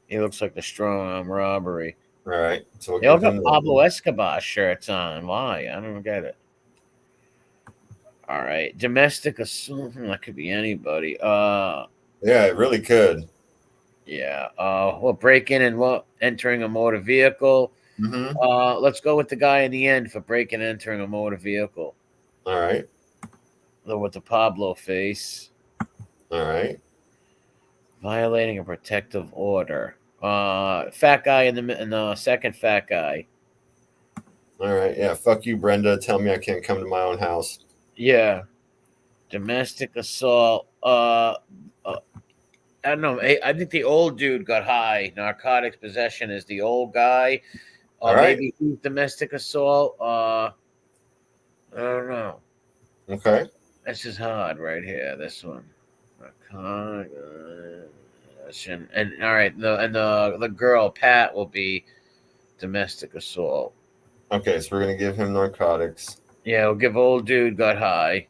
Speaker 2: He looks like the strong arm robbery.
Speaker 1: All right, so
Speaker 2: they all got Pablo Escobar shirts on. Why? I don't get it. All right, domestic assault. That could be anybody.
Speaker 1: Yeah, it really could.
Speaker 2: Yeah. Breaking and entering a motor vehicle.
Speaker 1: Mm-hmm.
Speaker 2: Let's go with the guy in the end for breaking and entering a motor vehicle.
Speaker 1: All right.
Speaker 2: With the Pablo face.
Speaker 1: All right.
Speaker 2: Violating a protective order. Fat guy in the second fat guy.
Speaker 1: All right. Yeah. Fuck you, Brenda. Tell me I can't come to my own house.
Speaker 2: Yeah. Domestic assault. I don't know. I think the old dude got high. Narcotics possession is the old guy.
Speaker 1: All right.
Speaker 2: Maybe domestic assault. I don't know.
Speaker 1: Okay.
Speaker 2: This is hard right here. This one. And all right, the girl Pat will be domestic assault.
Speaker 1: Okay, so we're gonna give him narcotics.
Speaker 2: Yeah, we'll give old dude got high.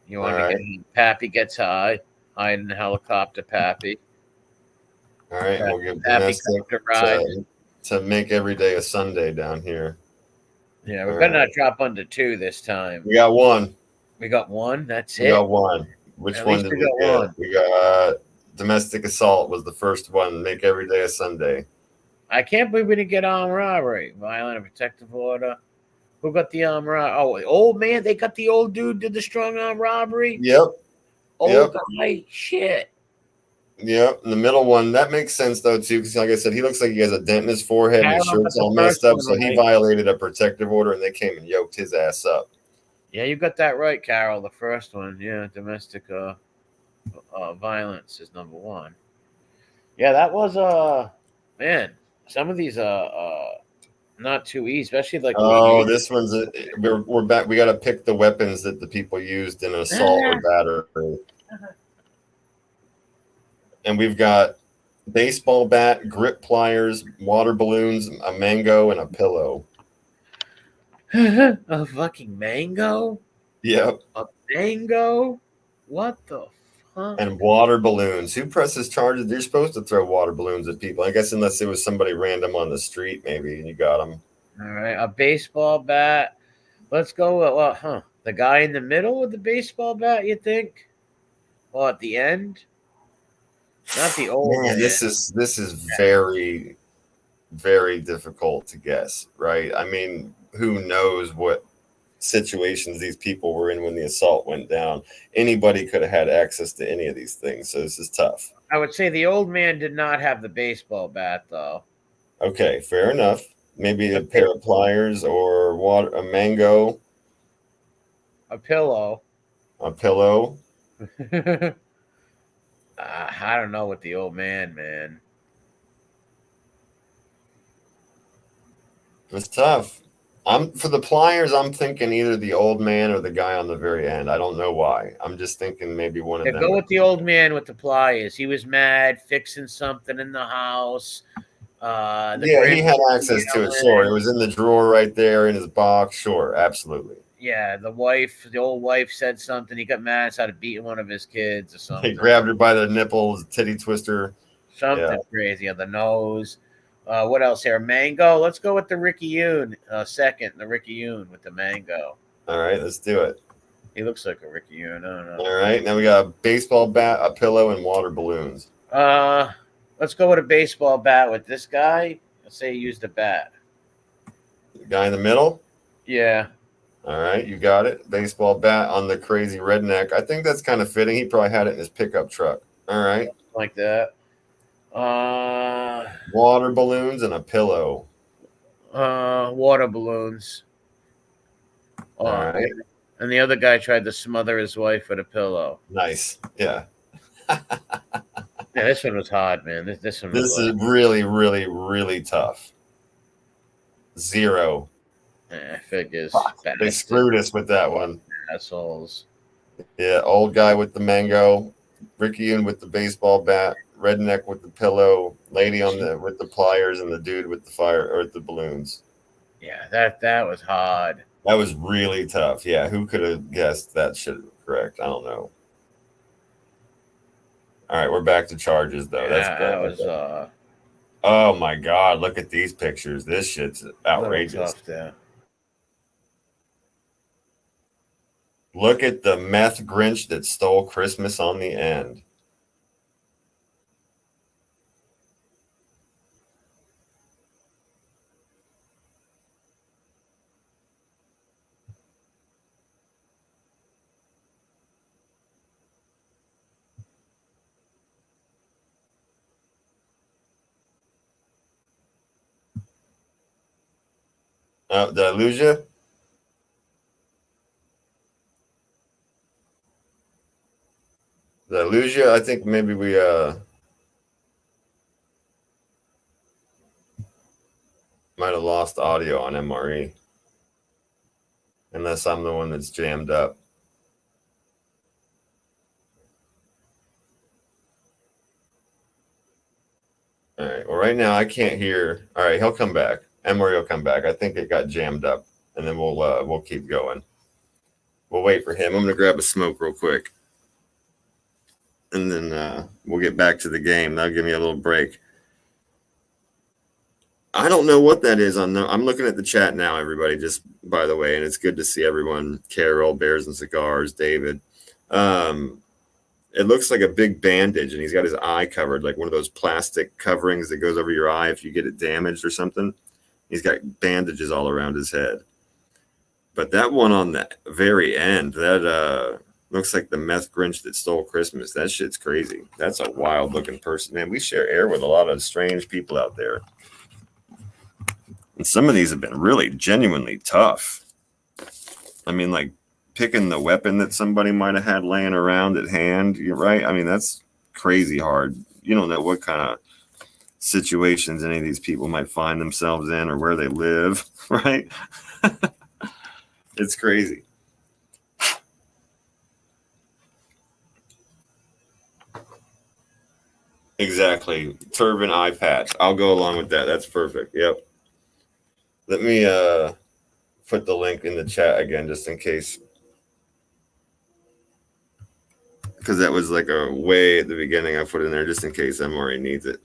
Speaker 2: You want to get Pappy gets high. Hide in the helicopter, Pappy.
Speaker 1: All right, we'll give
Speaker 2: Pappy
Speaker 1: domestic to make every day a Sunday down here.
Speaker 2: Yeah, we better not drop under 2 this time.
Speaker 1: We got 1.
Speaker 2: We got 1. That's it.
Speaker 1: We got 1. Which
Speaker 2: At
Speaker 1: one
Speaker 2: least
Speaker 1: did
Speaker 2: we
Speaker 1: we get?
Speaker 2: one.
Speaker 1: We got domestic assault was the first one. Make every day a Sunday.
Speaker 2: I can't believe we didn't get armed robbery. Violent and protective order. Who got the armed robbery? Oh, old man. They got the old dude did the strong arm robbery.
Speaker 1: Yep.
Speaker 2: Old guy. Shit.
Speaker 1: Yep. And the middle one, that makes sense though too, because like I said, he looks like he has a dent in his forehead and his shirt's all messed up. So he violated a protective order and they came and yoked his ass up.
Speaker 2: Yeah, you got that right, Carol. The first one. Yeah, domestic violence is number 1. Yeah, that was man. Some of these not too easy, especially like.
Speaker 1: Oh, this one's we're back. We got to pick the weapons that the people used in assault or battery. And we've got baseball bat, grip pliers, water balloons, a mango, and a pillow.
Speaker 2: A fucking mango?
Speaker 1: Yep.
Speaker 2: A mango? What the fuck?
Speaker 1: And water balloons. Who presses charges? You're supposed to throw water balloons at people. I guess unless it was somebody random on the street, maybe, and you got them.
Speaker 2: All right. A baseball bat. Let's go with, the guy in the middle with the baseball bat, you think? Well, at the end, not the old
Speaker 1: Man,
Speaker 2: man.
Speaker 1: this is very, very difficult to guess, right? I mean, who knows what situations these people were in when the assault went down? Anybody could have had access to any of these things, so this is tough.
Speaker 2: I would say the old man did not have the baseball bat, though.
Speaker 1: Okay, fair enough. Maybe a pair of pliers or water, a mango,
Speaker 2: A pillow.
Speaker 1: a pillow.
Speaker 2: I don't know with the old man.
Speaker 1: It's tough. I'm for the pliers. I'm thinking either the old man or the guy on the very end. I don't know why. I'm just thinking maybe one of
Speaker 2: Yeah,
Speaker 1: them.
Speaker 2: go with the old man with the pliers. He was mad, fixing something in the house.
Speaker 1: Yeah, he had access to it. Sure, it was in the drawer right there in his box. Sure, absolutely.
Speaker 2: Yeah, the old wife said something. He got mad, started beating one of his kids or something.
Speaker 1: He grabbed her by the nipples, titty twister.
Speaker 2: Something crazy on the nose. What else here? Mango. Let's go with the Ricky Yoon second. The Ricky Yoon with the mango.
Speaker 1: All right, let's do it.
Speaker 2: He looks like a Ricky Yoon. I don't know.
Speaker 1: All right, now we got a baseball bat, a pillow, and water balloons.
Speaker 2: Let's go with a baseball bat with this guy. Let's say he used a bat.
Speaker 1: The guy in the middle.
Speaker 2: Yeah.
Speaker 1: All right, you got it. Baseball bat on the crazy redneck. I think that's kind of fitting. He probably had it in his pickup truck. All right.
Speaker 2: Like that.
Speaker 1: Water balloons and a pillow.
Speaker 2: Water balloons.
Speaker 1: All right.
Speaker 2: And the other guy tried to smother his wife with a pillow.
Speaker 1: Nice. Yeah.
Speaker 2: Yeah, this one was hard, man. This one was
Speaker 1: is really, really, really tough. 0.
Speaker 2: Figures.
Speaker 1: They screwed us with that one.
Speaker 2: Assholes.
Speaker 1: Yeah, old guy with the mango, Ricky Yoon with the baseball bat, redneck with the pillow, lady with the pliers, and the dude with the fire or the balloons.
Speaker 2: Yeah, that was hard.
Speaker 1: That was really tough. Yeah, who could have guessed that shit correct? I don't know. All right, we're back to charges though.
Speaker 2: Yeah, that was
Speaker 1: Oh my god, look at these pictures. This shit's outrageous.
Speaker 2: Tough, yeah.
Speaker 1: Look at the meth Grinch that stole Christmas on the end. Did I lose you? Did I lose you? I think maybe we might have lost audio on MRE. Unless I'm the one that's jammed up. All right. Well, right now I can't hear. All right, he'll come back. MRE will come back. I think it got jammed up, and then we'll keep going. We'll wait for him. I'm gonna grab a smoke real quick, and then we'll get back to the game. That'll give me a little break. I don't know what that is on. I'm looking at the chat now, everybody. Just by the way, and it's good to see everyone. Carol, Bears and Cigars, David. It looks like a big bandage, and he's got his eye covered, like one of those plastic coverings that goes over your eye if you get it damaged or something. He's got bandages all around his head. But that one on the very end, that looks like the meth Grinch that stole Christmas. That shit's crazy. That's a wild looking person, man. We share air with a lot of strange people out there. And some of these have been really genuinely tough. I mean, like picking the weapon that somebody might have had laying around at hand, you're right? I mean, that's crazy hard. You don't know what kind of situations any of these people might find themselves in or where they live, right? It's crazy. Exactly. Turban eye patch. I'll go along with that. That's perfect. Yep. Let me put the link in the chat again just in case. Because that was like a way at the beginning I put in there just in case MRE needs it.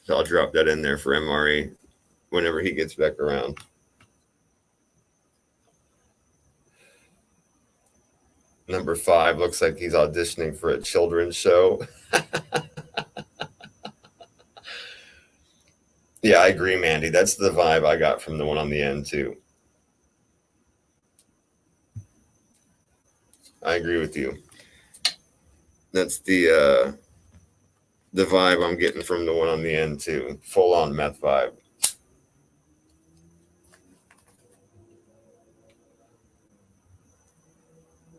Speaker 1: So I'll drop that in there for MRE whenever he gets back around. Number 5 looks like he's auditioning for a children's show. Yeah, I agree, Mandy. That's the vibe I got from the one on the end, too. I agree with you. That's the vibe I'm getting from the one on the end, too. Full-on meth vibe.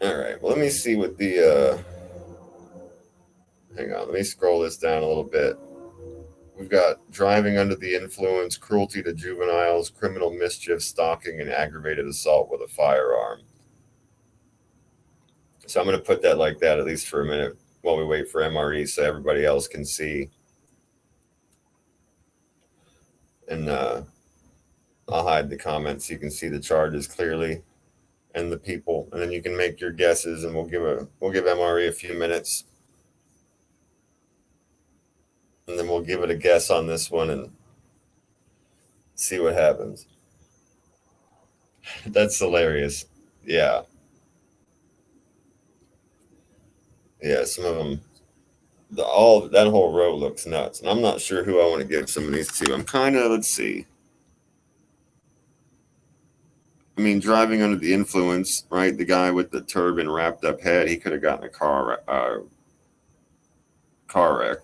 Speaker 1: All right, well, let me see what the... hang on, let me scroll this down a little bit. We've got driving under the influence, cruelty to juveniles, criminal mischief, stalking, and aggravated assault with a firearm. So I'm going to put that like that, at least for a minute, while we wait for MRE so everybody else can see. And I'll hide the comments so you can see the charges clearly and the people. And then you can make your guesses, and we'll give MRE a few minutes. And then we'll give it a guess on this one and see what happens. That's hilarious. Yeah. Yeah, some of them, that whole row looks nuts. And I'm not sure who I want to give some of these to. I'm kind of, let's see. I mean, driving under the influence, right? The guy with the turban wrapped up head, he could have gotten a car wreck.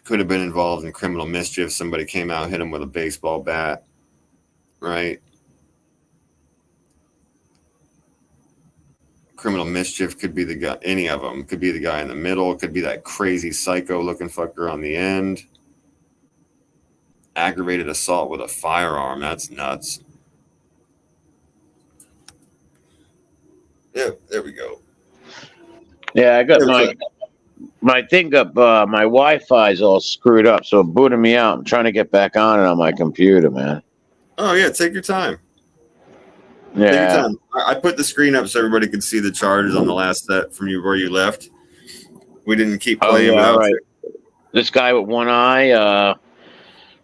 Speaker 1: Could have been involved in criminal mischief. Somebody came out, hit him with a baseball bat, right? Criminal mischief could be the guy, any of them. Could be the guy in the middle. Could be that crazy psycho-looking fucker on the end. Aggravated assault with a firearm. That's nuts. Yeah, there we go.
Speaker 2: Yeah, I got my thing up. My Wi-Fi is all screwed up, so it booted me out. I'm trying to get back on it on my computer, man.
Speaker 1: Oh yeah, take your time.
Speaker 2: Yeah,
Speaker 1: take your time. I put the screen up so everybody could see the charges on the last set from you where you left. We didn't keep playing without
Speaker 2: right. This guy with one eye,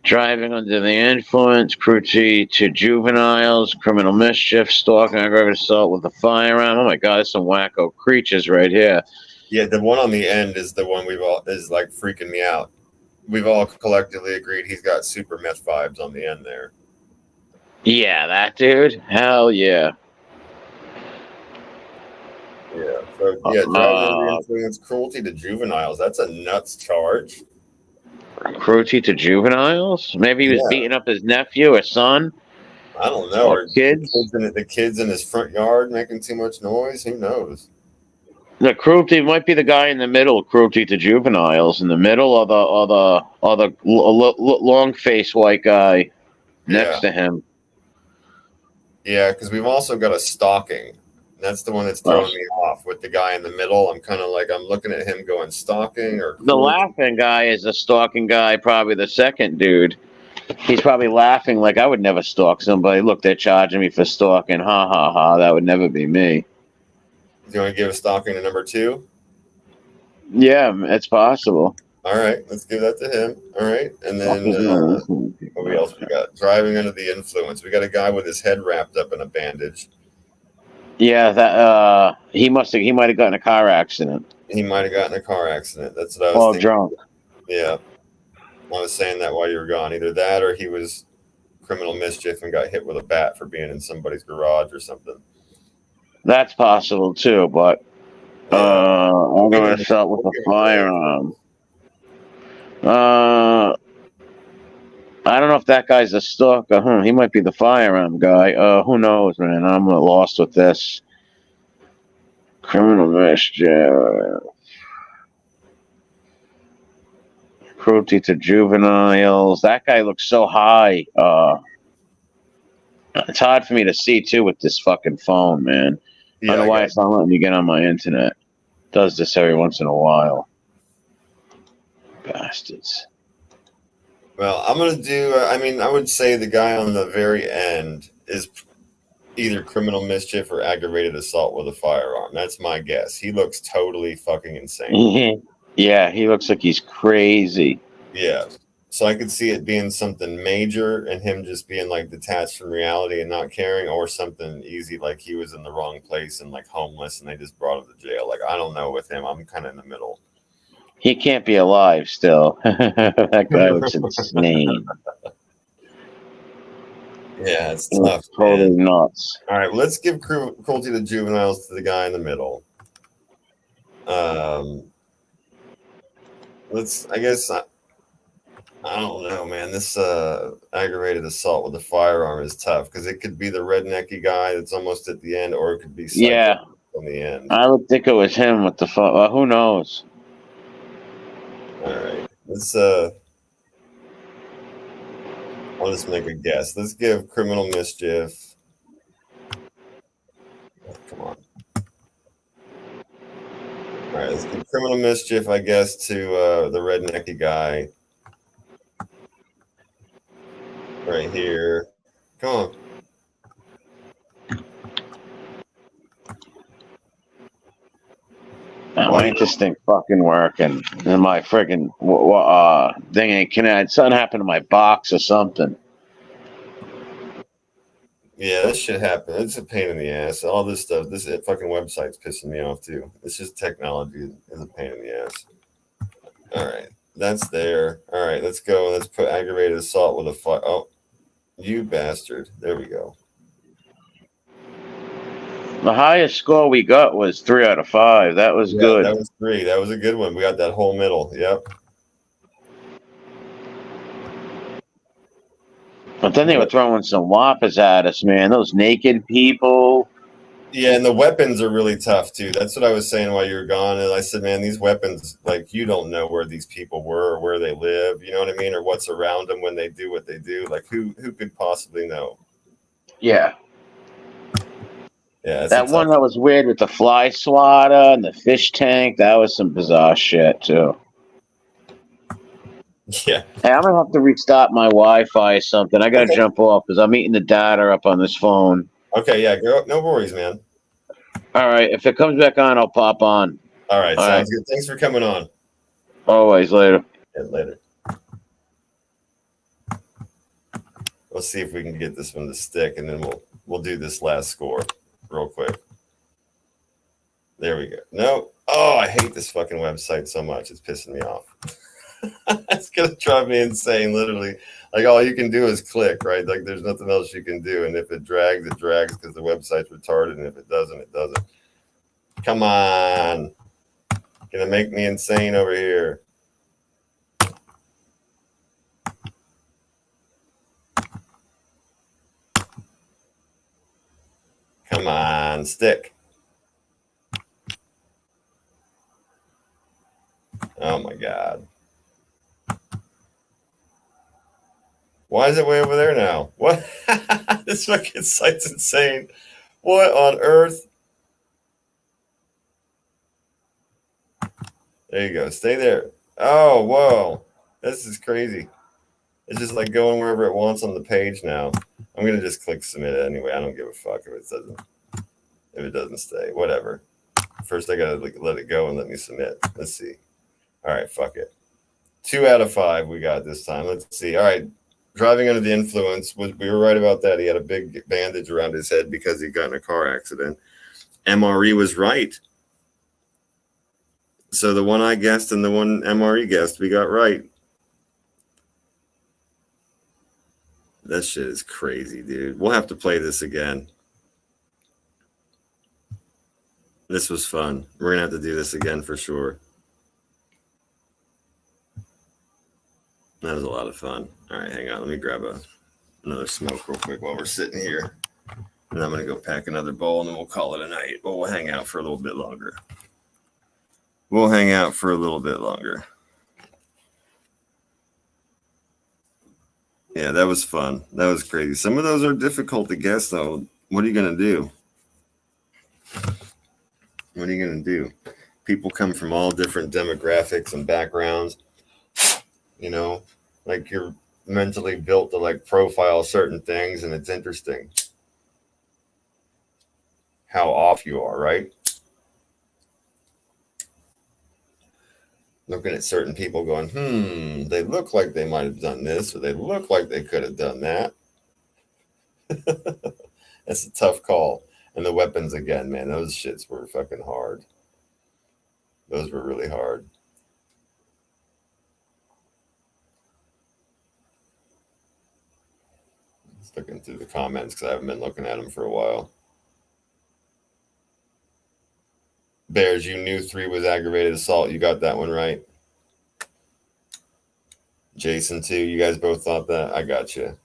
Speaker 2: driving under the influence, cruelty to juveniles, criminal mischief, stalking, aggravated assault with a firearm. Oh my God, there's some wacko creatures right here.
Speaker 1: Yeah, the one on the end is the one is like freaking me out. We've all collectively agreed he's got super meth vibes on the end there.
Speaker 2: Yeah, that dude. Hell yeah.
Speaker 1: Yeah. So yeah, driving under the influence, cruelty to juveniles. That's a nuts charge.
Speaker 2: Cruelty to juveniles? Maybe he was beating up his nephew or son.
Speaker 1: I don't know.
Speaker 2: Or kids.
Speaker 1: The kids in his front yard making too much noise. Who knows?
Speaker 2: The cruelty might be the guy in the middle. Cruelty to juveniles in the middle, or the long face white guy next to him.
Speaker 1: Yeah, because we've also got a stalking. That's the one that's throwing me off with the guy in the middle. I'm kind of like, I'm looking at him going stalking or...
Speaker 2: The laughing guy is the stalking guy, probably the second dude. He's probably laughing like, I would never stalk somebody. Look, they're charging me for stalking. Ha, ha, ha. That would never be me.
Speaker 1: Do you want to give a stalking to number 2?
Speaker 2: Yeah, it's possible.
Speaker 1: All right, let's give that to him. All right, and then what else we got? Driving under the influence. We got a guy with his head wrapped up in a bandage.
Speaker 2: Yeah, that he might have gotten a car accident.
Speaker 1: He might have gotten a car accident. That's what I was thinking.
Speaker 2: Drunk.
Speaker 1: Yeah, I was saying that while you were gone. Either that, or he was criminal mischief and got hit with a bat for being in somebody's garage or something.
Speaker 2: That's possible too, but I'm going to start with a firearm. I don't know if that guy's a stalker. He might be the firearm guy. Who knows, man? I'm lost with this. Criminal mischief. Cruelty to juveniles. That guy looks so high. It's hard for me to see, too, with this fucking phone, man. Yeah, I don't know why it's not letting me get on my internet. It does this every once in a while. Bastards.
Speaker 1: Well, I'm going to do, I would say the guy on the very end is either criminal mischief or aggravated assault with a firearm. That's my guess. He looks totally fucking insane.
Speaker 2: Yeah, he looks like he's crazy.
Speaker 1: Yeah. So I could see it being something major and him just being like detached from reality and not caring, or something easy like he was in the wrong place and like homeless and they just brought him to jail. Like, I don't know with him. I'm kind of in the middle.
Speaker 3: He can't be alive still. That guy looks insane.
Speaker 1: Yeah, it's tough.
Speaker 3: Totally
Speaker 1: Man.
Speaker 3: nuts.
Speaker 1: All right, let's give cruelty to juveniles to the guy in the middle. I guess, I don't know, man. This aggravated assault with a firearm is tough because it could be the rednecky guy that's almost at the end, or it could be Psycho on the end.
Speaker 3: I would think it was him with the phone. Who knows?
Speaker 1: All right, let's I'll just make a guess. Let's give criminal mischief. Come on. All right, let's give criminal mischief, I guess, to the rednecky guy. Right here. Come on.
Speaker 3: My interesting fucking work and my friggin' thing ain't connected. Something happened to my box or something.
Speaker 1: Yeah, this shit happen. It's a pain in the ass. All this stuff. This fucking website's pissing me off too. It's just technology is a pain in the ass. All right, that's there. All right, let's go. Let's put aggravated assault with a fire. Oh, you bastard! There we go.
Speaker 3: The highest score we got was 3 out of 5. That was good.
Speaker 1: That was 3. That was a good one. We got that whole middle. Yep.
Speaker 3: But then they were throwing some whoppers at us, man. Those naked people.
Speaker 1: Yeah, and the weapons are really tough too. That's what I was saying while you were gone. And I said, man, these weapons, like, you don't know where these people were or where they live. You know what I mean? Or what's around them when they do what they do. Like, who could possibly know?
Speaker 3: Yeah.
Speaker 1: Yeah,
Speaker 3: that one that was weird with the fly swatter and the fish tank. That was some bizarre shit too.
Speaker 1: Yeah.
Speaker 3: Hey, I'm gonna have to restart my Wi-Fi or something. I gotta jump off because I'm eating the data up on this phone.
Speaker 1: Okay, yeah, go. No worries, man.
Speaker 3: All right, if it comes back on, I'll pop on.
Speaker 1: All right, sounds good. Thanks for coming on.
Speaker 3: Always. Later.
Speaker 1: Yeah, later. Let's see if we can get this one to stick, and then we'll do this last score real quick. There we go. No. Oh, I hate this fucking website so much. It's pissing me off. It's gonna drive me insane, literally. Like, all you can do is click, right? Like, there's nothing else you can do. And if it drags because the website's retarded. And if it doesn't, it doesn't. Come on. Gonna make me insane over here. Come on, stick. Oh my God. Why is it way over there now? What? This fucking site's insane. What on earth? There you go. Stay there. Oh, whoa. This is crazy. It's just like going wherever it wants on the page now. I'm going to just click submit it anyway. I don't give a fuck if it doesn't stay. Whatever. First, I got to let it go and let me submit. Let's see. All right, fuck it. 2 out of 5 we got this time. Let's see. All right. Driving under the influence. We were right about that. He had a big bandage around his head because he got in a car accident. MRE was right. So the one I guessed and the one MRE guessed, we got right. That shit is crazy, dude. We'll have to play this again. This was fun. We're going to have to do this again for sure. That was a lot of fun. All right, hang on. Let me grab another smoke real quick while we're sitting here. And I'm going to go pack another bowl and then we'll call it a night. But we'll hang out for a little bit longer. Yeah, that was fun. That was crazy. Some of those are difficult to guess, though. What are you going to do? People come from all different demographics and backgrounds. You know, like, you're mentally built to like profile certain things, and it's interesting how off you are, right? looking at certain people going, they look like they might have done this, or they look like they could have done that. That's a tough call. And the weapons again, man, those shits were fucking hard. Those were really hard. Just looking through the comments because I haven't been looking at them for a while. Bears, you knew 3 was aggravated assault. You got that one right. Jason, too. You guys both thought that? I got you.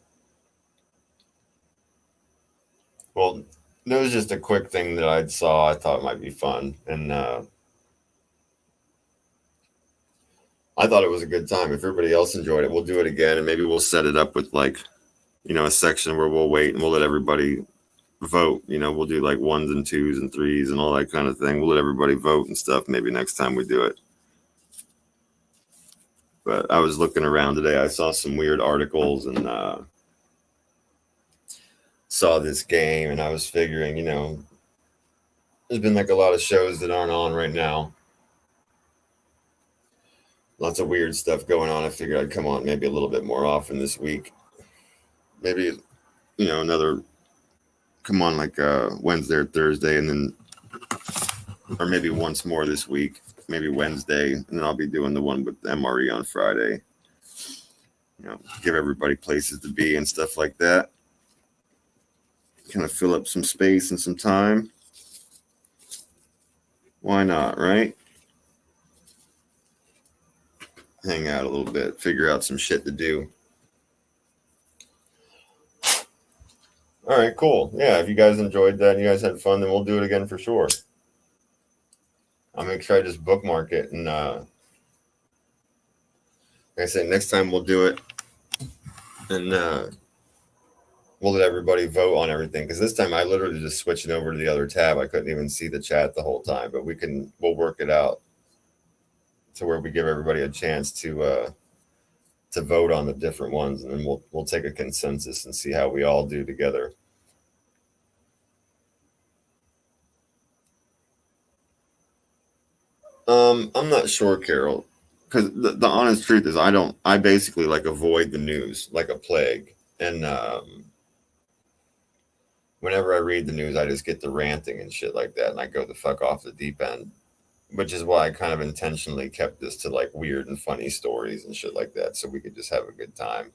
Speaker 1: Well, there was just a quick thing that I saw. I thought might be fun. And I thought it was a good time. If everybody else enjoyed it, we'll do it again. And maybe we'll set it up with like, a section where we'll wait and we'll let everybody vote. We'll do like 1s and 2s and 3s and all that kind of thing. We'll let everybody vote and stuff. Maybe next time we do it. But I was looking around today. I saw some weird articles and saw this game, and I was figuring, there's been like a lot of shows that aren't on right now. Lots of weird stuff going on. I figured I'd come on maybe a little bit more often this week. Maybe, another come on like Wednesday or Thursday, and then, or maybe once more this week, maybe Wednesday, and then I'll be doing the one with MRE on Friday. Give everybody places to be and stuff like that. Kind of fill up some space and some time. Why not, right? Hang out a little bit, figure out some shit to do. All right, cool. Yeah, if you guys enjoyed that and you guys had fun, then we'll do it again for sure. I'm going to try to just bookmark it. And like I said, next time we'll do it. And we'll let everybody vote on everything. Because this time I literally just switching over to the other tab. I couldn't even see the chat the whole time. But we'll work it out to where we give everybody a chance to vote on the different ones. And then we'll take a consensus and see how we all do together. I'm not sure, Carol, because the honest truth is I basically like avoid the news like a plague. And whenever I read the news, I just get the ranting and shit like that. And I go the fuck off the deep end, which is why I kind of intentionally kept this to like weird and funny stories and shit like that. So we could just have a good time.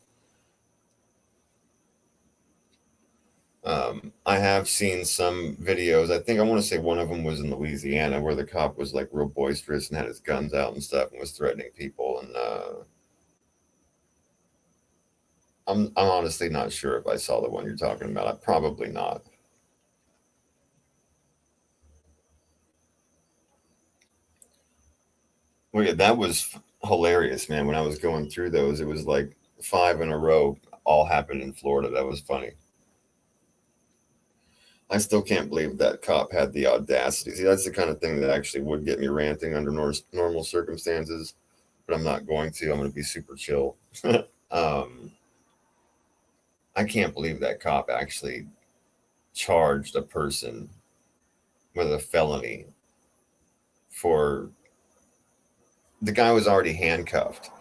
Speaker 1: I have seen some videos. I think I want to say one of them was in Louisiana where the cop was like real boisterous and had his guns out and stuff and was threatening people. And I'm honestly not sure if I saw the one you're talking about. Probably not. Well, yeah, that was hilarious, man. When I was going through those, it was like 5 in a row, all happened in Florida. That was funny. I still can't believe that cop had the audacity. See, that's the kind of thing that actually would get me ranting under normal circumstances, but I'm not going to. I'm going to be super chill. I can't believe that cop actually charged a person with a felony for... The guy was already handcuffed,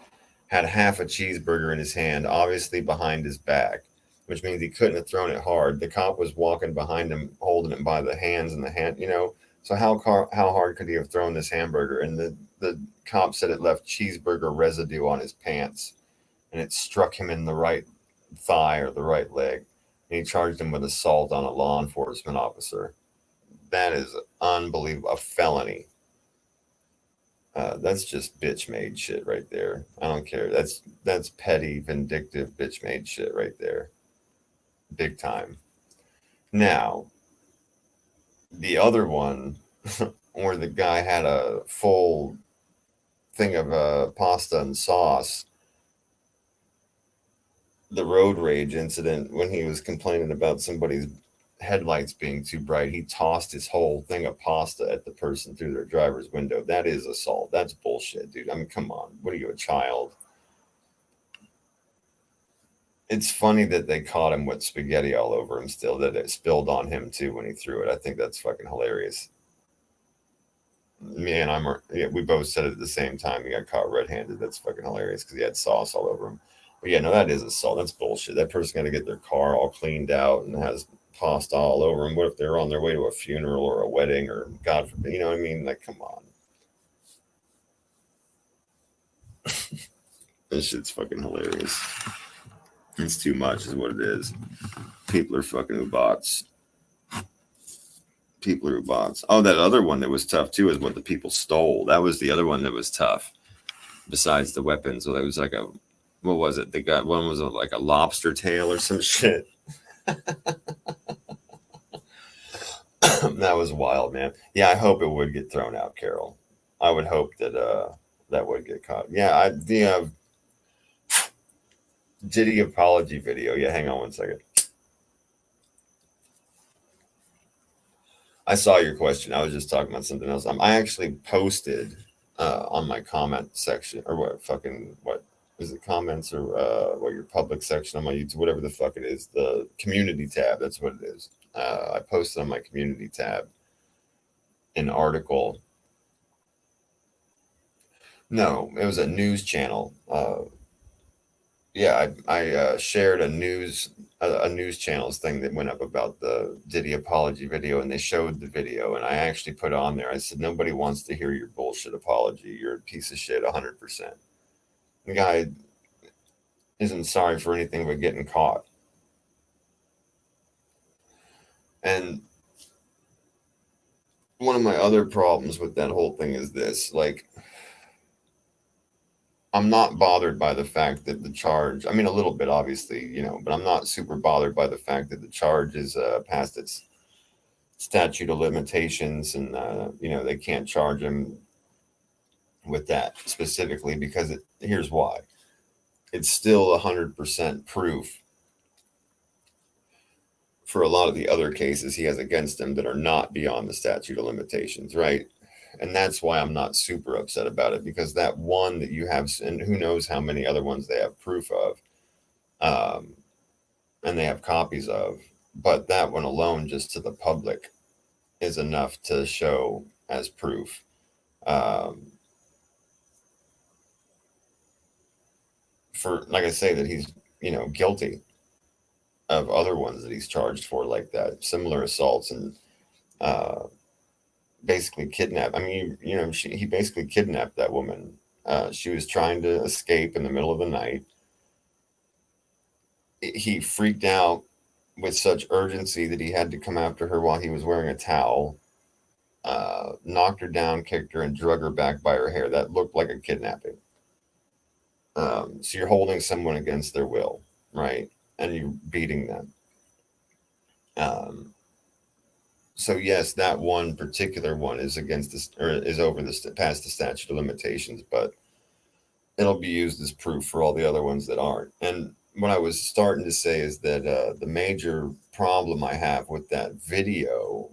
Speaker 1: had half a cheeseburger in his hand, obviously behind his back, which means he couldn't have thrown it hard. The cop was walking behind him, holding it by the hands and the hand, So how hard could he have thrown this hamburger? And the cop said it left cheeseburger residue on his pants, and it struck him in the right thigh or the right leg. And he charged him with assault on a law enforcement officer. That is unbelievable. A felony. That's just bitch-made shit right there. I don't care. That's petty, vindictive, bitch-made shit right there. Big time. Now, the other one where the guy had a full thing of pasta and sauce, the road rage incident when he was complaining about somebody's headlights being too bright, he tossed his whole thing of pasta at the person through their driver's window. That is assault. That's bullshit, dude. I mean, come on. What are you, a child? It's funny that they caught him with spaghetti all over him still, that it spilled on him too when he threw it. I think that's fucking hilarious. Me and we both said it at the same time. He got caught red-handed. That's fucking hilarious because he had sauce all over him. But yeah, no, that is assault. That's bullshit. That person got to get their car all cleaned out and has pasta all over them. What if they're on their way to a funeral or a wedding or God forbid? You know what I mean? Like, come on. This shit's fucking hilarious. It's too much, is what it is. People are fucking bots. People are bots. Oh, that other one that was tough too is what the people stole. That was the other one that was tough. Besides the weapons, so it was like what was it? They got one was like a lobster tail or some shit. That was wild, man. Yeah, I hope it would get thrown out, Carol. I would hope that that would get caught. Yeah, the Diddy apology video. Yeah, hang on one second. I saw your question. I was just talking about something else. I actually posted on my comment section or what is it, comments or what your public section on my YouTube, whatever the fuck it is, the community tab. That's what it is. I posted on my community tab an article. No, it was a news channel. Yeah, I shared a news channel's thing that went up about the Diddy apology video, and they showed the video, and I actually put on there. I said, nobody wants to hear your bullshit apology. You're a piece of shit, 100%. The guy isn't sorry for anything but getting caught. And one of my other problems with that whole thing is this, like, I'm not bothered by the fact that the charge, I mean, a little bit, obviously, you know, but I'm not super bothered by the fact that the charge is past its statute of limitations and, you know, they can't charge him with that specifically because here's why. It's still 100% proof for a lot of the other cases he has against him that are not beyond the statute of limitations, right? And that's why I'm not super upset about it, because that one that you have, and who knows how many other ones they have proof of, and they have copies of, but that one alone, just to the public, is enough to show as proof. For, like I say, that he's, you know, guilty of other ones that he's charged for like that, similar assaults and basically kidnapped. I mean, you know, he basically kidnapped that woman. She was trying to escape in the middle of the night. He freaked out with such urgency that he had to come after her while he was wearing a towel, knocked her down, kicked her, and drug her back by her hair. That looked like a kidnapping. So you're holding someone against their will, right? And you're beating them. So yes, that one particular one is against this, or is over this, past the statute of limitations, but it'll be used as proof for all the other ones that aren't. And what I was starting to say is that the major problem I have with that video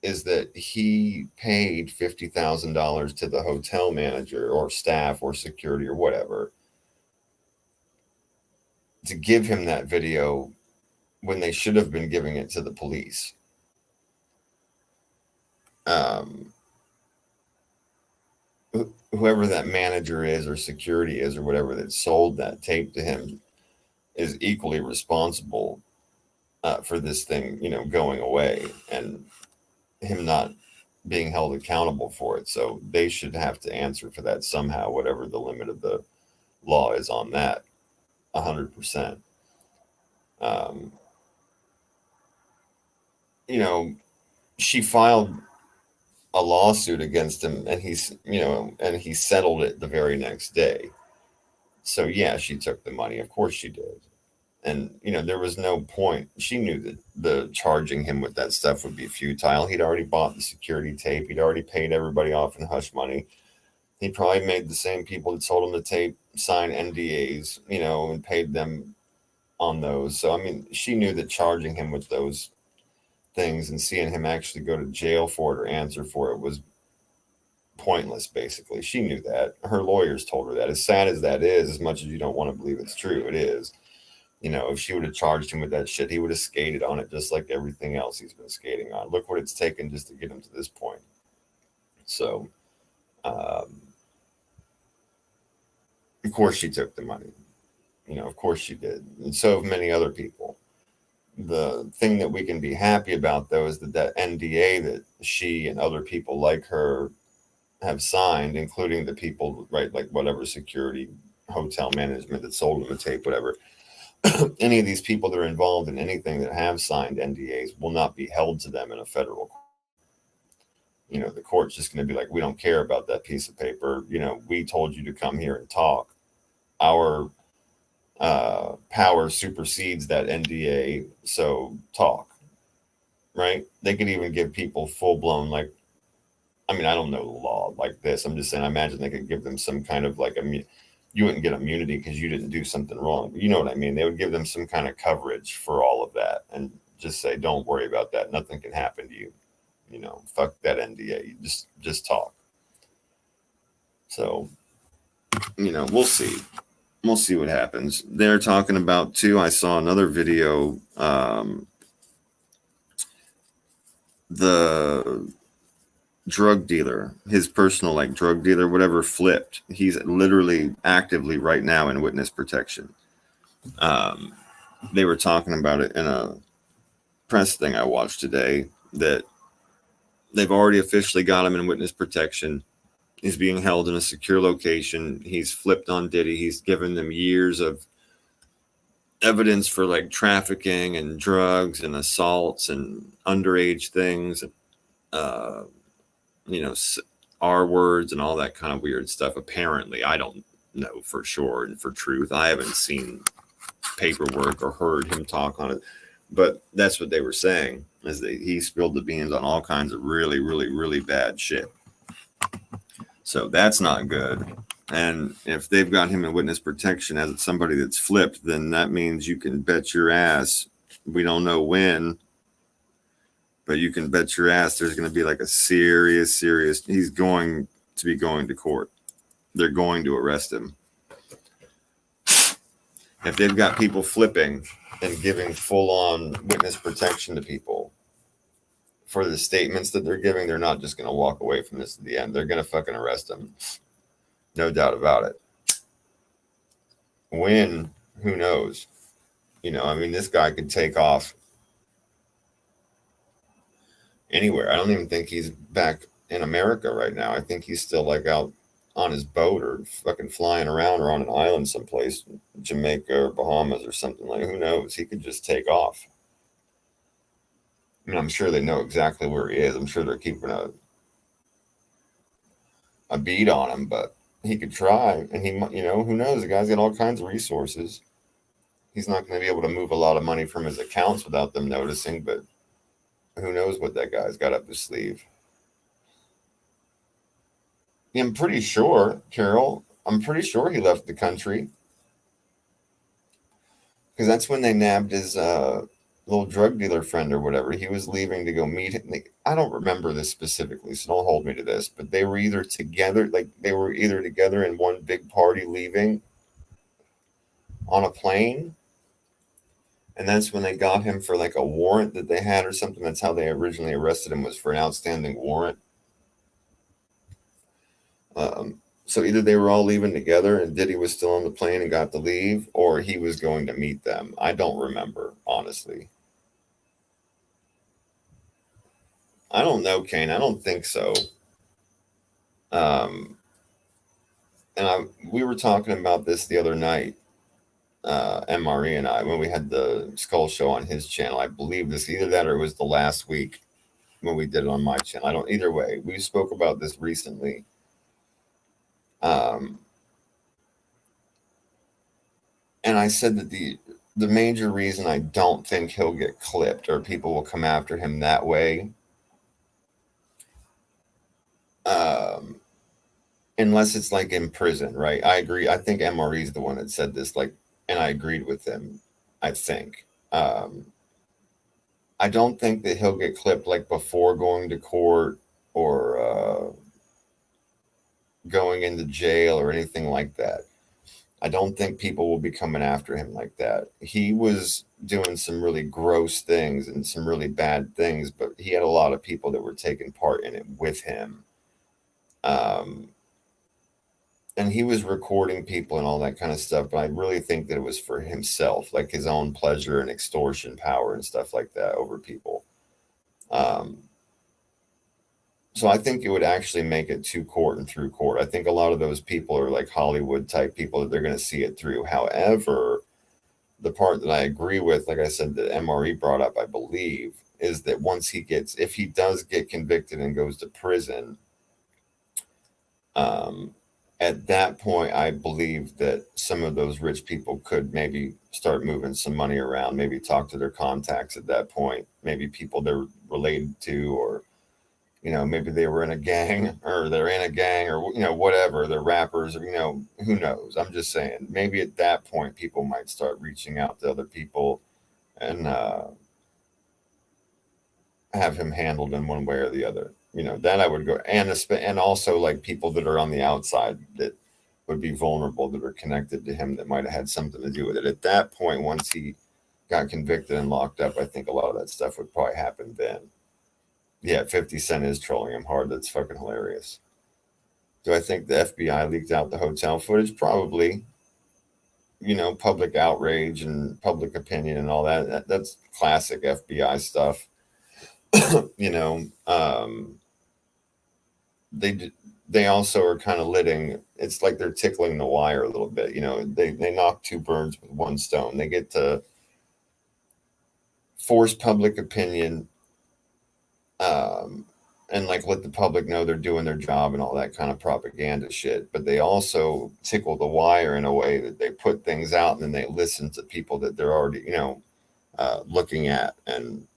Speaker 1: is that he paid $50,000 to the hotel manager or staff or security or whatever to give him that video when they should have been giving it to the police. Whoever that manager is or security is or whatever that sold that tape to him is equally responsible for this thing, you know, going away and him not being held accountable for it. So they should have to answer for that somehow, whatever the limit of the law is on that, 100%. You know, she filed a lawsuit against him and he settled it the very next day. So yeah, she took the money. Of course she did. And, you know, there was no point. She knew that the charging him with that stuff would be futile. He'd already bought the security tape. He'd already paid everybody off in hush money. He probably made the same people that sold him the tape sign NDAs, you know, and paid them on those. So, I mean, she knew that charging him with those things and seeing him actually go to jail for it or answer for it was pointless, basically. She knew that. Her lawyers told her that. As sad as that is, as much as you don't want to believe it's true, it is. You know, if she would have charged him with that shit, he would have skated on it just like everything else he's been skating on. Look what it's taken just to get him to this point. So, of course she took the money. Of course she did. And so have many other people. The thing that we can be happy about, though, is that NDA that she and other people like her have signed, including the people, right, like whatever security, hotel management that sold them the tape, whatever. Any of these people that are involved in anything that have signed NDAs will not be held to them in a federal court. The court's just going to be like, we don't care about that piece of paper. We told you to come here and talk. Our power supersedes that NDA, so talk. Right? They could even give people full-blown, like, I don't know the law like this. I'm just saying, I imagine they could give them some kind of like you wouldn't get immunity because you didn't do something wrong. But you know what I mean? They would give them some kind of coverage for all of that and just say, don't worry about that. Nothing can happen to you. Fuck that NDA. You just talk. So, we'll see. We'll see what happens. They're talking about too. I saw another video. The drug dealer, his personal drug dealer, whatever, flipped. He's literally actively right now in witness protection. They were talking about it in a press thing I watched today that they've already officially got him in witness protection. He's being held in a secure location. He's flipped on Diddy. He's given them years of evidence for trafficking and drugs and assaults and underage things. R words and all that kind of weird stuff. Apparently, I don't know for sure and for truth. I haven't seen paperwork or heard him talk on it, but that's what they were saying, is that he spilled the beans on all kinds of really, really, really bad shit. So that's not good. And if they've got him in witness protection as somebody that's flipped, then that means you can bet your ass, we don't know when, but you can bet your ass there's going to be a serious, he's going to be going to court. They're going to arrest him. If they've got people flipping and giving full-on witness protection to people for the statements that they're giving, they're not just going to walk away from this at the end. They're going to fucking arrest them. No doubt about it. When? Who knows? This guy could take off anywhere. I don't even think he's back in America right now. I think he's still out on his boat or fucking flying around or on an island someplace, Jamaica or Bahamas or something. Who knows? He could just take off. I'm sure they know exactly where he is. I'm sure they're keeping a beat on him, but he could try. And he, who knows? The guy's got all kinds of resources. He's not going to be able to move a lot of money from his accounts without them noticing, but who knows what that guy's got up his sleeve. I'm pretty sure, Carol, he left the country. Because that's when they nabbed his little drug dealer friend or whatever. He was leaving to go meet him. I don't remember this specifically, so don't hold me to this, but they were either together in one big party leaving on a plane. And that's when they got him for a warrant that they had or something. That's how they originally arrested him, was for an outstanding warrant. So either they were all leaving together and Diddy was still on the plane and got to leave, or he was going to meet them. I don't remember, honestly. I don't know, Kane. I don't think so. We were talking about this the other night, MRE and I, when we had the Skull Show on his channel. I believe this, either that or it was the last week when we did it on my channel. Either way, we spoke about this recently. And I said that the major reason I don't think he'll get clipped or people will come after him that way, unless it's in prison, right? I agree. I think MRE is the one that said this, and I agreed with him, I think. I don't think that he'll get clipped before going to court or going into jail or anything like that. I don't think people will be coming after him like that. He was doing some really gross things and some really bad things, but he had a lot of people that were taking part in it with him. Um, and he was recording people and all that kind of stuff, but I really think that it was for himself, like his own pleasure and extortion power and stuff like that over people. Um, so I think it would actually make it to court and through court. I think a lot of those people are like Hollywood type people that they're going to see it through. However, the part that I agree with, like I said, that MRE brought up, I believe, is that if he does get convicted and goes to prison, um, at that point, I believe that some of those rich people could maybe start moving some money around, maybe talk to their contacts at that point, maybe people they're related to, or, maybe they were in a gang or they're in a gang or, whatever, they're rappers, or, who knows? I'm just saying, maybe at that point, people might start reaching out to other people and have him handled in one way or the other. That I would go, and also like people that are on the outside that would be vulnerable, that are connected to him, that might have had something to do with it. At that point, once he got convicted and locked up, I think a lot of that stuff would probably happen then. Yeah, 50 Cent is trolling him hard. That's fucking hilarious. Do I think the FBI leaked out the hotel footage? Probably. Public outrage and public opinion and all that. That's classic FBI stuff. They also are kind of letting, it's like they're tickling the wire a little bit. They knock two birds with one stone. They get to force public opinion, and like let the public know they're doing their job and all that kind of propaganda shit. But they also tickle the wire in a way that they put things out and then they listen to people that they're already, looking at, and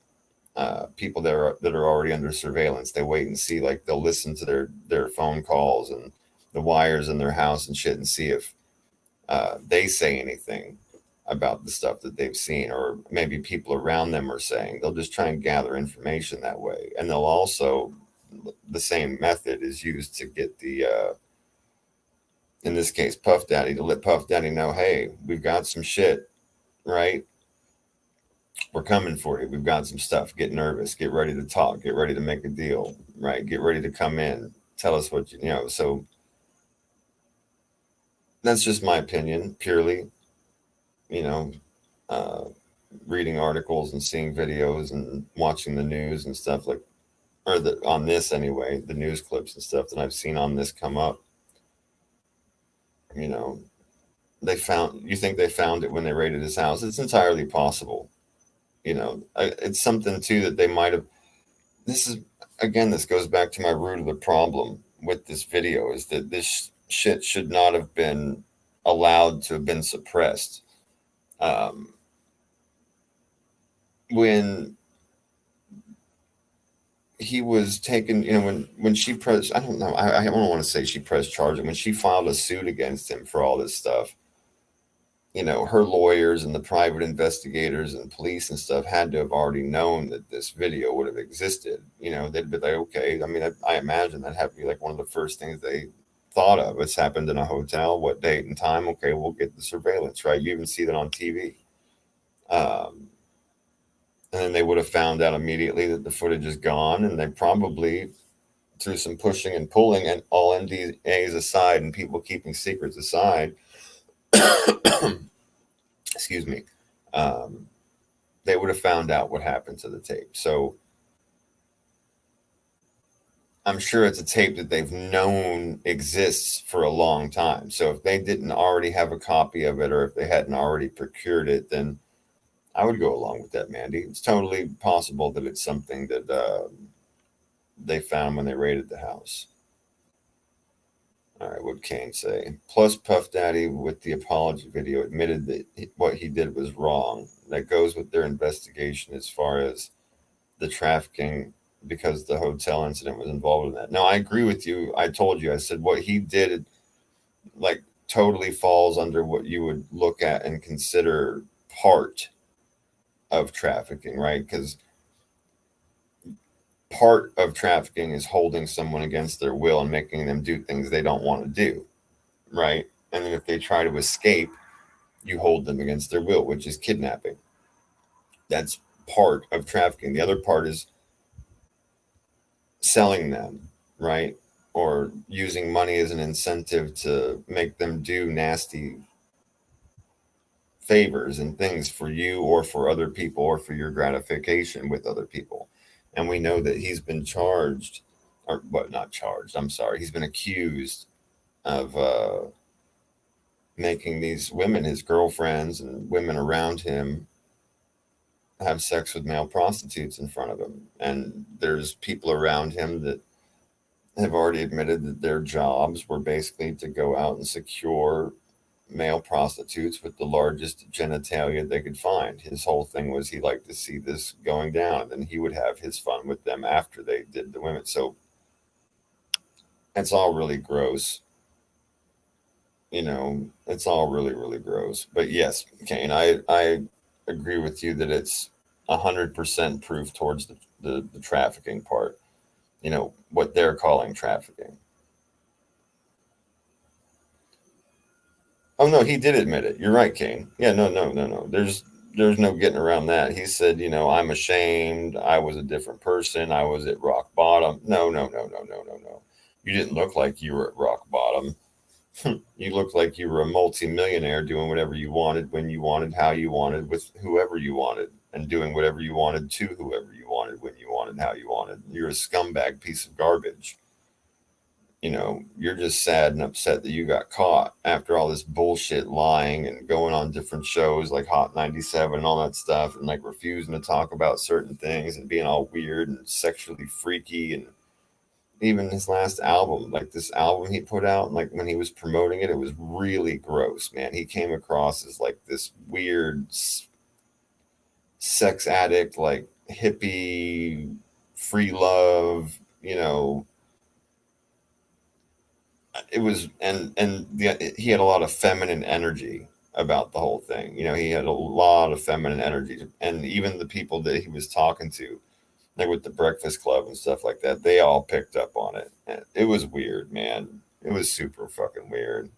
Speaker 1: people that are already under surveillance. They wait and see, like they'll listen to their phone calls and the wires in their house and shit, and see if they say anything about the stuff that they've seen, or maybe people around them are saying. They'll just try and gather information that way. And they'll also, the same method is used to get the in this case Puff Daddy, to let Puff Daddy know, hey, we've got some shit, right? We're coming for you. We've got some stuff. Get nervous. Get ready to talk. Get ready to make a deal, right? Get ready to come in. Tell us what you know. So that's just my opinion, purely. Reading articles and seeing videos and watching the news and stuff, like, or on this anyway, the news clips and stuff that I've seen on this come up. You think they found it when they raided his house? It's entirely possible. It's something too that they might have. This goes back to my root of the problem with this video, is that this shit should not have been allowed to have been suppressed. When he was taken, when she pressed, I don't know, I don't want to say she pressed charges, when she filed a suit against him for all this stuff, her lawyers and the private investigators and police and stuff had to have already known that this video would have existed. They'd be like, okay, I mean, I imagine that had to be like one of the first things they thought of. It's happened in a hotel, what date and time? Okay, we'll get the surveillance, right? You even see that on TV. And then they would have found out immediately that the footage is gone, and they probably, through some pushing and pulling, and all NDAs aside and people keeping secrets aside, excuse me, they would have found out what happened to the tape. So I'm sure it's a tape that they've known exists for a long time. So if they didn't already have a copy of it, or if they hadn't already procured it, then I would go along with that, Mandy. It's totally possible that it's something that they found when they raided the house. All right, what Kane say? Plus, Puff Daddy, with the apology video, admitted that what he did was wrong. That goes with their investigation as far as the trafficking, because the hotel incident was involved in that. No, I agree with you. I told you, I said what he did, like, totally falls under what you would look at and consider part of trafficking, right? Because part of trafficking is holding someone against their will and making them do things they don't want to do, right? And then if they try to escape, you hold them against their will, which is kidnapping. That's part of trafficking. The other part is selling them, right? or using money as an incentive to make them do nasty favors and things for you or for other people or for your gratification with other people. And we know that he's been charged, or what, not charged, I'm sorry, he's been accused of making these women, his girlfriends and women around him, have sex with male prostitutes in front of him. And there's people around him that have already admitted that their jobs were basically to go out and secure male prostitutes with the largest genitalia they could find. His whole thing was he liked to see this going down, and he would have his fun with them after they did the women. So it's all really gross. It's all really, really gross. But yes, Kane, I agree with you that it's 100% proof towards the trafficking part. What they're calling trafficking. Oh no, he did admit it. You're right, Kane. Yeah, no. There's no getting around that. He said, I'm ashamed. I was a different person. I was at rock bottom. No. You didn't look like you were at rock bottom. You looked like you were a multi-millionaire doing whatever you wanted, when you wanted, how you wanted, with whoever you wanted, and doing whatever you wanted to whoever you wanted, when you wanted, how you wanted. You're a scumbag piece of garbage. You're just sad and upset that you got caught after all this bullshit, lying and going on different shows like Hot 97 and all that stuff, and like refusing to talk about certain things and being all weird and sexually freaky. And even his last album, like this album he put out, like when he was promoting it, it was really gross, man. He came across as like this weird sex addict, like hippie, free love, it was, he had a lot of feminine energy about the whole thing. He had a lot of feminine energy, and even the people that he was talking to, like with the Breakfast Club and stuff like that, they all picked up on it. And it was weird, man. It was super fucking weird.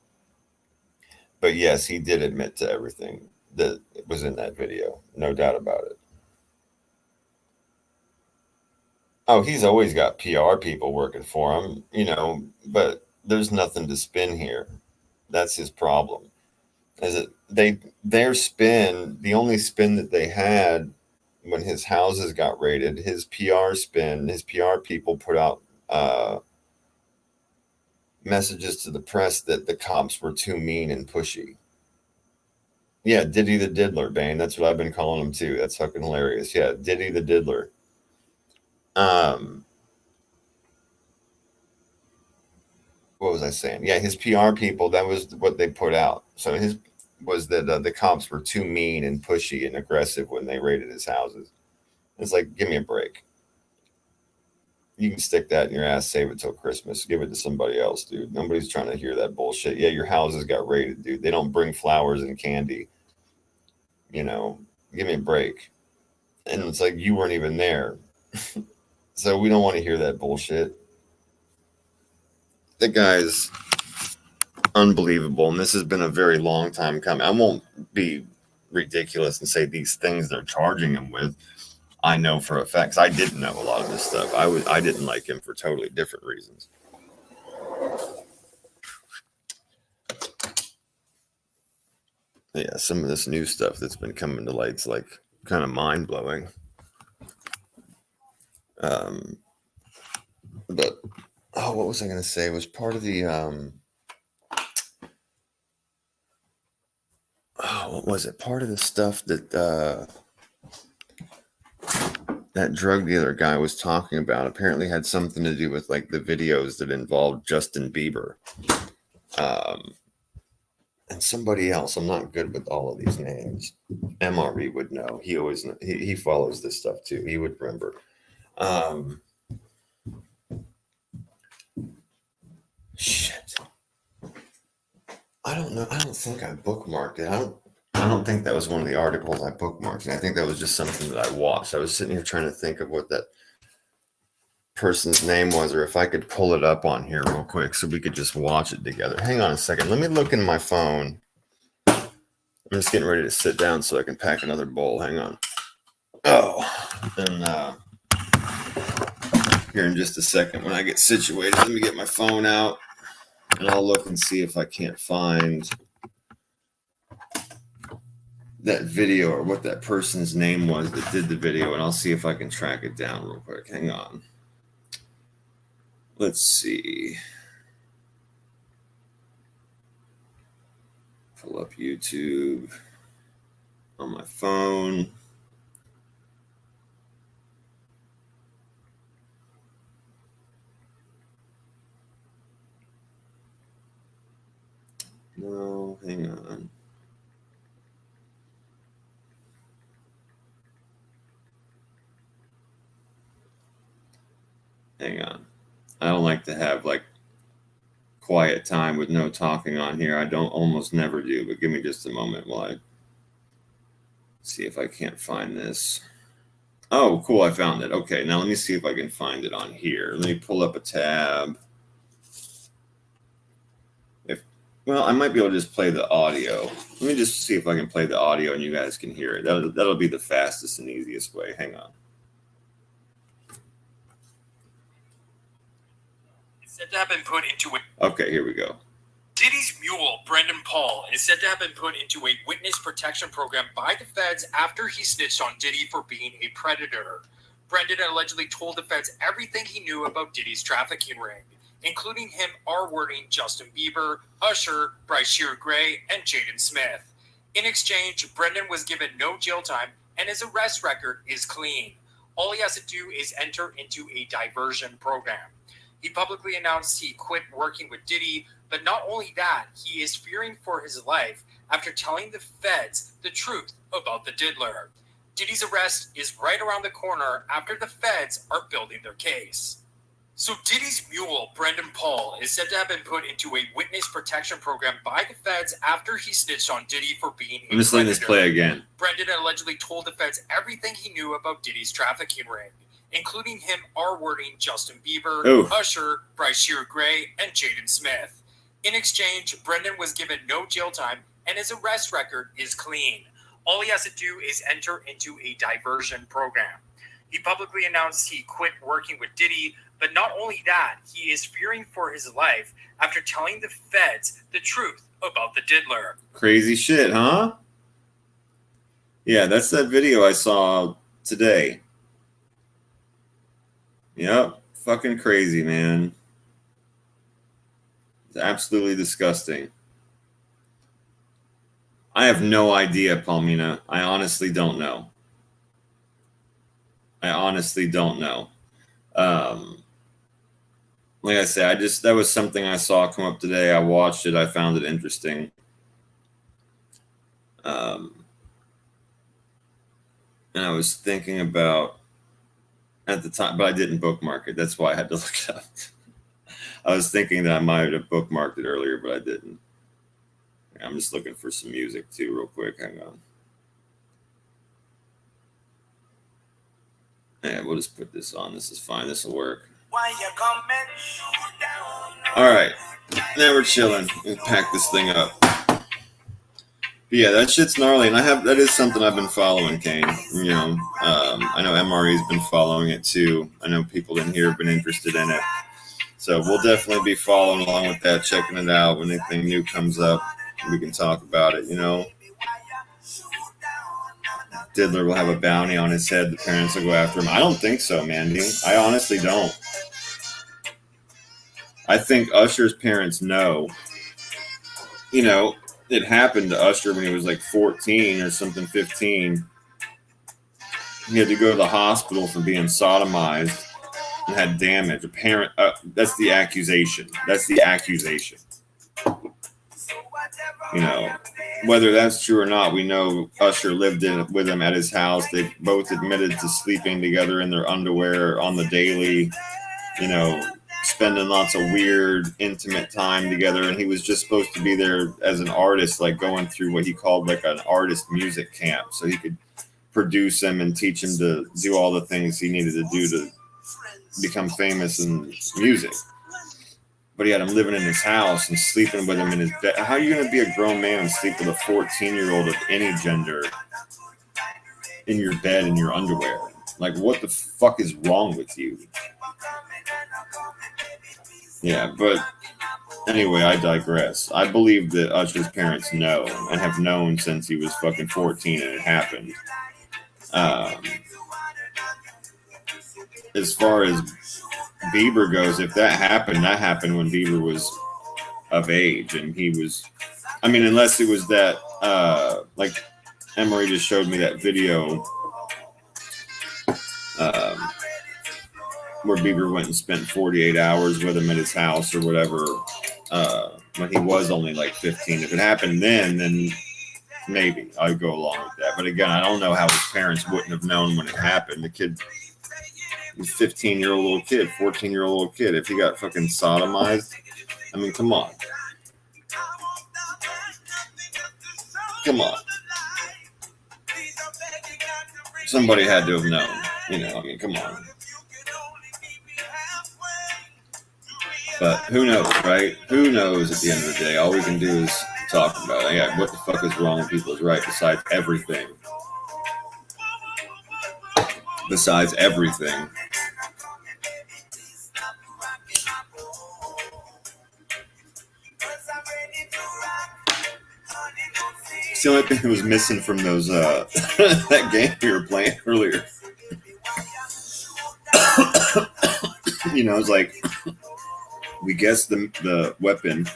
Speaker 1: But yes, he did admit to everything that was in that video. No doubt about it. Oh, he's always got PR people working for him, but there's nothing to spin here. That's his problem. Is it their spin, the only spin that they had when his houses got raided, his PR people put out messages to the press that the cops were too mean and pushy. Yeah, Diddy the Diddler, Bane. That's what I've been calling him too. That's fucking hilarious. Yeah, Diddy the Diddler. What was I saying? Yeah, his PR people, that was what they put out. So his was that the cops were too mean and pushy and aggressive when they raided his houses. It's like, give me a break. You can stick that in your ass, save it till Christmas, give it to somebody else, dude. Nobody's trying to hear that bullshit. Yeah, your houses got raided, dude. They don't bring flowers and candy. Give me a break. And it's like, you weren't even there. So we don't want to hear that bullshit. The guy's unbelievable, and this has been a very long time coming. I won't be ridiculous and say these things they're charging him with, I know for a fact, 'cause I didn't know a lot of this stuff. I didn't like him for totally different reasons. Yeah, some of this new stuff that's been coming to light's like kind of mind blowing. But what was I going to say? It was part of the what was it? Part of the stuff that that drug dealer guy was talking about apparently had something to do with like the videos that involved Justin Bieber. And somebody else. I'm not good with all of these names. MRE would know. He follows this stuff too. He would remember. Shit. I don't know. I don't think I bookmarked it. I don't think that was one of the articles I bookmarked. I think that was just something that I watched. I was sitting here trying to think of what that person's name was, or if I could pull it up on here real quick so we could just watch it together. Hang on a second. Let me look in my phone. I'm just getting ready to sit down so I can pack another bowl. Hang on. Oh, and here in just a second when I get situated. Let me get my phone out and I'll look and see if I can't find that video or what that person's name was that did the video, and I'll see if I can track it down real quick. Hang on. Let's see. Pull up YouTube on my phone. No, hang on. Hang on. I don't like to have like quiet time with no talking on here. I don't almost never do, but give me just a moment while I see if I can't find this. Oh, cool. I found it. Okay. Now let me see if I can find it on here. Let me pull up a tab. Well, I might be able to just play the audio. Let me just see if I can play the audio and you guys can hear it. That'll be the fastest and easiest way. Hang on.
Speaker 4: Said to have been put into
Speaker 1: Okay, here we go.
Speaker 4: Diddy's mule, Brendan Paul, is said to have been put into a witness protection program by the feds after he snitched on Diddy for being a predator. Brendan allegedly told the feds everything he knew about Diddy's trafficking ring, including him R-wording Justin Bieber, Usher, Bryce Gray, and Jaden Smith. In exchange, Brendan was given no jail time and his arrest record is clean. All he has to do is enter into a diversion program. He publicly announced he quit working with Diddy, but not only that, he is fearing for his life after telling the feds the truth about the diddler. Diddy's arrest is right around the corner after the feds are building their case. So Diddy's mule, Brendan Paul, is said to have been put into a witness protection program by the feds after he snitched on Diddy for being a
Speaker 1: I'm just letting this
Speaker 4: predator.
Speaker 1: play again.
Speaker 4: Brendan allegedly told the feds everything he knew about Diddy's trafficking ring, including him R-wording Justin Bieber,
Speaker 1: Oof.
Speaker 4: Usher, Bryce Gray, and Jaden Smith. In exchange, Brendan was given no jail time and his arrest record is clean. All he has to do is enter into a diversion program. He publicly announced he quit working with Diddy, but not only that, he is fearing for his life after telling the feds the truth about the diddler.
Speaker 1: Crazy shit, huh? Yeah, that's that video I saw today. Yep, fucking crazy, man. It's absolutely disgusting. I have no idea, Palmina. I honestly don't know. Like I said, that was something I saw come up today. I watched it. I found it interesting. And I was thinking about at the time, but I didn't bookmark it. That's why I had to look it up. I was thinking that I might have bookmarked it earlier, but I didn't. I'm just looking for some music too, real quick. Hang on. Yeah, we'll just put this on. This is fine. This will work. All right. Now we're chilling. We'll pack this thing up. But yeah, that shit's gnarly, and that is something I've been following, Kane. You know, I know MRE's been following it too. I know people in here have been interested in it. So we'll definitely be following along with that, checking it out. When anything new comes up, we can talk about it, you know. Diddler will have a bounty on his head. The parents will go after him. I don't think so, Mandy. I honestly don't. I think Usher's parents know. You know, it happened to Usher when he was like 14 or something, 15. He had to go to the hospital for being sodomized and had damage. A parent, that's the accusation. You know, whether that's true or not, we know Usher lived with him at his house. They both admitted to sleeping together in their underwear on the daily, you know, spending lots of weird, intimate time together. And he was just supposed to be there as an artist, like going through what he called like an artist music camp. So he could produce him and teach him to do all the things he needed to do to become famous in music. But he had him living in his house and sleeping with him in his bed. How are you going to be a grown man and sleep with a 14-year-old of any gender in your bed in your underwear? Like, what the fuck is wrong with you? Yeah, but anyway, I digress. I believe that Usher's parents know and have known since he was fucking 14 and it happened. As far as Bieber goes, if that happened when Bieber was of age and he was, I mean, unless it was that, like MRE just showed me that video where Bieber went and spent 48 hours with him at his house or whatever, when he was only like 15. If it happened then maybe I'd go along with that. But again, I don't know how his parents wouldn't have known when it happened. The kid, he's 15-year-old little kid, 14-year-old little kid. If he got fucking sodomized, I mean, come on. Come on. Somebody had to have known, you know, I mean, come on. But who knows, right? Who knows at the end of the day? All we can do is talk about it. Yeah, what the fuck is wrong with people's right besides everything? Besides everything. It's the only thing that was missing from those that game we were playing earlier. You know, it's like we guessed the weapon,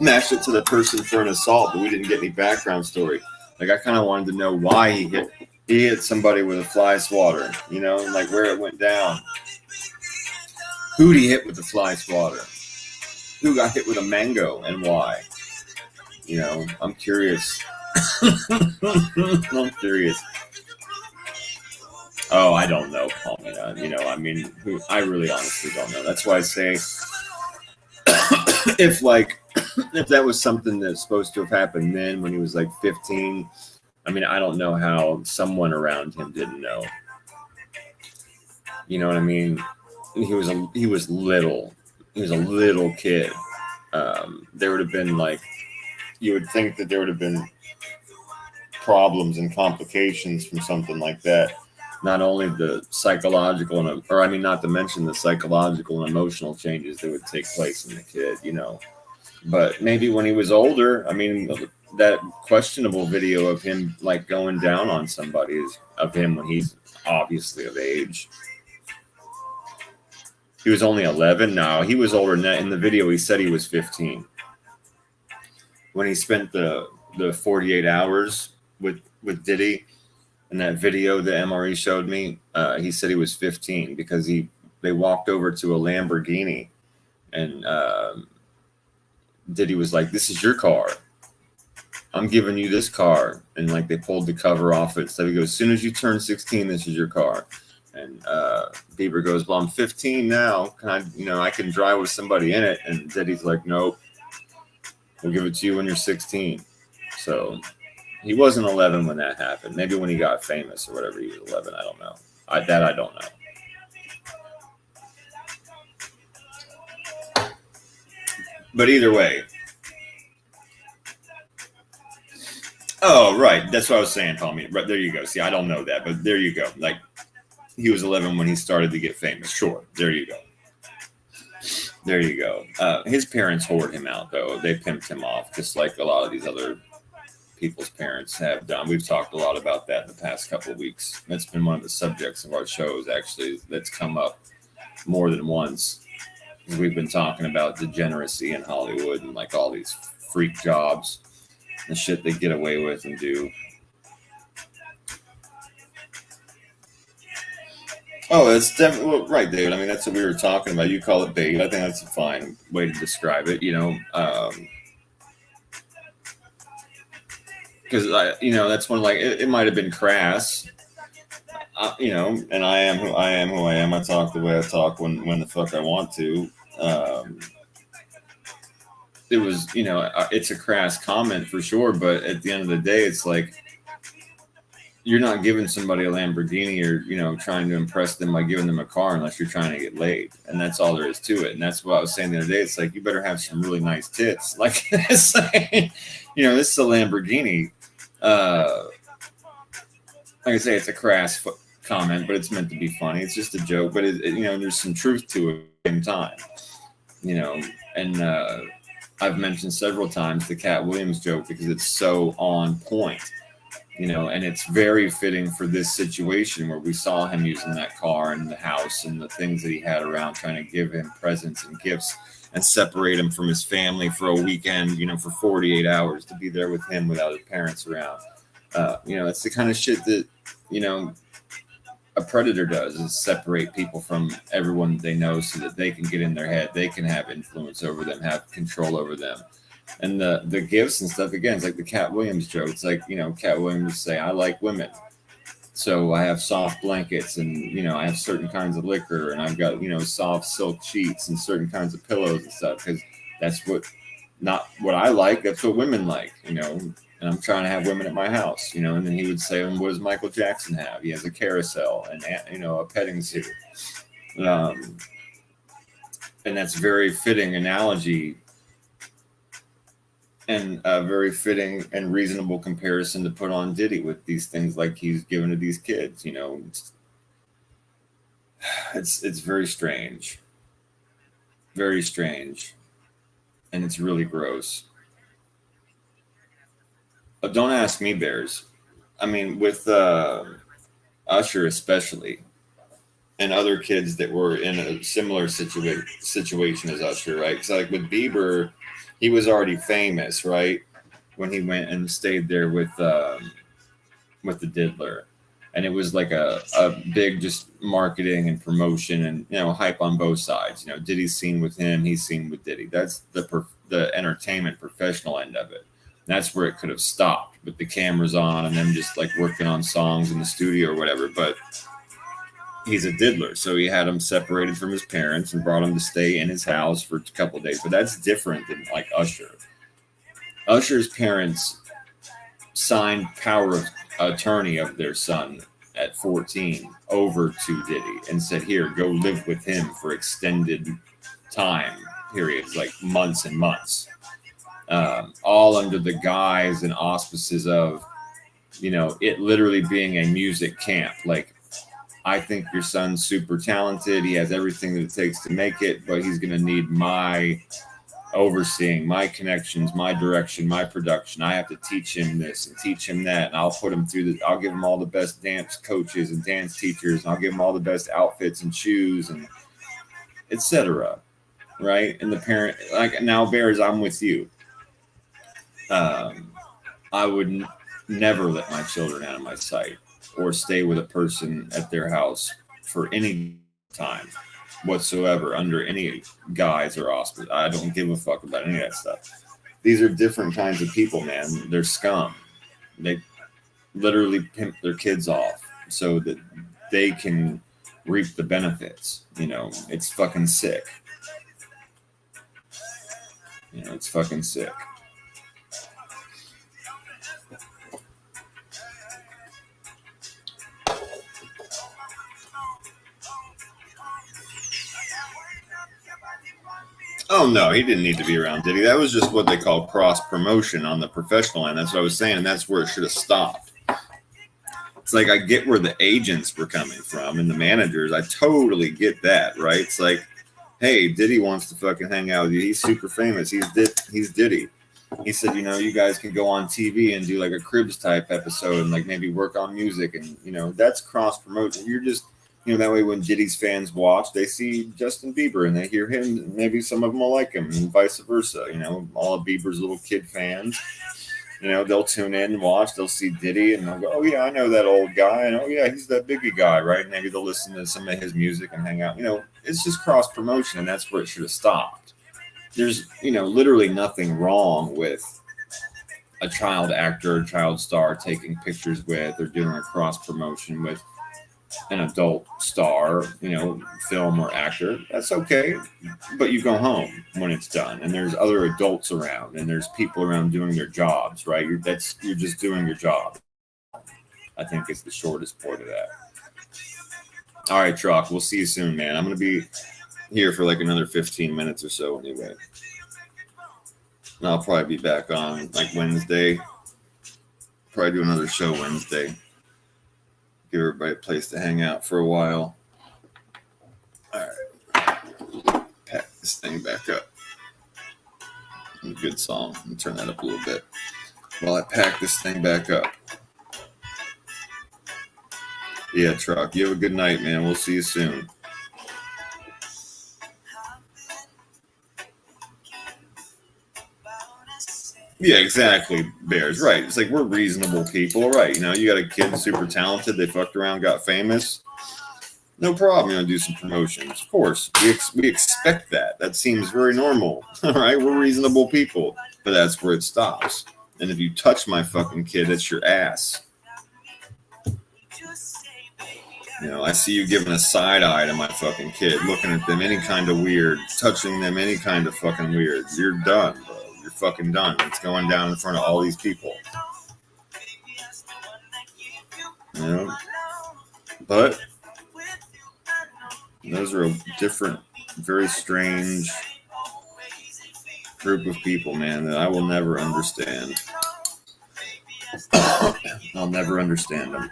Speaker 1: matched it to the person for an assault, but we didn't get any background story. Like I kind of wanted to know why he hit somebody with a fly swatter, you know, and like where it went down. Who'd he hit with the fly swatter? Who got hit with a mango and why? You know, I'm curious. I'm curious. Oh, I don't know, Paulina. You know, I mean, I really honestly don't know. That's why I say if that was something that's supposed to have happened then when he was like 15, I mean, I don't know how someone around him didn't know. You know what I mean? He was little. He was a little kid. There would have been like, you would think that there would have been problems and complications from something like that. Not only the psychological not to mention the psychological and emotional changes that would take place in the kid, you know. But maybe when he was older, I mean, that questionable video of him like going down on somebody is of him when he's obviously of age. He was only 11. No, he was older than that. In the video, he said he was 15. When he spent the 48 hours with Diddy, in that video that MRE showed me, he said he was 15 because they walked over to a Lamborghini and Diddy was like, "This is your car. I'm giving you this car." And like they pulled the cover off it. So he goes, "As soon as you turn 16, this is your car." And Bieber goes, "Well, I'm 15 now. Can I can drive with somebody in it?" And Diddy's like, "Nope. We'll give it to you when you're 16. So he wasn't 11 when that happened. Maybe when he got famous or whatever, he was 11. I don't know. I don't know. But either way. Oh, right. That's what I was saying, Tommy. Right, there you go. See, I don't know that, but there you go. Like, he was 11 when he started to get famous. Sure. There you go. There you go. His parents hoard him out, though. They pimped him off, just like a lot of these other people's parents have done. We've talked a lot about that in the past couple of weeks. That's been one of the subjects of our shows, actually, that's come up more than once. We've been talking about degeneracy in Hollywood and like all these freak jobs, the shit they get away with and do. Oh, it's definitely right, David. I mean, that's what we were talking about. You call it bait. I think that's a fine way to describe it, you know. Because that's one, like it might have been crass, you know. And I am who I am. I talk the way I talk when the fuck I want to. It was, it's a crass comment for sure, but at the end of the day, it's like you're not giving somebody a Lamborghini or trying to impress them by giving them a car unless you're trying to get laid, and that's all there is to it. And that's what I was saying the other day. It's like you better have some really nice tits, like this. This is a Lamborghini. Like I say, it's a crass comment, but it's meant to be funny. It's just a joke, but there's some truth to it at the same time, and I've mentioned several times the Cat Williams joke because it's so on point, and it's very fitting for this situation where we saw him using that car and the house and the things that he had around, trying to give him presents and gifts and separate him from his family for a weekend, for 48 hours to be there with him without his parents around. It's the kind of shit that, a predator does, is separate people from everyone they know so that they can get in their head. They can have influence over them, have control over them. And the gifts and stuff, again, it's like the Cat Williams joke. It's like, Cat Williams say, I like women. So I have soft blankets and, I have certain kinds of liquor and I've got, soft silk sheets and certain kinds of pillows and stuff, because that's not what I like. That's what women like, and I'm trying to have women at my house, and then he would say, what does Michael Jackson have? He has a carousel and, a petting zoo. And that's a very fitting analogy and a very fitting and reasonable comparison to put on Diddy with these things like he's given to these kids. It's very strange, and it's really gross. But don't ask me, Bears. I mean, with Usher especially, and other kids that were in a similar situation as Usher, right? Because like with Bieber, he was already famous, right? When he went and stayed there with the Diddler, and it was like a big just marketing and promotion and hype on both sides. Diddy's seen with him, he's seen with Diddy. That's the entertainment professional end of it. That's where it could have stopped with the cameras on and them just like working on songs in the studio or whatever. But he's a diddler, so he had him separated from his parents and brought him to stay in his house for a couple of days. But that's different than like Usher. Usher's parents signed power of attorney of their son at 14 over to Diddy and said, here, go live with him for extended time periods, like months and months. All under the guise and auspices of, it literally being a music camp. Like, I think your son's super talented. He has everything that it takes to make it, but he's going to need my overseeing, my connections, my direction, my production. I have to teach him this and teach him that. And I'll put him through I'll give him all the best dance coaches and dance teachers. And I'll give him all the best outfits and shoes and etc. Right. And the parent, like, now Bears, I'm with you. I would never let my children out of my sight or stay with a person at their house for any time whatsoever under any guise or auspice. I don't give a fuck about any of that stuff. These are different kinds of people, man. They're scum. They literally pimp their kids off so that they can reap the benefits. It's fucking sick. It's fucking sick. Oh, no, he didn't need to be around Diddy. That was just what they call cross-promotion on the professional end. That's what I was saying, and that's where it should have stopped. It's like, I get where the agents were coming from and the managers. I totally get that, right? It's like, hey, Diddy wants to fucking hang out with you. He's super famous. He's Diddy. He said, you guys can go on TV and do like a Cribs type episode and like maybe work on music. And, that's cross-promotion. You're just... that way when Diddy's fans watch, they see Justin Bieber and they hear him, and maybe some of them will like him and vice versa. All of Bieber's little kid fans, they'll tune in and watch. They'll see Diddy and they'll go, oh, yeah, I know that old guy. And, oh, yeah, he's that Biggie guy, right? And maybe they'll listen to some of his music and hang out. It's just cross-promotion, and that's where it should have stopped. There's, literally nothing wrong with a child actor, a child star taking pictures with or doing a cross-promotion with an adult star, film or actor. That's okay, but you go home when it's done, and there's other adults around, and there's people around doing their jobs, right? You're just doing your job. I think is the shortest point of that. All right, Truck, we'll see you soon, man. I'm gonna be here for like another 15 minutes or so anyway, and I'll probably be back on like Wednesday. Probably do another show Wednesday. Give everybody a place to hang out for a while. All right. Pack this thing back up. A good song. Let me turn that up a little bit while I pack this thing back up. Yeah, Truck. You have a good night, man. We'll see you soon. Yeah, exactly, Bears. Right. It's like we're reasonable people. Right. You know, you got a kid super talented. They fucked around, got famous. No problem. You know, do some promotions. Of course. We expect that. That seems very normal. All right. We're reasonable people. But that's where it stops. And if you touch my fucking kid, that's your ass. You know, I see you giving a side eye to my fucking kid, looking at them any kind of weird, touching them any kind of fucking weird. You're done, bro. You're fucking done. It's going down in front of all these people. You know? But those are a different, very strange group of people, man, that I will never understand. I'll never understand them.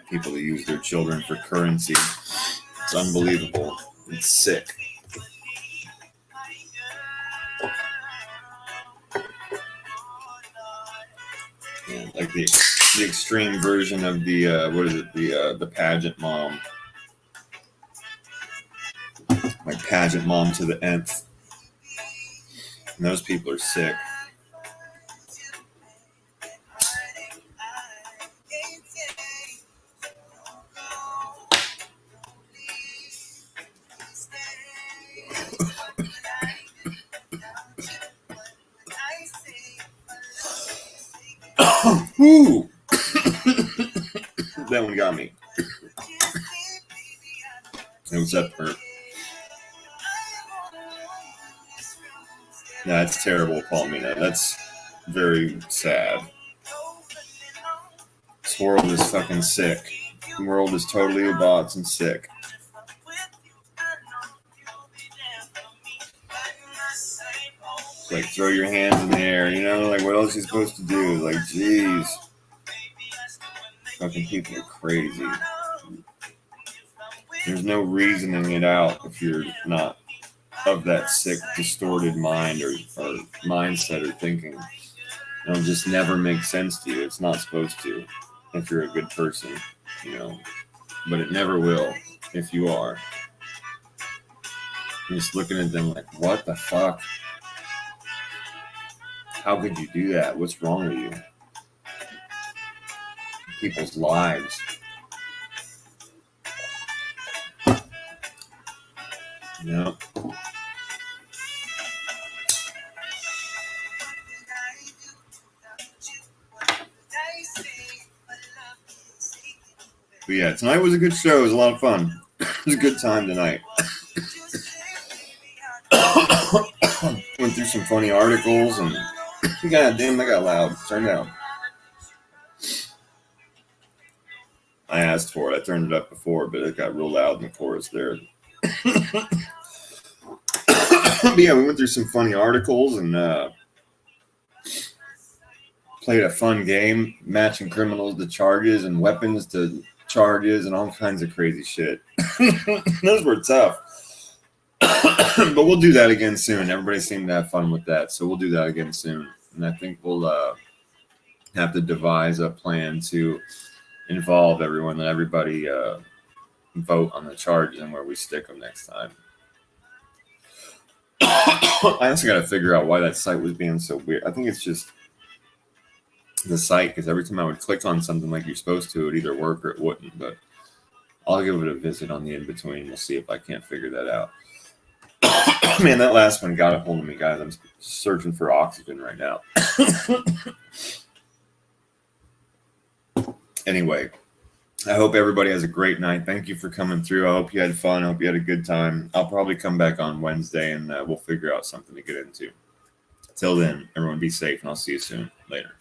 Speaker 1: People that use their children for currency. It's unbelievable. It's sick. Yeah, like the extreme version of the what is it? The pageant mom. Like pageant mom to the nth. And those people are sick. Woo! That one got me. It was up for. That's terrible, Palmina. That's very sad. This world is fucking sick. The world is totally a bots and sick. Like, throw your hands in the air, you know? Like, what else are you supposed to do? Like, jeez. Fucking people are crazy. There's no reasoning it out if you're not of that sick, distorted mind or mindset or thinking. It'll just never make sense to you. It's not supposed to if you're a good person, you know? But it never will if you are. I'm just looking at them like, what the fuck? How could you do that? What's wrong with you? People's lives. No. But yeah, tonight was a good show. It was a lot of fun. It was a good time tonight. Went through some funny articles and God damn, that got loud. Turn down. I asked for it. I turned it up before, but it got real loud in the chorus there. But yeah, we went through some funny articles and played a fun game, matching criminals to charges and weapons to charges and all kinds of crazy shit. Those were tough. But we'll do that again soon. Everybody seemed to have fun with that, so we'll do that again soon. And I think we'll have to devise a plan to involve everyone, let everybody vote on the charges and where we stick them next time. I also got to figure out why that site was being so weird. I think it's just the site, because every time I would click on something like you're supposed to, it would either work or it wouldn't. But I'll give it a visit on the in-between. We'll see if I can't figure that out. Man, that last one got a hold of me, guys. I'm searching for oxygen right now. Anyway, I hope everybody has a great night. Thank you for coming through. I hope you had fun. I hope you had a good time. I'll probably come back on Wednesday and we'll figure out something to get into. Till then, everyone be safe and I'll see you soon. Later.